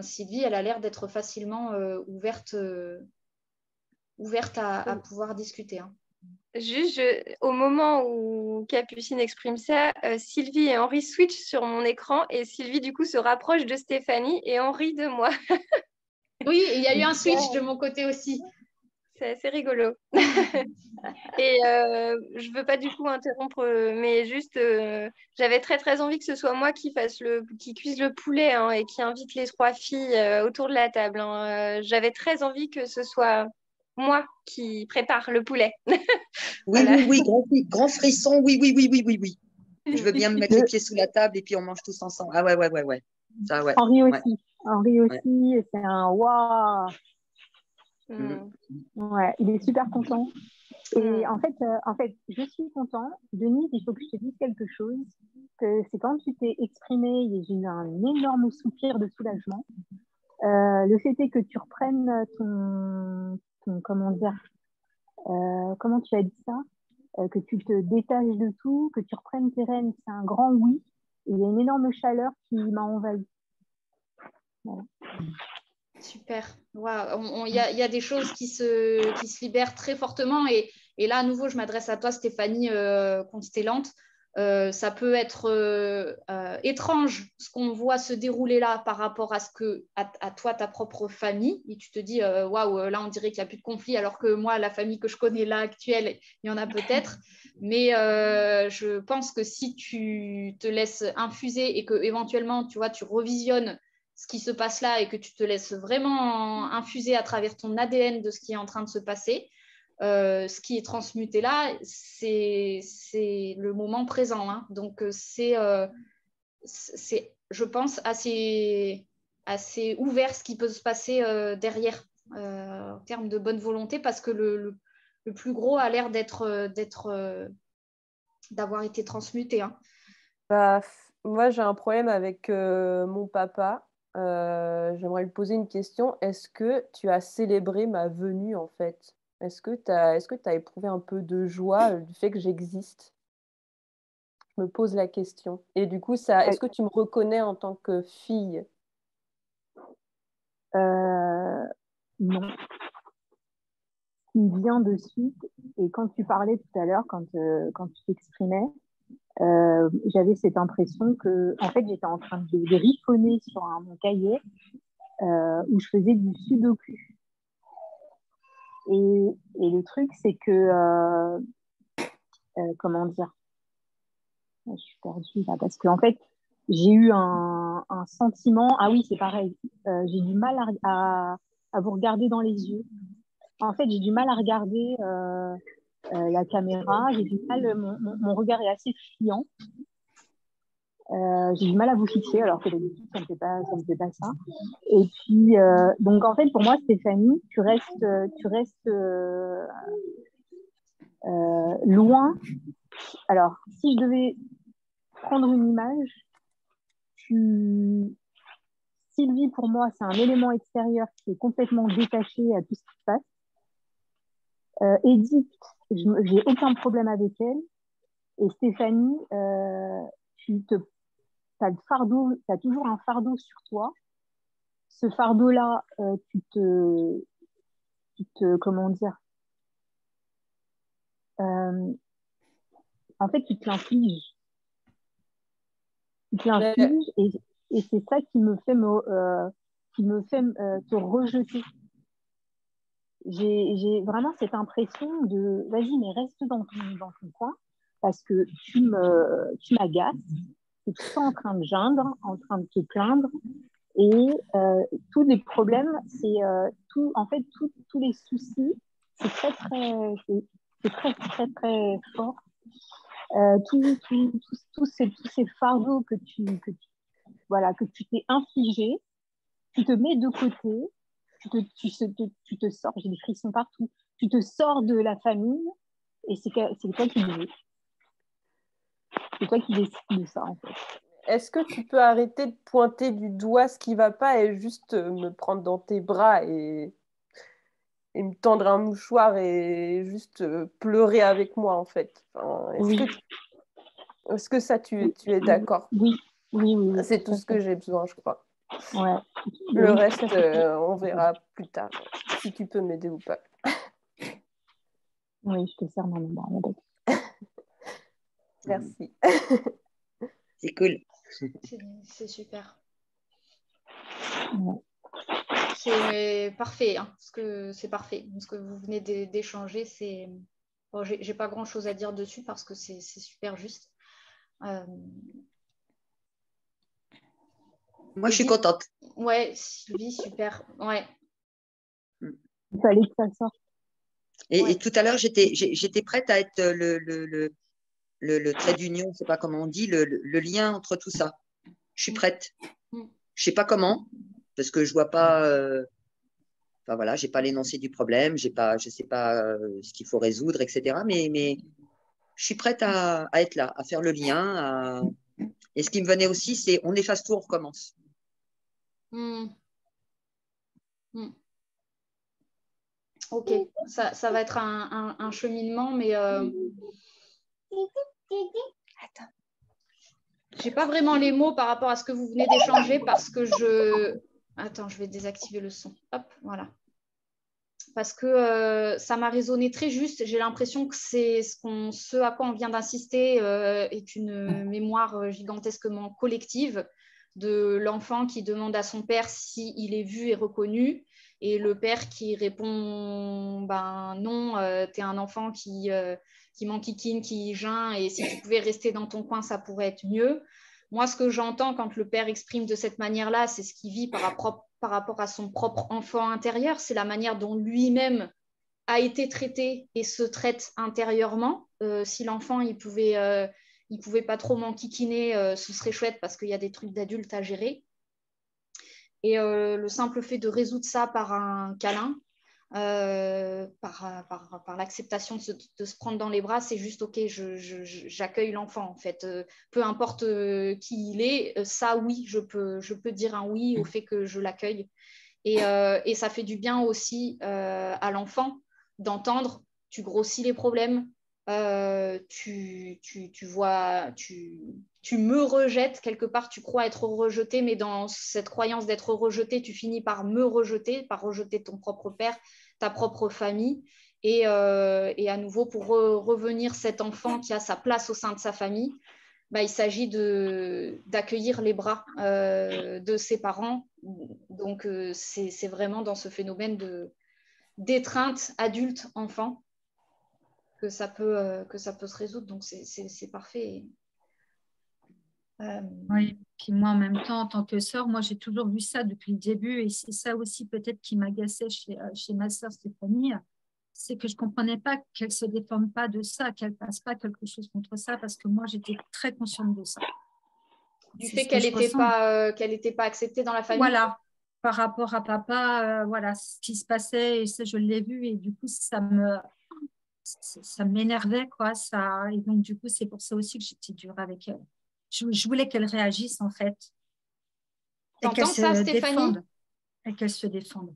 Sylvie, elle a l'air d'être facilement ouverte à pouvoir discuter. Hein. Juste, au moment où Capucine exprime ça, Sylvie et Henri switchent sur mon écran et Sylvie, du coup, se rapproche de Stéphanie et Henri de moi. Oui, il y a eu un switch de mon côté aussi. C'est assez rigolo. Et je veux pas du coup interrompre, mais juste, j'avais très très envie que ce soit moi qui cuise le poulet hein, et qui invite les 3 filles autour de la table. Hein. J'avais très envie que ce soit moi qui prépare le poulet. Oui, Voilà. oui, oui, grand frisson, oui, oui, oui, oui, oui, oui. Je veux bien me mettre les pieds sous la table et puis on mange tous ensemble. Ah ouais, ouais, ouais, ouais. Ça, ouais. Henri Ouais. aussi. Henri aussi, c'est un waouh. Mm. Ouais, il est super content. Et Mm. en fait, je suis content. Denise, il faut que je te dise quelque chose. Que c'est quand tu t'es exprimée, j'ai eu un énorme soupir de soulagement. Le fait est que tu reprennes comment dire, comment tu as dit ça, que tu te détaches de tout, que tu reprennes tes rênes, c'est un grand oui. Et il y a une énorme chaleur qui m'a envahie. Voilà. Super. Il y a des choses qui se libèrent très fortement. Et là, à nouveau, je m'adresse à toi, Stéphanie, constellante. Ça peut être étrange ce qu'on voit se dérouler là par rapport à toi, ta propre famille. Et tu te dis, waouh, là, on dirait qu'il n'y a plus de conflit, alors que moi, la famille que je connais là, actuelle, il y en a peut-être. Mais je pense que si tu te laisses infuser et que éventuellement, tu vois, tu revisionnes ce qui se passe là et que tu te laisses vraiment infuser à travers ton ADN de ce qui est en train de se passer, ce qui est transmuté là, c'est le moment présent. Hein. Donc, c'est, je pense, assez ouvert ce qui peut se passer derrière en termes de bonne volonté parce que le plus gros a l'air d'avoir été transmuté. Hein. Bah, moi, j'ai un problème avec mon papa. J'aimerais lui poser une question. Est-ce que tu as célébré ma venue, en fait? Est-ce que tu as éprouvé un peu de joie du fait que j'existe? Je me pose la question. Et du coup, est-ce que tu me reconnais en tant que fille? Non. Il vient de suite. Et quand tu parlais tout à l'heure, quand tu t'exprimais, j'avais cette impression que, en fait, j'étais en train de griffonner sur mon cahier où je faisais du sudoku. Et le truc, c'est que, comment dire, je suis perdue là, parce qu'en fait, j'ai eu un sentiment, ah oui, c'est pareil, j'ai du mal à vous regarder dans les yeux. En fait, j'ai du mal à regarder la caméra, j'ai du mal, mon regard est assez fuyant. J'ai du mal à vous fixer, alors que d'habitude, ça ne me fait pas ça. Et puis, donc en fait, pour moi, Stéphanie, tu restes loin. Alors, si je devais prendre une image, Sylvie, pour moi, c'est un élément extérieur qui est complètement détaché à tout ce qui se passe. Edith, j'ai aucun problème avec elle. Et Stéphanie, t'as le fardeau, t'as toujours un fardeau sur toi. Ce fardeau-là, comment dire, en fait, tu te l'infliges. Tu te l'infliges et c'est ça qui me fait te rejeter. J'ai vraiment cette impression de vas-y, mais reste dans ton coin parce que tu m'agaces, tu es tout le temps en train de geindre, en train de te plaindre. Et tous les problèmes, c'est en fait, tous les soucis, c'est très, très, très fort. Tous ces fardeaux que tu t'es infligé, tu te mets de côté, tu te sors, j'ai des frissons partout, tu te sors de la famille et c'est toi qui le veux. C'est toi qui décides de ça, en fait. Est-ce que tu peux arrêter de pointer du doigt ce qui ne va pas et juste me prendre dans tes bras et me tendre un mouchoir et juste pleurer avec moi, en fait? Enfin, est-ce que ça, tu es d'accord? Oui. C'est tout ce que j'ai besoin, je crois. Ouais. Le reste, on verra plus tard, si tu peux m'aider ou pas. Oui, je te sers dans le bras, d'accord. Merci. C'est cool. C'est super. Ouais. C'est parfait, hein, parce que c'est parfait. Ce que vous venez d'échanger, c'est... Bon, j'ai pas grand-chose à dire dessus parce que c'est super juste. Moi, je suis contente. Ouais, Sylvie, super. Ouais. Il fallait que ça sorte. Et tout à l'heure, j'étais prête à être le trait d'union, je ne sais pas comment on dit, le lien entre tout ça. Je suis prête. Je ne sais pas comment, parce que je ne vois pas. Enfin voilà, j'ai pas l'énoncé du problème, je ne sais pas ce qu'il faut résoudre, etc. Mais je suis prête à être là, à faire le lien. Et ce qui me venait aussi, c'est on efface tout, on recommence. Ok, ça va être un cheminement, mais j'ai pas vraiment les mots par rapport à ce que vous venez d'échanger parce que Attends, je vais désactiver le son. Hop, voilà. Parce que ça m'a résonné très juste. J'ai l'impression que c'est ce à quoi on vient d'insister est une mémoire gigantesquement collective de l'enfant qui demande à son père s'il est vu et reconnu, et le père qui répond ben non, tu es un enfant qui m'enquiquine, qui geint, et si tu pouvais rester dans ton coin, ça pourrait être mieux. Moi, ce que j'entends quand le père exprime de cette manière-là, c'est ce qu'il vit par rapport à son propre enfant intérieur, c'est la manière dont lui-même a été traité et se traite intérieurement. Si l'enfant, il pouvait pas trop m'enquiquiner, ce serait chouette parce qu'il y a des trucs d'adultes à gérer. Et le simple fait de résoudre ça par un câlin, par l'acceptation de se prendre dans les bras, c'est juste ok, j'accueille l'enfant en fait. Peu importe qui il est, ça oui, je peux dire un oui au fait que je l'accueille. Et ça fait du bien aussi à l'enfant d'entendre, tu grossis les problèmes, tu vois, tu me rejettes quelque part, tu crois être rejeté, mais dans cette croyance d'être rejeté, tu finis par me rejeter, par rejeter ton propre père, ta propre famille. Et à nouveau, pour revenir cet enfant qui a sa place au sein de sa famille, bah, il s'agit d'accueillir les bras de ses parents. Donc, c'est vraiment dans ce phénomène d'étreinte adulte-enfant que ça peut se résoudre. Donc, c'est parfait. Oui, puis moi en même temps, en tant que sœur, moi j'ai toujours vu ça depuis le début, et c'est ça aussi peut-être qui m'agaçait chez ma sœur Stéphanie, c'est que je ne comprenais pas qu'elle ne se défende pas de ça, qu'elle ne fasse pas quelque chose contre ça, parce que moi j'étais très consciente de ça. Du fait qu'elle n'était pas acceptée dans la famille. Voilà, par rapport à papa, voilà ce qui se passait, et ça je l'ai vu, et du coup ça m'énervait, quoi. Et donc du coup c'est pour ça aussi que j'étais dure avec elle. Je voulais qu'elle réagisse en fait. Et qu'elle se défende. Et qu'elle se défende.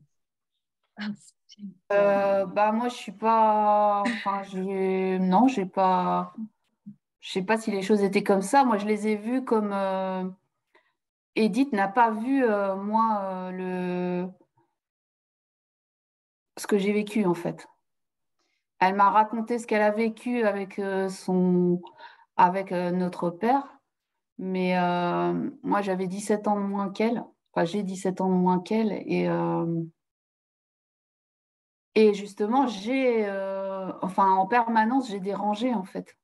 Bah moi je suis pas. Enfin, non, j'ai pas. Je sais pas si les choses étaient comme ça. Moi, je les ai vues comme Edith n'a pas vu moi ce que j'ai vécu en fait. Elle m'a raconté ce qu'elle a vécu avec notre père, mais moi j'avais 17 ans de moins qu'elle. Enfin, j'ai 17 ans de moins qu'elle, et justement enfin en permanence j'ai dérangé en fait.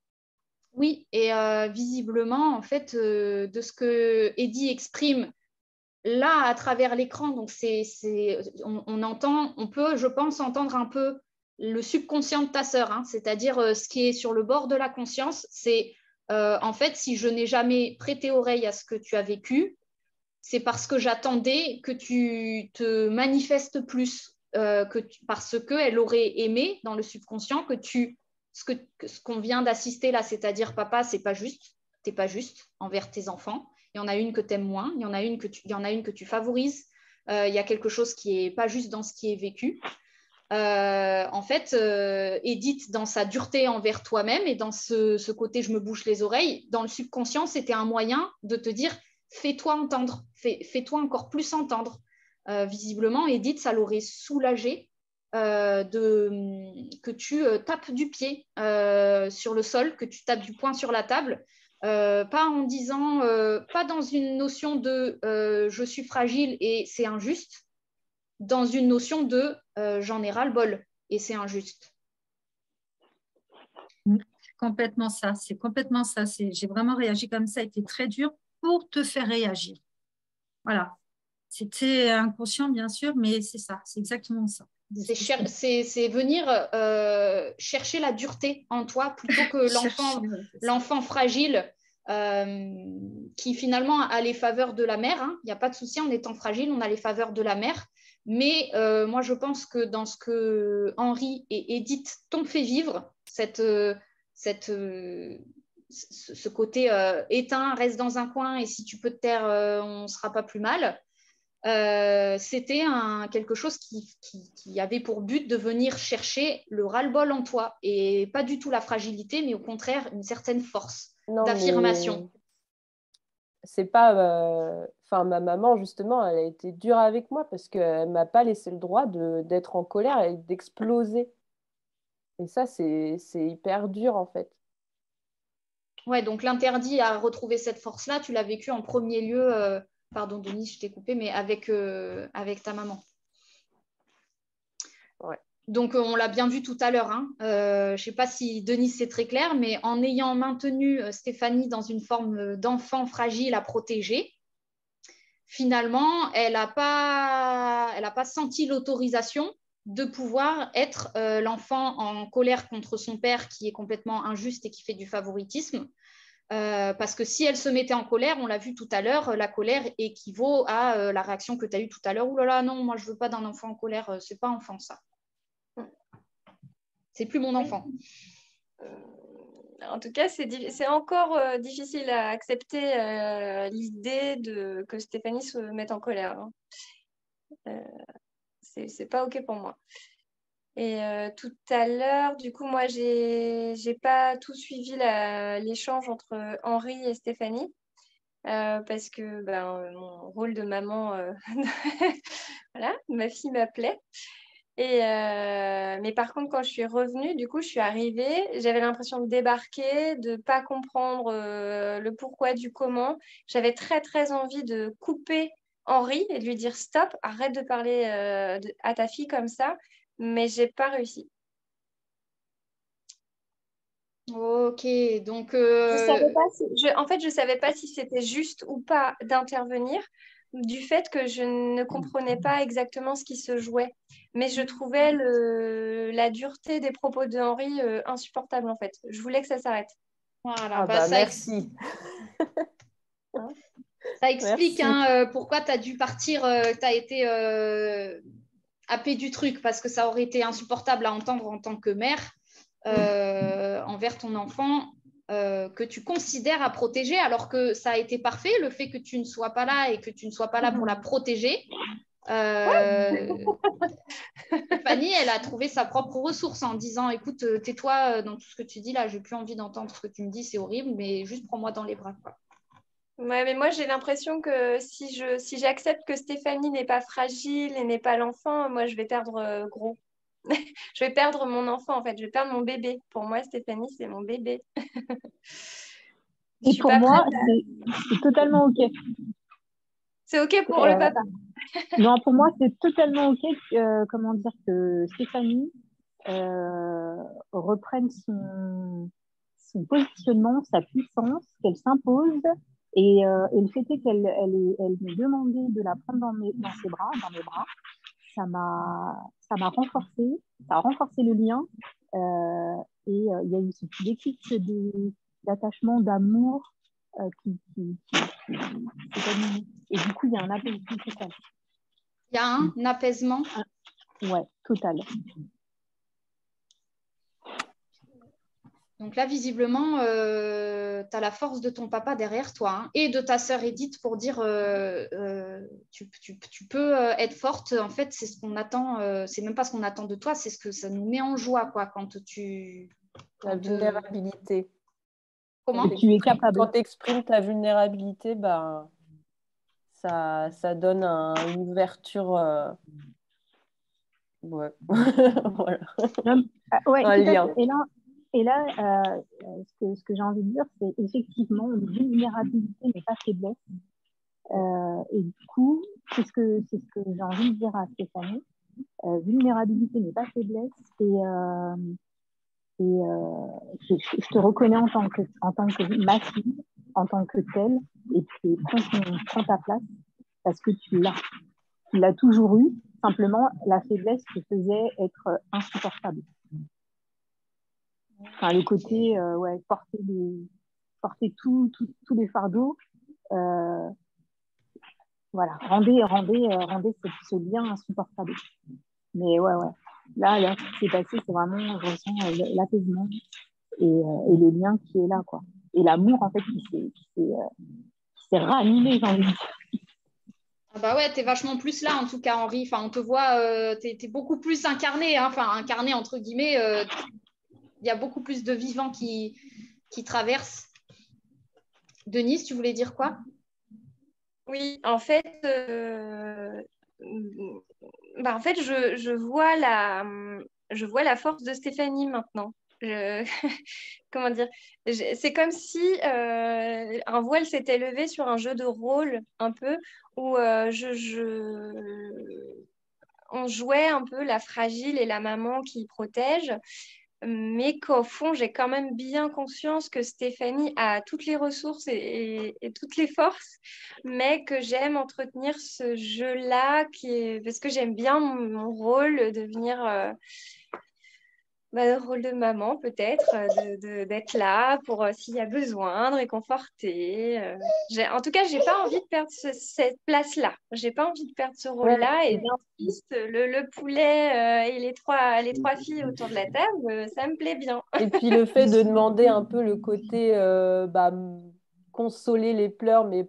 Oui, et visiblement, en fait, de ce que Eddie exprime là à travers l'écran, donc on peut, je pense, entendre un peu le subconscient de ta sœur, hein, c'est-à-dire ce qui est sur le bord de la conscience, c'est en fait, si je n'ai jamais prêté oreille à ce que tu as vécu, c'est parce que j'attendais que tu te manifestes plus, parce qu'elle aurait aimé dans le subconscient que ce qu'on vient d'assister là, c'est-à-dire papa, c'est pas juste, t'es pas juste envers tes enfants. Il y en a une que tu aimes moins, il y en a une que tu favorises. Il y a quelque chose qui est pas juste dans ce qui est vécu. En fait, Edith, dans sa dureté envers toi-même et dans ce côté je me bouche les oreilles, dans le subconscient, c'était un moyen de te dire fais-toi entendre, fais-toi encore plus entendre. Visiblement, Edith, ça l'aurait soulagée que tu tapes du pied sur le sol, que tu tapes du poing sur la table. Pas en disant, pas dans une notion de je suis fragile et c'est injuste, dans une notion de j'en ai ras-le-bol et c'est injuste. Complètement ça, c'est complètement ça. J'ai vraiment réagi comme ça, été très dur pour te faire réagir. Voilà. C'était inconscient, bien sûr, mais c'est ça, c'est exactement ça. C'est venir chercher la dureté en toi plutôt que l'enfant fragile qui finalement a les faveurs de la mère. Il n'y a pas de souci, en étant fragile, on a les faveurs de la mère. Mais moi, je pense que dans ce que Henri et Edith t'ont fait vivre, ce côté éteint, reste dans un coin et si tu peux te taire, on ne sera pas plus mal. C'était quelque chose qui avait pour but de venir chercher le ras-le-bol en toi et pas du tout la fragilité, mais au contraire une certaine force d'affirmation. C'est pas... ma maman, justement, elle a été dure avec moi parce qu'elle ne m'a pas laissé le droit d'être en colère et d'exploser. Et ça, c'est hyper dur, en fait. Ouais, donc l'interdit à retrouver cette force-là, tu l'as vécu en premier lieu... Pardon, Denis, je t'ai coupé, mais avec ta maman. Ouais. Donc, on l'a bien vu tout à l'heure. Je ne sais pas si Denis, c'est très clair, mais en ayant maintenu Stéphanie dans une forme d'enfant fragile à protéger, finalement, elle n'a pas senti l'autorisation de pouvoir être l'enfant en colère contre son père qui est complètement injuste et qui fait du favoritisme. Parce que si elle se mettait en colère, on l'a vu tout à l'heure, la colère équivaut à la réaction que tu as eue tout à l'heure. Ouh là là, non, moi je veux pas d'un enfant en colère, c'est pas enfant ça. C'est plus mon enfant. En tout cas, c'est encore difficile à accepter l'idée que Stéphanie se mette en colère. C'est pas OK pour moi. Et tout à l'heure, du coup, moi, j'ai pas tout suivi l'échange entre Henri et Stéphanie parce que mon rôle de maman, voilà, ma fille m'appelait. Mais par contre, quand je suis revenue, du coup, je suis arrivée, j'avais l'impression de débarquer, de pas comprendre le pourquoi du comment. J'avais très, très envie de couper Henri et de lui dire stop, arrête de parler à ta fille comme ça, mais j'ai pas réussi. Ok, donc... En fait, je savais pas si c'était juste ou pas d'intervenir du fait que je ne comprenais pas exactement ce qui se jouait. Mais je trouvais la dureté des propos de Henri insupportable, en fait. Je voulais que ça s'arrête. Voilà, merci. Ça explique pourquoi tu as dû partir, tu as été happé du truc, parce que ça aurait été insupportable à entendre en tant que mère envers ton enfant que tu considères à protéger, alors que ça a été parfait, le fait que tu ne sois pas là et que tu ne sois pas là pour la protéger. Stéphanie, elle a trouvé sa propre ressource en disant écoute, tais-toi dans tout ce que tu dis là, j'ai plus envie d'entendre ce que tu me dis, c'est horrible, mais juste prends-moi dans les bras, quoi. Ouais, mais moi j'ai l'impression que si j'accepte que Stéphanie n'est pas fragile et n'est pas l'enfant, moi je vais perdre gros. Je vais perdre mon enfant en fait, je vais perdre mon bébé. Pour moi, Stéphanie, c'est mon bébé. Et pour moi, c'est totalement OK. C'est OK pour le papa. Non, pour moi, c'est totalement OK que Stéphanie reprenne son positionnement, sa puissance, qu'elle s'impose. Et le fait est qu'elle me demandait de la prendre dans mes bras, ça m'a renforcée, ça a renforcé le lien. Et il y a eu ce petit déclic d'attachement, d'amour qui s'est animé. Et du coup, il y a un apaisement total. Il y a un apaisement. Ouais, total. Donc là, visiblement, tu as la force de ton papa derrière toi et de ta sœur Edith pour dire tu peux être forte. En fait, c'est ce qu'on attend. C'est même pas ce qu'on attend de toi, c'est ce que ça nous met en joie quoi, quand tu... La vulnérabilité. Comment tu es capable. Quand tu exprimes ta vulnérabilité, ça donne une ouverture Ouais. Voilà. Ouais, Un tout à lien. fait. Et là ce que j'ai envie de dire, c'est effectivement une vulnérabilité n'est pas faiblesse. Et du coup, c'est ce que j'ai envie de dire à Stéphanie. Vulnérabilité n'est pas faiblesse. Je te reconnais en tant que ma fille, en tant que telle, et puis prends ta place parce que tu l'as toujours eu. Simplement, la faiblesse te faisait être insupportable. Enfin, le côté, ouais, porter tous les fardeaux, voilà, rendez ce lien insupportable. Mais ouais. Là, ce qui s'est passé, c'est vraiment, je ressens l'apaisement et le lien qui est là, quoi. Et l'amour, en fait, qui s'est ranimé, j'ai envie de dire. Ah bah ouais, t'es vachement plus là en tout cas, Henri. Enfin, on te voit, t'es beaucoup plus incarné, hein. Enfin, incarné entre guillemets. Il y a beaucoup plus de vivants qui traversent. Denise, tu voulais dire quoi? Oui, en fait, je vois la force de Stéphanie maintenant. Comment dire? C'est comme si un voile s'était levé sur un jeu de rôle un peu où on jouait un peu la fragile et la maman qui protège, mais qu'au fond, j'ai quand même bien conscience que Stéphanie a toutes les ressources et toutes les forces, mais que j'aime entretenir ce jeu-là parce que j'aime bien mon rôle de venir le rôle de maman peut-être, d'être là pour s'il y a besoin, de réconforter. En tout cas, j'ai pas envie de perdre cette place-là. J'ai pas envie de perdre ce rôle-là. Et j'insiste, le poulet et les trois filles autour de la table, ça me plaît bien. Et puis le fait de demander un peu le côté consoler les pleurs, mais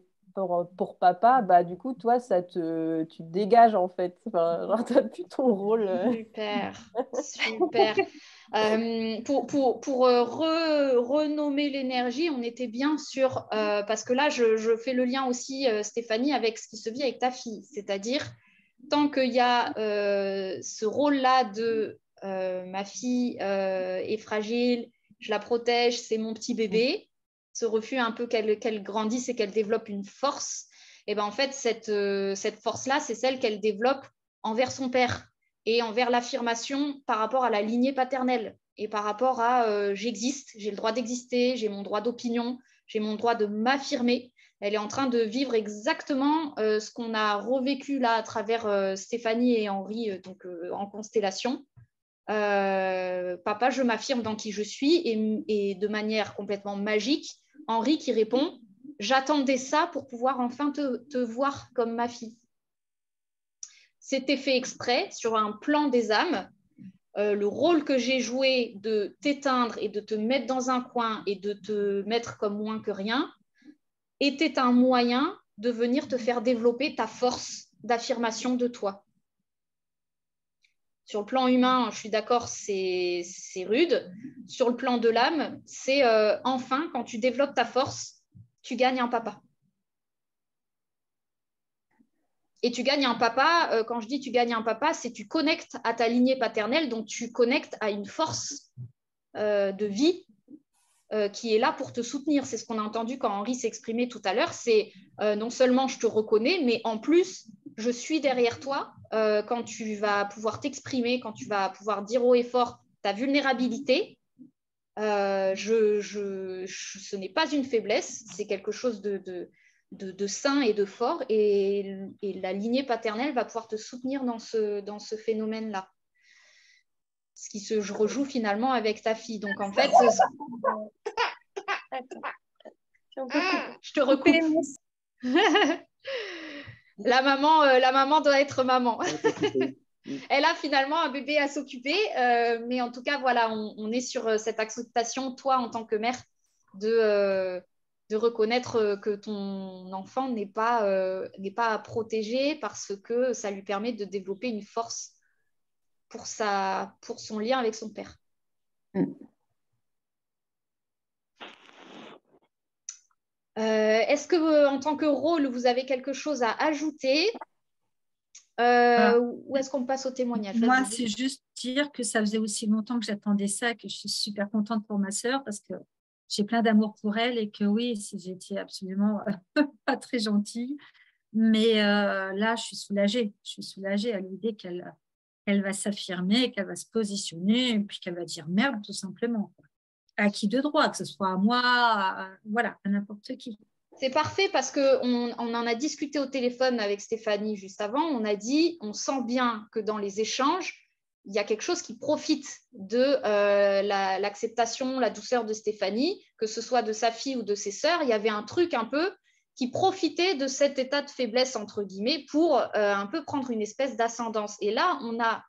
pour papa, bah du coup, toi, tu te dégages en fait. Enfin, genre, t'as plus ton rôle. Super, super. Pour renommer l'énergie, on était bien sur, parce que là, je fais le lien aussi, Stéphanie, avec ce qui se vit avec ta fille. C'est-à-dire, tant qu'il y a ce rôle-là de ma fille est fragile, je la protège, c'est mon petit bébé, ce refus un peu qu'elle grandisse et qu'elle développe une force, et ben en fait, cette force-là, c'est celle qu'elle développe envers son père et envers l'affirmation par rapport à la lignée paternelle et par rapport à j'existe, j'ai le droit d'exister, j'ai mon droit d'opinion, j'ai mon droit de m'affirmer. Elle est en train de vivre exactement ce qu'on a revécu là à travers Stéphanie et Henri en constellation. Papa, je m'affirme dans qui je suis et de manière complètement magique, Henri qui répond, j'attendais ça pour pouvoir enfin te voir comme ma fille. C'était fait exprès sur un plan des âmes. Le rôle que j'ai joué de t'éteindre et de te mettre dans un coin et de te mettre comme moins que rien était un moyen de venir te faire développer ta force d'affirmation de toi. Sur le plan humain, je suis d'accord, c'est rude. Sur le plan de l'âme, c'est enfin, quand tu développes ta force, tu gagnes un papa. Et tu gagnes un papa, quand je dis tu gagnes un papa, c'est tu connectes à ta lignée paternelle, donc tu connectes à une force de vie qui est là pour te soutenir. C'est ce qu'on a entendu quand Henri s'exprimait tout à l'heure, c'est non seulement je te reconnais, mais en plus, je suis derrière toi quand tu vas pouvoir t'exprimer, quand tu vas pouvoir dire haut et fort ta vulnérabilité. Ce n'est pas une faiblesse, c'est quelque chose de sain et de fort, et la lignée paternelle va pouvoir te soutenir dans ce phénomène-là. Ce qui se rejoue finalement avec ta fille. Donc en fait, je te recoupe. La maman doit être maman. Elle a finalement un bébé à s'occuper, mais en tout cas, voilà, on est sur cette acceptation, toi en tant que mère, de reconnaître que ton enfant n'est pas à protéger parce que ça lui permet de développer une force pour son lien avec son père. Est-ce que, en tant que rôle, vous avez quelque chose à ajouter? Ou est-ce qu'on passe au témoignage? Moi, Vas-y. c'est juste dire que ça faisait aussi longtemps que j'attendais ça, que je suis super contente pour ma sœur parce que j'ai plein d'amour pour elle et que oui, j'étais absolument pas très gentille. Mais là, je suis soulagée. Je suis soulagée à l'idée qu'elle va s'affirmer, qu'elle va se positionner et puis qu'elle va dire merde, tout simplement. À qui de droit, que ce soit à moi, voilà, à n'importe qui. C'est parfait parce qu'on en a discuté au téléphone avec Stéphanie juste avant. On a dit, on sent bien que dans les échanges, il y a quelque chose qui profite de l'acceptation, la douceur de Stéphanie, que ce soit de sa fille ou de ses sœurs. Il y avait un truc un peu qui profitait de cet état de faiblesse, entre guillemets, pour un peu prendre une espèce d'ascendance. Et là, on a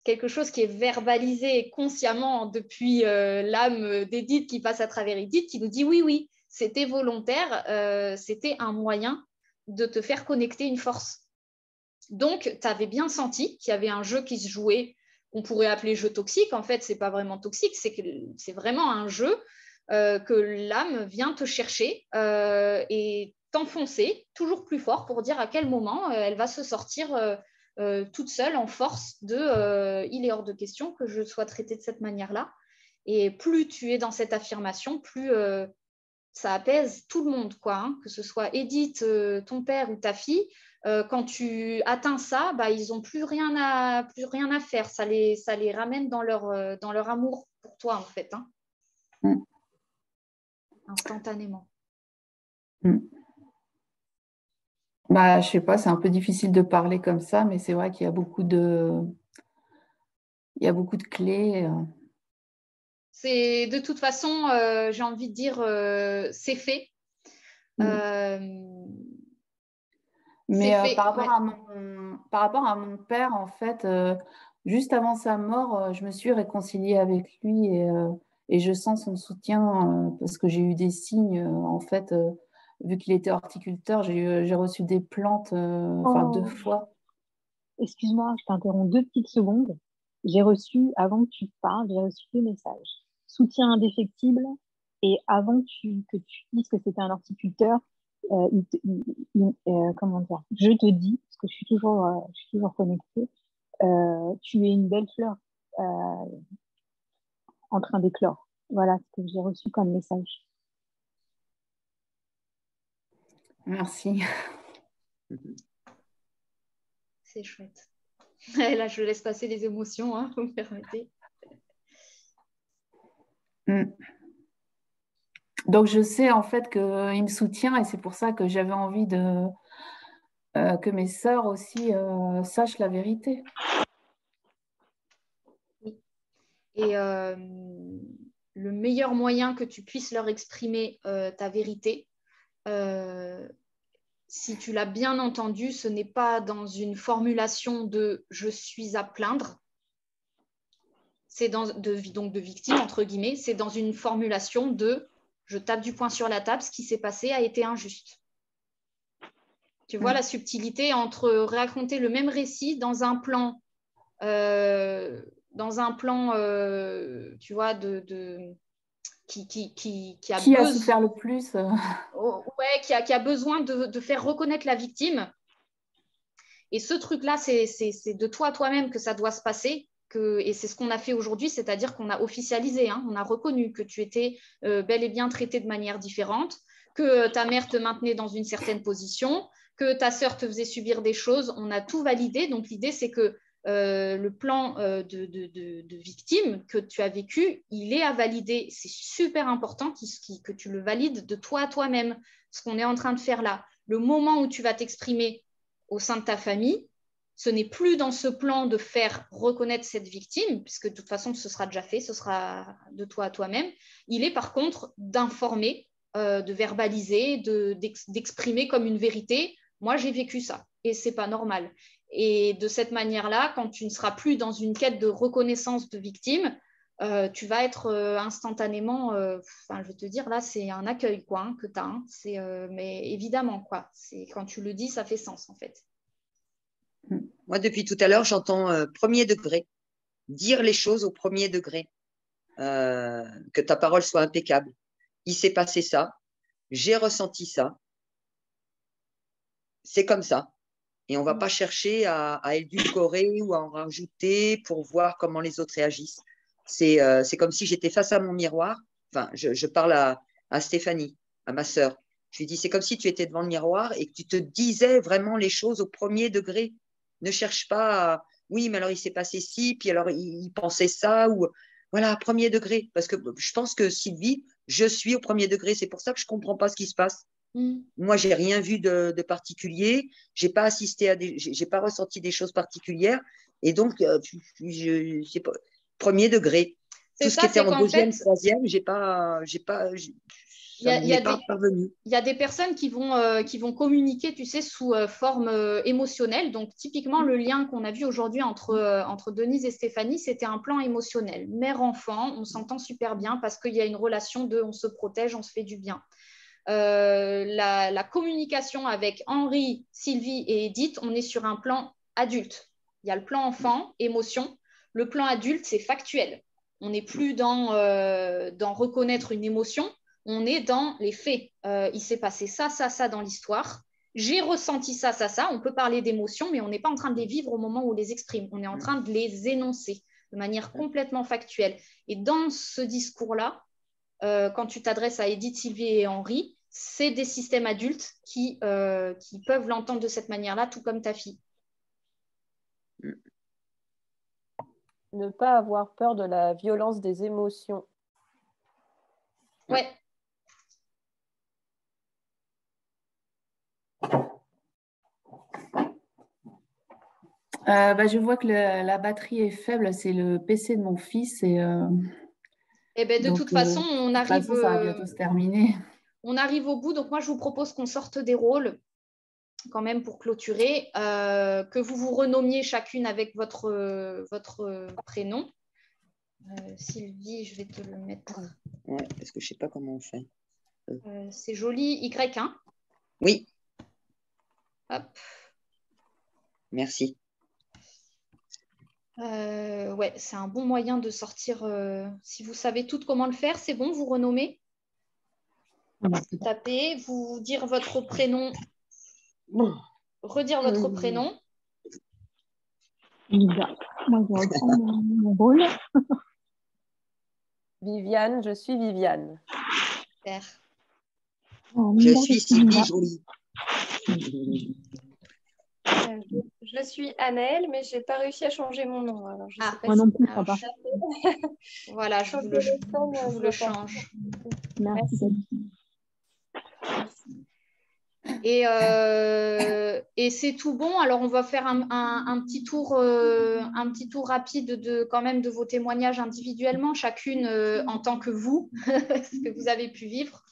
quelque chose qui est verbalisé consciemment depuis l'âme d'Edith qui passe à travers Edith, qui nous dit oui, oui, c'était volontaire, c'était un moyen de te faire connecter une force. Donc, tu avais bien senti qu'il y avait un jeu qui se jouait, qu'on pourrait appeler jeu toxique. En fait, ce n'est pas vraiment toxique, c'est vraiment un jeu que l'âme vient te chercher et t'enfoncer toujours plus fort pour dire à quel moment elle va se sortir toute seule en force de il est hors de question que je sois traitée de cette manière-là. Et plus tu es dans cette affirmation, plus ça apaise tout le monde, quoi, hein, que ce soit Edith, ton père ou ta fille. Quand tu atteins ça, bah, ils n'ont plus rien à faire. Ça les ramène dans leur amour pour toi, en fait, hein. Instantanément. Bah, je sais pas, c'est un peu difficile de parler comme ça, mais c'est vrai qu'il y a beaucoup de clés. C'est de toute façon, j'ai envie de dire, c'est fait. Mais fait. par rapport à mon père, en fait, juste avant sa mort, je me suis réconciliée avec lui et je sens son soutien parce que j'ai eu des signes, en fait, vu qu'il était horticulteur, j'ai reçu des plantes 2 fois. Excuse-moi, je t'interromps 2 petites secondes. J'ai reçu, avant que tu parles, j'ai reçu 2 messages. Soutien indéfectible, et avant que tu dises que c'était un horticulteur, comment dire, je te dis, parce que je suis toujours connectée, tu es une belle fleur en train d'éclore. Voilà ce que j'ai reçu comme message. Merci. C'est chouette. Là, je laisse passer les émotions, hein, vous me permettez. Donc, je sais en fait qu'il me soutient et c'est pour ça que j'avais envie que mes sœurs aussi sachent la vérité. Oui. Et le meilleur moyen que tu puisses leur exprimer ta vérité, si tu l'as bien entendu, ce n'est pas dans une formulation de « je suis à plaindre », c'est donc de victime, entre guillemets, c'est dans une formulation de « je tape du poing sur la table, ce qui s'est passé a été injuste ». Tu vois la subtilité entre raconter le même récit dans un plan, tu vois, qui a Qui a souffert le plus ouais, qui a besoin de faire reconnaître la victime. Et ce truc-là, c'est de toi à toi-même que ça doit se passer. Et c'est ce qu'on a fait aujourd'hui, c'est-à-dire qu'on a officialisé, hein, on a reconnu que tu étais bel et bien traité de manière différente, que ta mère te maintenait dans une certaine position, que ta sœur te faisait subir des choses. On a tout validé. Donc, l'idée, c'est que le plan de victime que tu as vécu, il est à valider. C'est super important que tu le valides de toi à toi-même, ce qu'on est en train de faire là. Le moment où tu vas t'exprimer au sein de ta famille, ce n'est plus dans ce plan de faire reconnaître cette victime, puisque de toute façon, ce sera déjà fait, ce sera de toi à toi-même. Il est par contre d'informer, de verbaliser, d'exprimer comme une vérité. Moi, j'ai vécu ça et c'est pas normal. Et de cette manière-là, quand tu ne seras plus dans une quête de reconnaissance de victime, tu vas être instantanément, je vais te dire, là, c'est un accueil quoi, hein, que tu as. Hein. Mais évidemment, quoi. Quand tu le dis, ça fait sens, en fait. Moi, depuis tout à l'heure, j'entends premier degré. Dire les choses au premier degré. Que ta parole soit impeccable. Il s'est passé ça. J'ai ressenti ça. C'est comme ça. Et on ne va pas chercher à édulcorer ou à en rajouter pour voir comment les autres réagissent. C'est comme si j'étais face à mon miroir. Enfin, je parle à Stéphanie, à ma sœur. Je lui dis, c'est comme si tu étais devant le miroir et que tu te disais vraiment les choses au premier degré. Ne cherche pas à, oui, mais alors il s'est passé ci, puis alors il pensait ça, ou voilà, premier degré. Parce que je pense que Sylvie, je suis au premier degré. C'est pour ça que je ne comprends pas ce qui se passe. Moi, j'ai rien vu de particulier. J'ai pas assisté à j'ai pas ressenti des choses particulières. Et donc, sais pas, premier degré. C'est Tout ce ça, qui était c'est en qu'en deuxième, fait, troisième, il y ça a, il y a m'est pas des, parvenu. il y a des personnes qui vont communiquer, tu sais, sous forme émotionnelle. Donc, typiquement, le lien qu'on a vu aujourd'hui entre Denise et Stéphanie, c'était un plan émotionnel. Mère-enfant, on s'entend super bien parce qu'il y a une relation de on se protège, on se fait du bien. La communication avec Henri, Sylvie et Edith, on est sur un plan adulte. Il y a le plan enfant, émotion. Le plan adulte, c'est factuel. On n'est plus dans reconnaître une émotion, on est dans les faits. Il s'est passé ça, ça, ça dans l'histoire. J'ai ressenti ça, ça, ça. On peut parler d'émotions, mais on n'est pas en train de les vivre au moment où on les exprime. On est en train de les énoncer de manière complètement factuelle. Et dans ce discours-là, quand tu t'adresses à Edith, Sylvie et Henri, c'est des systèmes adultes qui peuvent l'entendre de cette manière-là, tout comme ta fille. Ne pas avoir peur de la violence des émotions. Ouais. Je vois que la batterie est faible, c'est le PC de mon fils. Et ben, de toute façon, on arrive, ça va bientôt se terminer. On arrive au bout. Donc, moi, je vous propose qu'on sorte des rôles quand même pour clôturer, que vous vous renommiez chacune avec votre prénom. Sylvie, je vais te le mettre. Ouais, parce que je ne sais pas comment on fait. C'est joli, Y, hein? Oui. Hop. Merci. Ouais, c'est un bon moyen de sortir. Si vous savez toutes comment le faire, c'est bon, vous renommez. Tapez, vous dire votre prénom. Redire votre prénom. Lisa. Moi, je reprends mon rôle. Viviane, je suis Viviane. Super. Je suis Sylvie Joly. Je suis Anaëlle, mais je n'ai pas réussi à changer mon nom. Alors, je sais pas moi non plus, je crois pas. Voilà, je vous le change. Merci. Et c'est tout bon. Alors, on va faire un petit tour rapide quand même de vos témoignages individuellement, chacune en tant que vous, ce que vous avez pu vivre.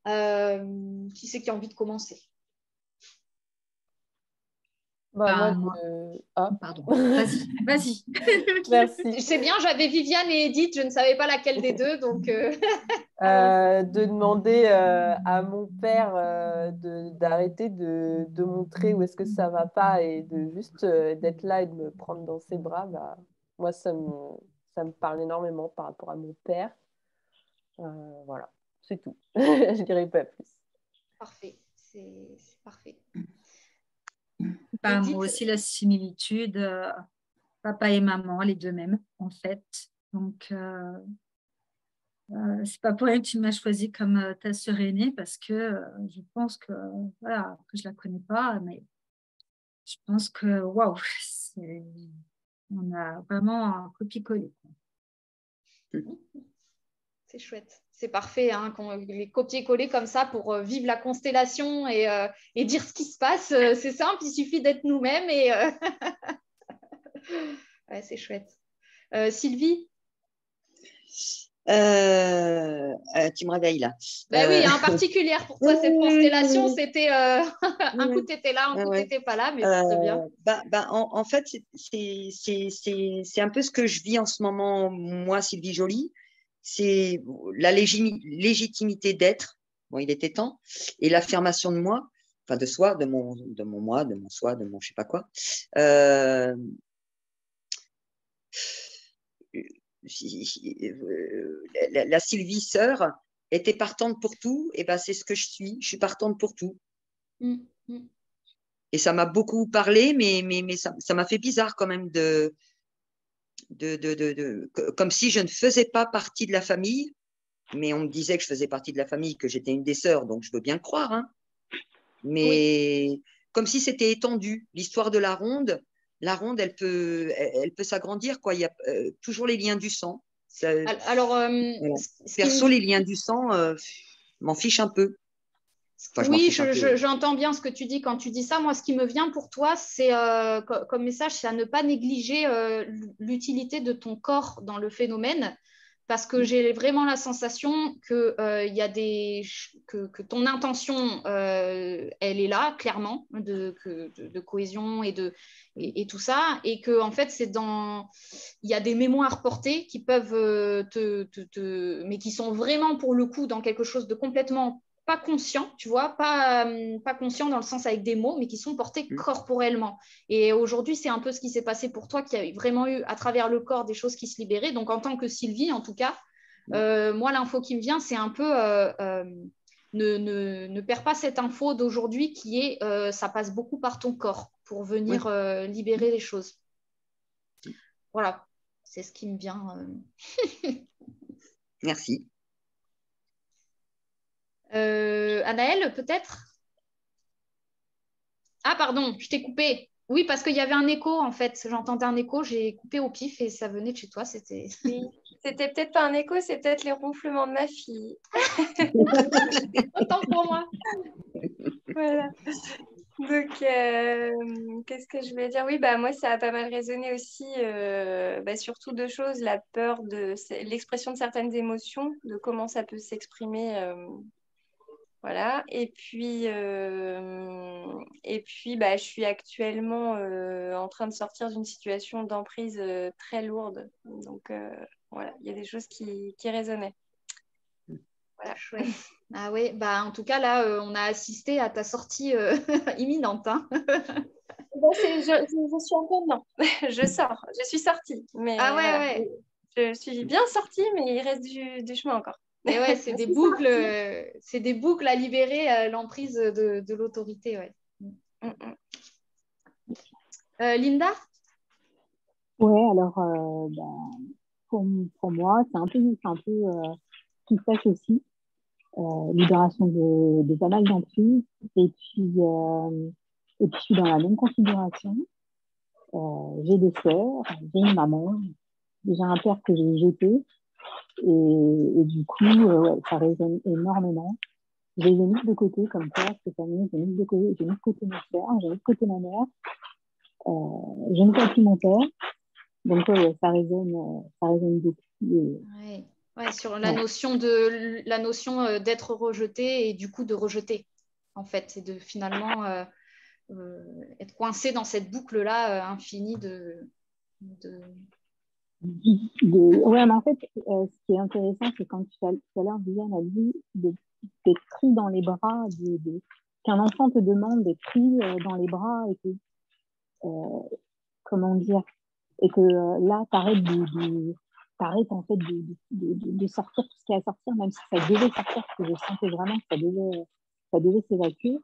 Qui c'est qui a envie de commencer? Pardon. Vas-y. Merci. C'est bien, j'avais Viviane et Edith, je ne savais pas laquelle des deux, donc. De demander à mon père d'arrêter de montrer où est-ce que ça va pas et de juste d'être là et de me prendre dans ses bras. Bah, moi, ça me parle énormément par rapport à mon père. Voilà, c'est tout. Je dirais pas plus. Parfait, c'est parfait. Moi aussi, la similitude, papa et maman, les deux mêmes, en fait. Donc, c'est pas pour rien que tu m'as choisi comme ta sœur aînée, parce que je pense que, voilà, après, je la connais pas, mais je pense que, waouh, on a vraiment un copier-coller. C'est chouette. C'est parfait, hein, les copier-coller comme ça pour vivre la constellation et dire ce qui se passe. C'est simple, il suffit d'être nous-mêmes et ouais, c'est chouette. Sylvie? Tu me réveilles là. Ben oui, particulière pour toi, cette constellation, c'était un coup tu étais là, un coup tu n'étais pas là, mais c'est bien. En fait, c'est un peu ce que je vis en ce moment, moi, Sylvie Joly. C'est la légitimité d'être, bon, il était temps, et l'affirmation de moi, enfin de soi, de mon moi, de mon soi, de mon je sais pas quoi. La Sylvie sœur était partante pour tout, et ben c'est ce que je suis partante pour tout. Et ça m'a beaucoup parlé, mais ça m'a fait bizarre quand même comme si je ne faisais pas partie de la famille. Mais on me disait que je faisais partie de la famille, que j'étais une des sœurs, donc je veux bien le croire. Hein. Mais comme si c'était étendu. L'histoire de la ronde, elle peut s'agrandir, quoi. Il y a toujours les liens du sang. Alors, voilà. Perso, les liens du sang, m'en fiche un peu. Enfin, oui, j'entends bien ce que tu dis quand tu dis ça. Moi, ce qui me vient pour toi, c'est comme message, c'est à ne pas négliger l'utilité de ton corps dans le phénomène, parce que j'ai vraiment la sensation que que ton intention, elle est là, clairement, de cohésion et tout ça, et que en fait, il y a des mémoires portées qui peuvent mais qui sont vraiment pour le coup dans quelque chose de complètement pas conscients, tu vois, pas conscients dans le sens avec des mots, mais qui sont portés corporellement. Et aujourd'hui, c'est un peu ce qui s'est passé pour toi, qui a vraiment eu à travers le corps des choses qui se libéraient. Donc, en tant que Sylvie, en tout cas, moi, l'info qui me vient, c'est un peu ne perds pas cette info d'aujourd'hui qui est ça passe beaucoup par ton corps pour venir libérer les choses. Voilà, c'est ce qui me vient. Merci. Anaëlle, peut-être? Ah, pardon, je t'ai coupé. Oui, parce qu'il y avait un écho, en fait. J'entendais un écho, j'ai coupé au pif et ça venait de chez toi. C'était... Oui, c'était peut-être pas un écho, c'est peut-être les ronflements de ma fille. Autant pour moi. Voilà. Donc, qu'est-ce que je voulais dire? Oui, bah, moi, ça a pas mal résonné aussi, surtout deux choses, la peur de l'expression de certaines émotions, de comment ça peut s'exprimer. Voilà. Et puis, je suis actuellement en train de sortir d'une situation d'emprise très lourde. Donc, voilà, il y a des choses qui résonnaient. Voilà. Chouette. Ah oui, bah, en tout cas, là, on a assisté à ta sortie imminente. Hein. Je suis encore dedans. Je sors. Je suis sortie. Mais ah ouais, voilà. ouais. Je suis bien sortie, mais il reste du chemin encore. Et ouais, c'est des boucles à libérer l'emprise de l'autorité. Ouais. Linda? Ouais, alors pour moi, c'est un peu ce qui se passe aussi. Libération de pas mal d'emprises. Et puis, je suis dans la même configuration. J'ai des sœurs, j'ai une maman, j'ai un père que j'ai jeté. Et du coup, ça résonne énormément. J'ai mis de côté, comme toi, Stéphanie, j'ai mis de côté ma sœur, j'ai mis de côté ma mère. Je ne vois plus mon père. Donc, ça résonne beaucoup. Ouais, sur la notion d'être rejeté et du coup de rejeter, en fait, c'est de finalement être coincé dans cette boucle-là infinie Ouais, mais en fait, ce qui est intéressant, c'est quand tout à l'heure, Viviane a dit d'être pris dans les bras, qu'un enfant te demande d'être pris dans les bras et que, comment dire, et que là, t'arrêtes en fait de sortir tout ce qui est à sortir, même si ça devait sortir, parce que je sentais vraiment que ça devait s'évacuer.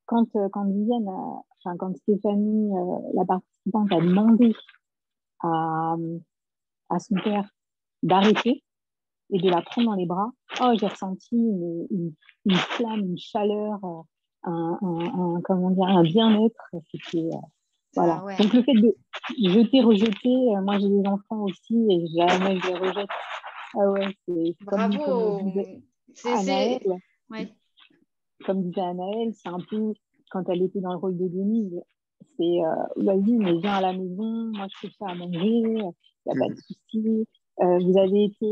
Quand Viviane, quand Stéphanie, la participante, a demandé à son père d'arrêter et de la prendre dans les bras, j'ai ressenti une flamme, une chaleur, un bien-être. C'était, voilà. Ah ouais. Donc le fait de jeter, rejeter, moi j'ai des enfants aussi et jamais je les rejette. Ah ouais, c'est Bravo. comme disait Anaëlle. Ouais. Comme disait Anaëlle, c'est un peu quand elle était dans le rôle de Denise, c'est vas-y, mais viens à la maison, moi je fais ça à manger, il n'y a pas de souci. Vous avez été,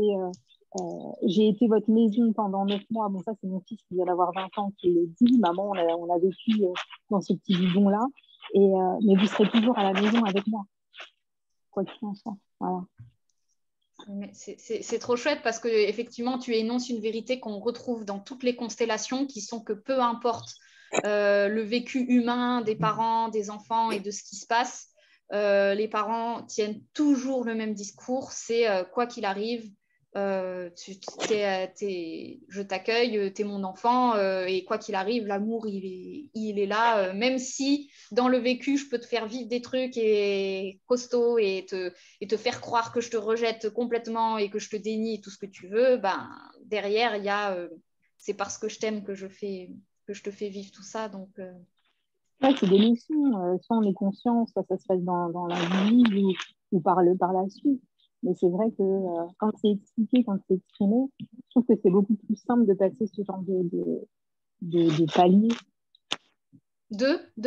j'ai été votre maison pendant 9 mois. Bon, ça, c'est mon fils qui vient d'avoir 20 ans qui le dit. Maman, on a vécu dans ce petit bidon-là. Mais vous serez toujours à la maison avec moi. Quoi qu'il en soit. Voilà. C'est trop chouette parce que effectivement, tu énonces une vérité qu'on retrouve dans toutes les constellations qui sont que peu importe le vécu humain des parents, des enfants et de ce qui se passe, les parents tiennent toujours le même discours, c'est quoi qu'il arrive, je t'accueille, tu es mon enfant, et quoi qu'il arrive, l'amour, il est là. Même si dans le vécu, je peux te faire vivre des trucs et costauds et te faire croire que je te rejette complètement et que je te dénie tout ce que tu veux, ben, derrière, il y a c'est parce que je t'aime que je te fais vivre tout ça. Donc, ouais, c'est des notions. Soit on est conscient, soit ça se passe dans la vie ou par la suite. Mais c'est vrai que quand c'est expliqué, quand c'est exprimé, je trouve que c'est beaucoup plus simple de passer ce genre de palier.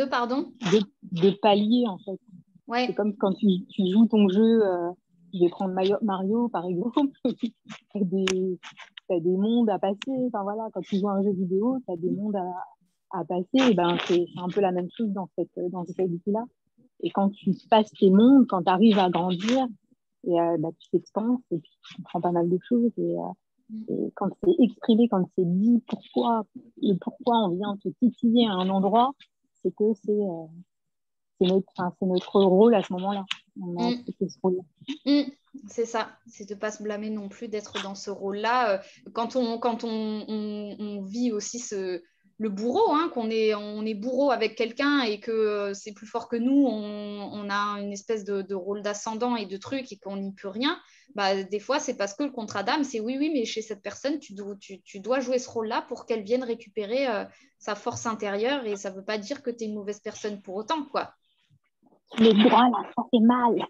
Pardon De palier, en fait. Ouais. C'est comme quand tu joues ton jeu, je vais prendre Mario, par exemple, tu as des mondes à passer. Enfin, voilà, quand tu joues à un jeu vidéo, tu as des mondes à passer. Et ben, c'est un peu la même chose dans cette vie-là. Et quand tu passes tes mondes, quand tu arrives à grandir, et tu t'expanses et puis tu comprends pas mal de choses. Et quand c'est exprimé, quand c'est dit pourquoi on vient te titiller à un endroit, c'est que c'est notre rôle à ce moment-là. On a accepté ce rôle-là. C'est ça, c'est de ne pas se blâmer non plus d'être dans ce rôle-là. Quand on vit aussi le bourreau, hein, on est bourreau avec quelqu'un et que c'est plus fort que nous, on a une espèce de rôle d'ascendant et de truc et qu'on n'y peut rien, bah, des fois c'est parce que le contrat d'âme, c'est oui, mais chez cette personne, tu dois jouer ce rôle-là pour qu'elle vienne récupérer sa force intérieure, et ça ne veut pas dire que tu es une mauvaise personne pour autant, quoi. Le droit, la force est mal.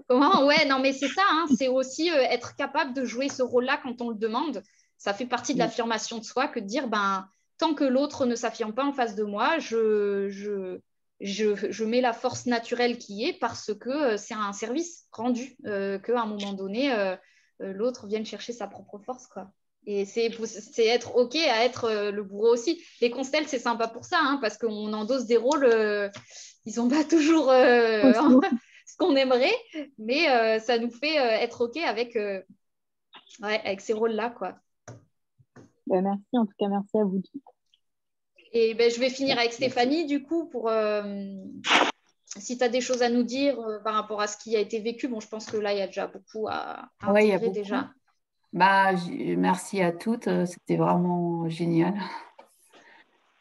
Comment? Ouais, non, mais c'est ça, hein, c'est aussi être capable de jouer ce rôle-là quand on le demande. Ça fait partie de l'affirmation de soi que de dire, ben, tant que l'autre ne s'affirme pas en face de moi, je mets la force naturelle qui est, parce que c'est un service rendu, qu'à un moment donné, l'autre vienne chercher sa propre force, quoi. Et c'est être OK à être le bourreau aussi. Les constelles, c'est sympa pour ça, hein, parce qu'on endosse des rôles, ils sont pas toujours ce qu'on aimerait, mais ça nous fait être OK avec ces rôles-là, quoi. Merci, en tout cas, merci à vous tous. Et je vais finir avec Stéphanie, du coup, pour si tu as des choses à nous dire par rapport à ce qui a été vécu. Bon, je pense que là, il y a déjà beaucoup à intégrer déjà. Bah, merci à toutes, c'était vraiment génial.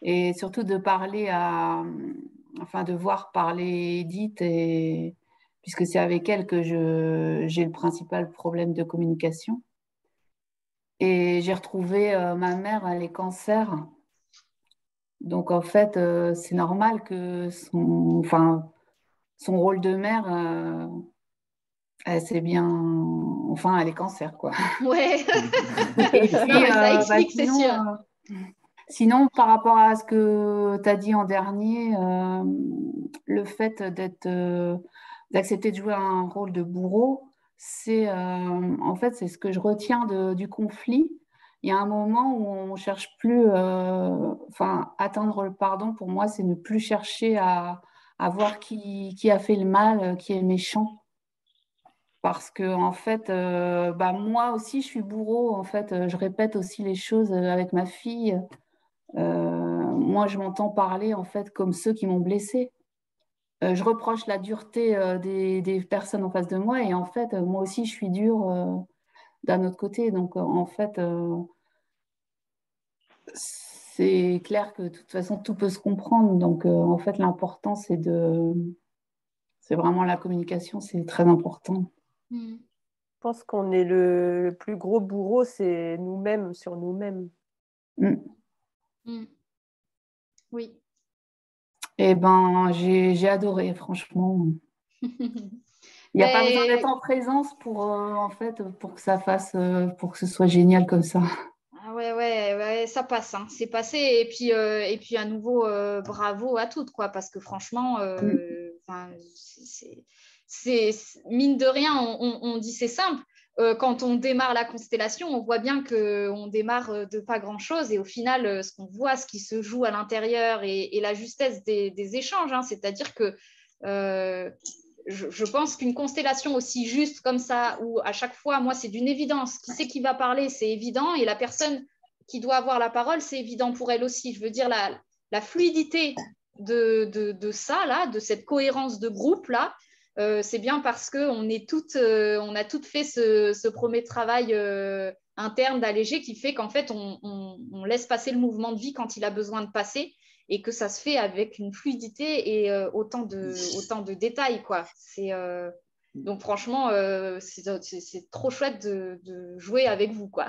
Et surtout de parler de voir parler Edith, puisque c'est avec elle que j'ai le principal problème de communication. Et j'ai retrouvé ma mère, elle est cancer. Donc en fait, c'est normal que son rôle de mère, c'est bien, elle est cancer, quoi. Ouais. Et puis, ça explique, c'est sûr. Sinon, par rapport à ce que tu as dit en dernier, le fait d'accepter de jouer un rôle de bourreau, c'est c'est ce que je retiens du conflit. Il y a un moment où on ne cherche plus, atteindre le pardon, pour moi, c'est ne plus chercher à voir qui a fait le mal, qui est méchant. Parce que en fait, moi aussi, je suis bourreau. En fait, je répète aussi les choses avec ma fille. Moi, je m'entends parler en fait comme ceux qui m'ont blessée. Je reproche la dureté des personnes en face de moi, et en fait, moi aussi, je suis dure d'un autre côté. Donc, en fait, c'est clair que de toute façon, tout peut se comprendre. Donc, en fait, l'important, c'est vraiment la communication, c'est très important. Je pense qu'on est le plus gros bourreau, c'est nous-mêmes sur nous-mêmes. Oui. Eh ben, j'ai adoré, franchement. Il n'y a pas besoin d'être en présence pour que ça fasse, pour que ce soit génial comme ça. Ah ouais, ça passe, hein. C'est passé. Et puis à nouveau, bravo à toutes, quoi, parce que franchement, c'est mine de rien, on dit c'est simple. Quand on démarre la constellation, on voit bien qu'on démarre de pas grand-chose, et au final, ce qu'on voit, ce qui se joue à l'intérieur, et la justesse des échanges, hein, c'est-à-dire que je pense qu'une constellation aussi juste comme ça, où à chaque fois, moi, c'est d'une évidence. Qui c'est qui va parler, c'est évident, et la personne qui doit avoir la parole, c'est évident pour elle aussi. Je veux dire, la fluidité de ça, là, de cette cohérence de groupe, là, c'est bien parce qu'on on a toutes fait ce premier travail interne d'alléger qui fait qu'en fait, on laisse passer le mouvement de vie quand il a besoin de passer et que ça se fait avec une fluidité et autant de détails, quoi. Donc franchement, c'est trop chouette de jouer avec vous, quoi.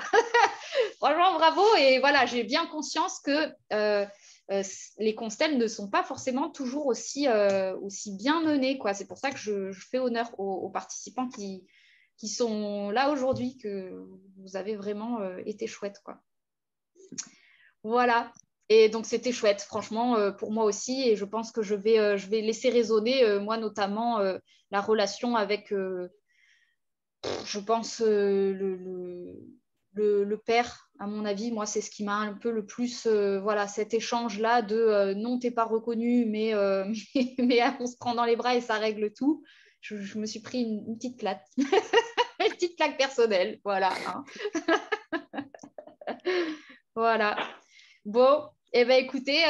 Franchement, bravo. Et voilà, j'ai bien conscience que les constelles ne sont pas forcément toujours aussi bien menées, quoi. C'est pour ça que je fais honneur aux participants qui sont là aujourd'hui, que vous avez vraiment été chouette, quoi. Voilà. Et donc, c'était chouette, franchement, pour moi aussi. Et je pense que je vais laisser résonner, moi notamment, la relation avec, je pense, le père, à mon avis. Moi, c'est ce qui m'a un peu le plus, voilà, cet échange-là de non, t'es pas reconnu, mais on se prend dans les bras et ça règle tout. Je me suis pris une petite claque. Une petite claque personnelle, voilà. Hein. Voilà. Bon, eh ben, écoutez,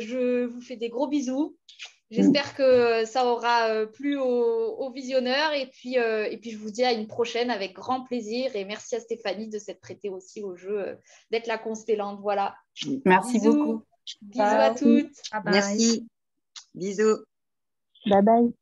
je vous fais des gros bisous. J'espère que ça aura plu aux visionneurs. Et puis, je vous dis à une prochaine avec grand plaisir. Et merci à Stéphanie de s'être prêtée aussi au jeu, d'être la constellante. Voilà. Merci Bisous. beaucoup. Bisous à toutes. Bye bye. Merci. Bisous. Bye bye.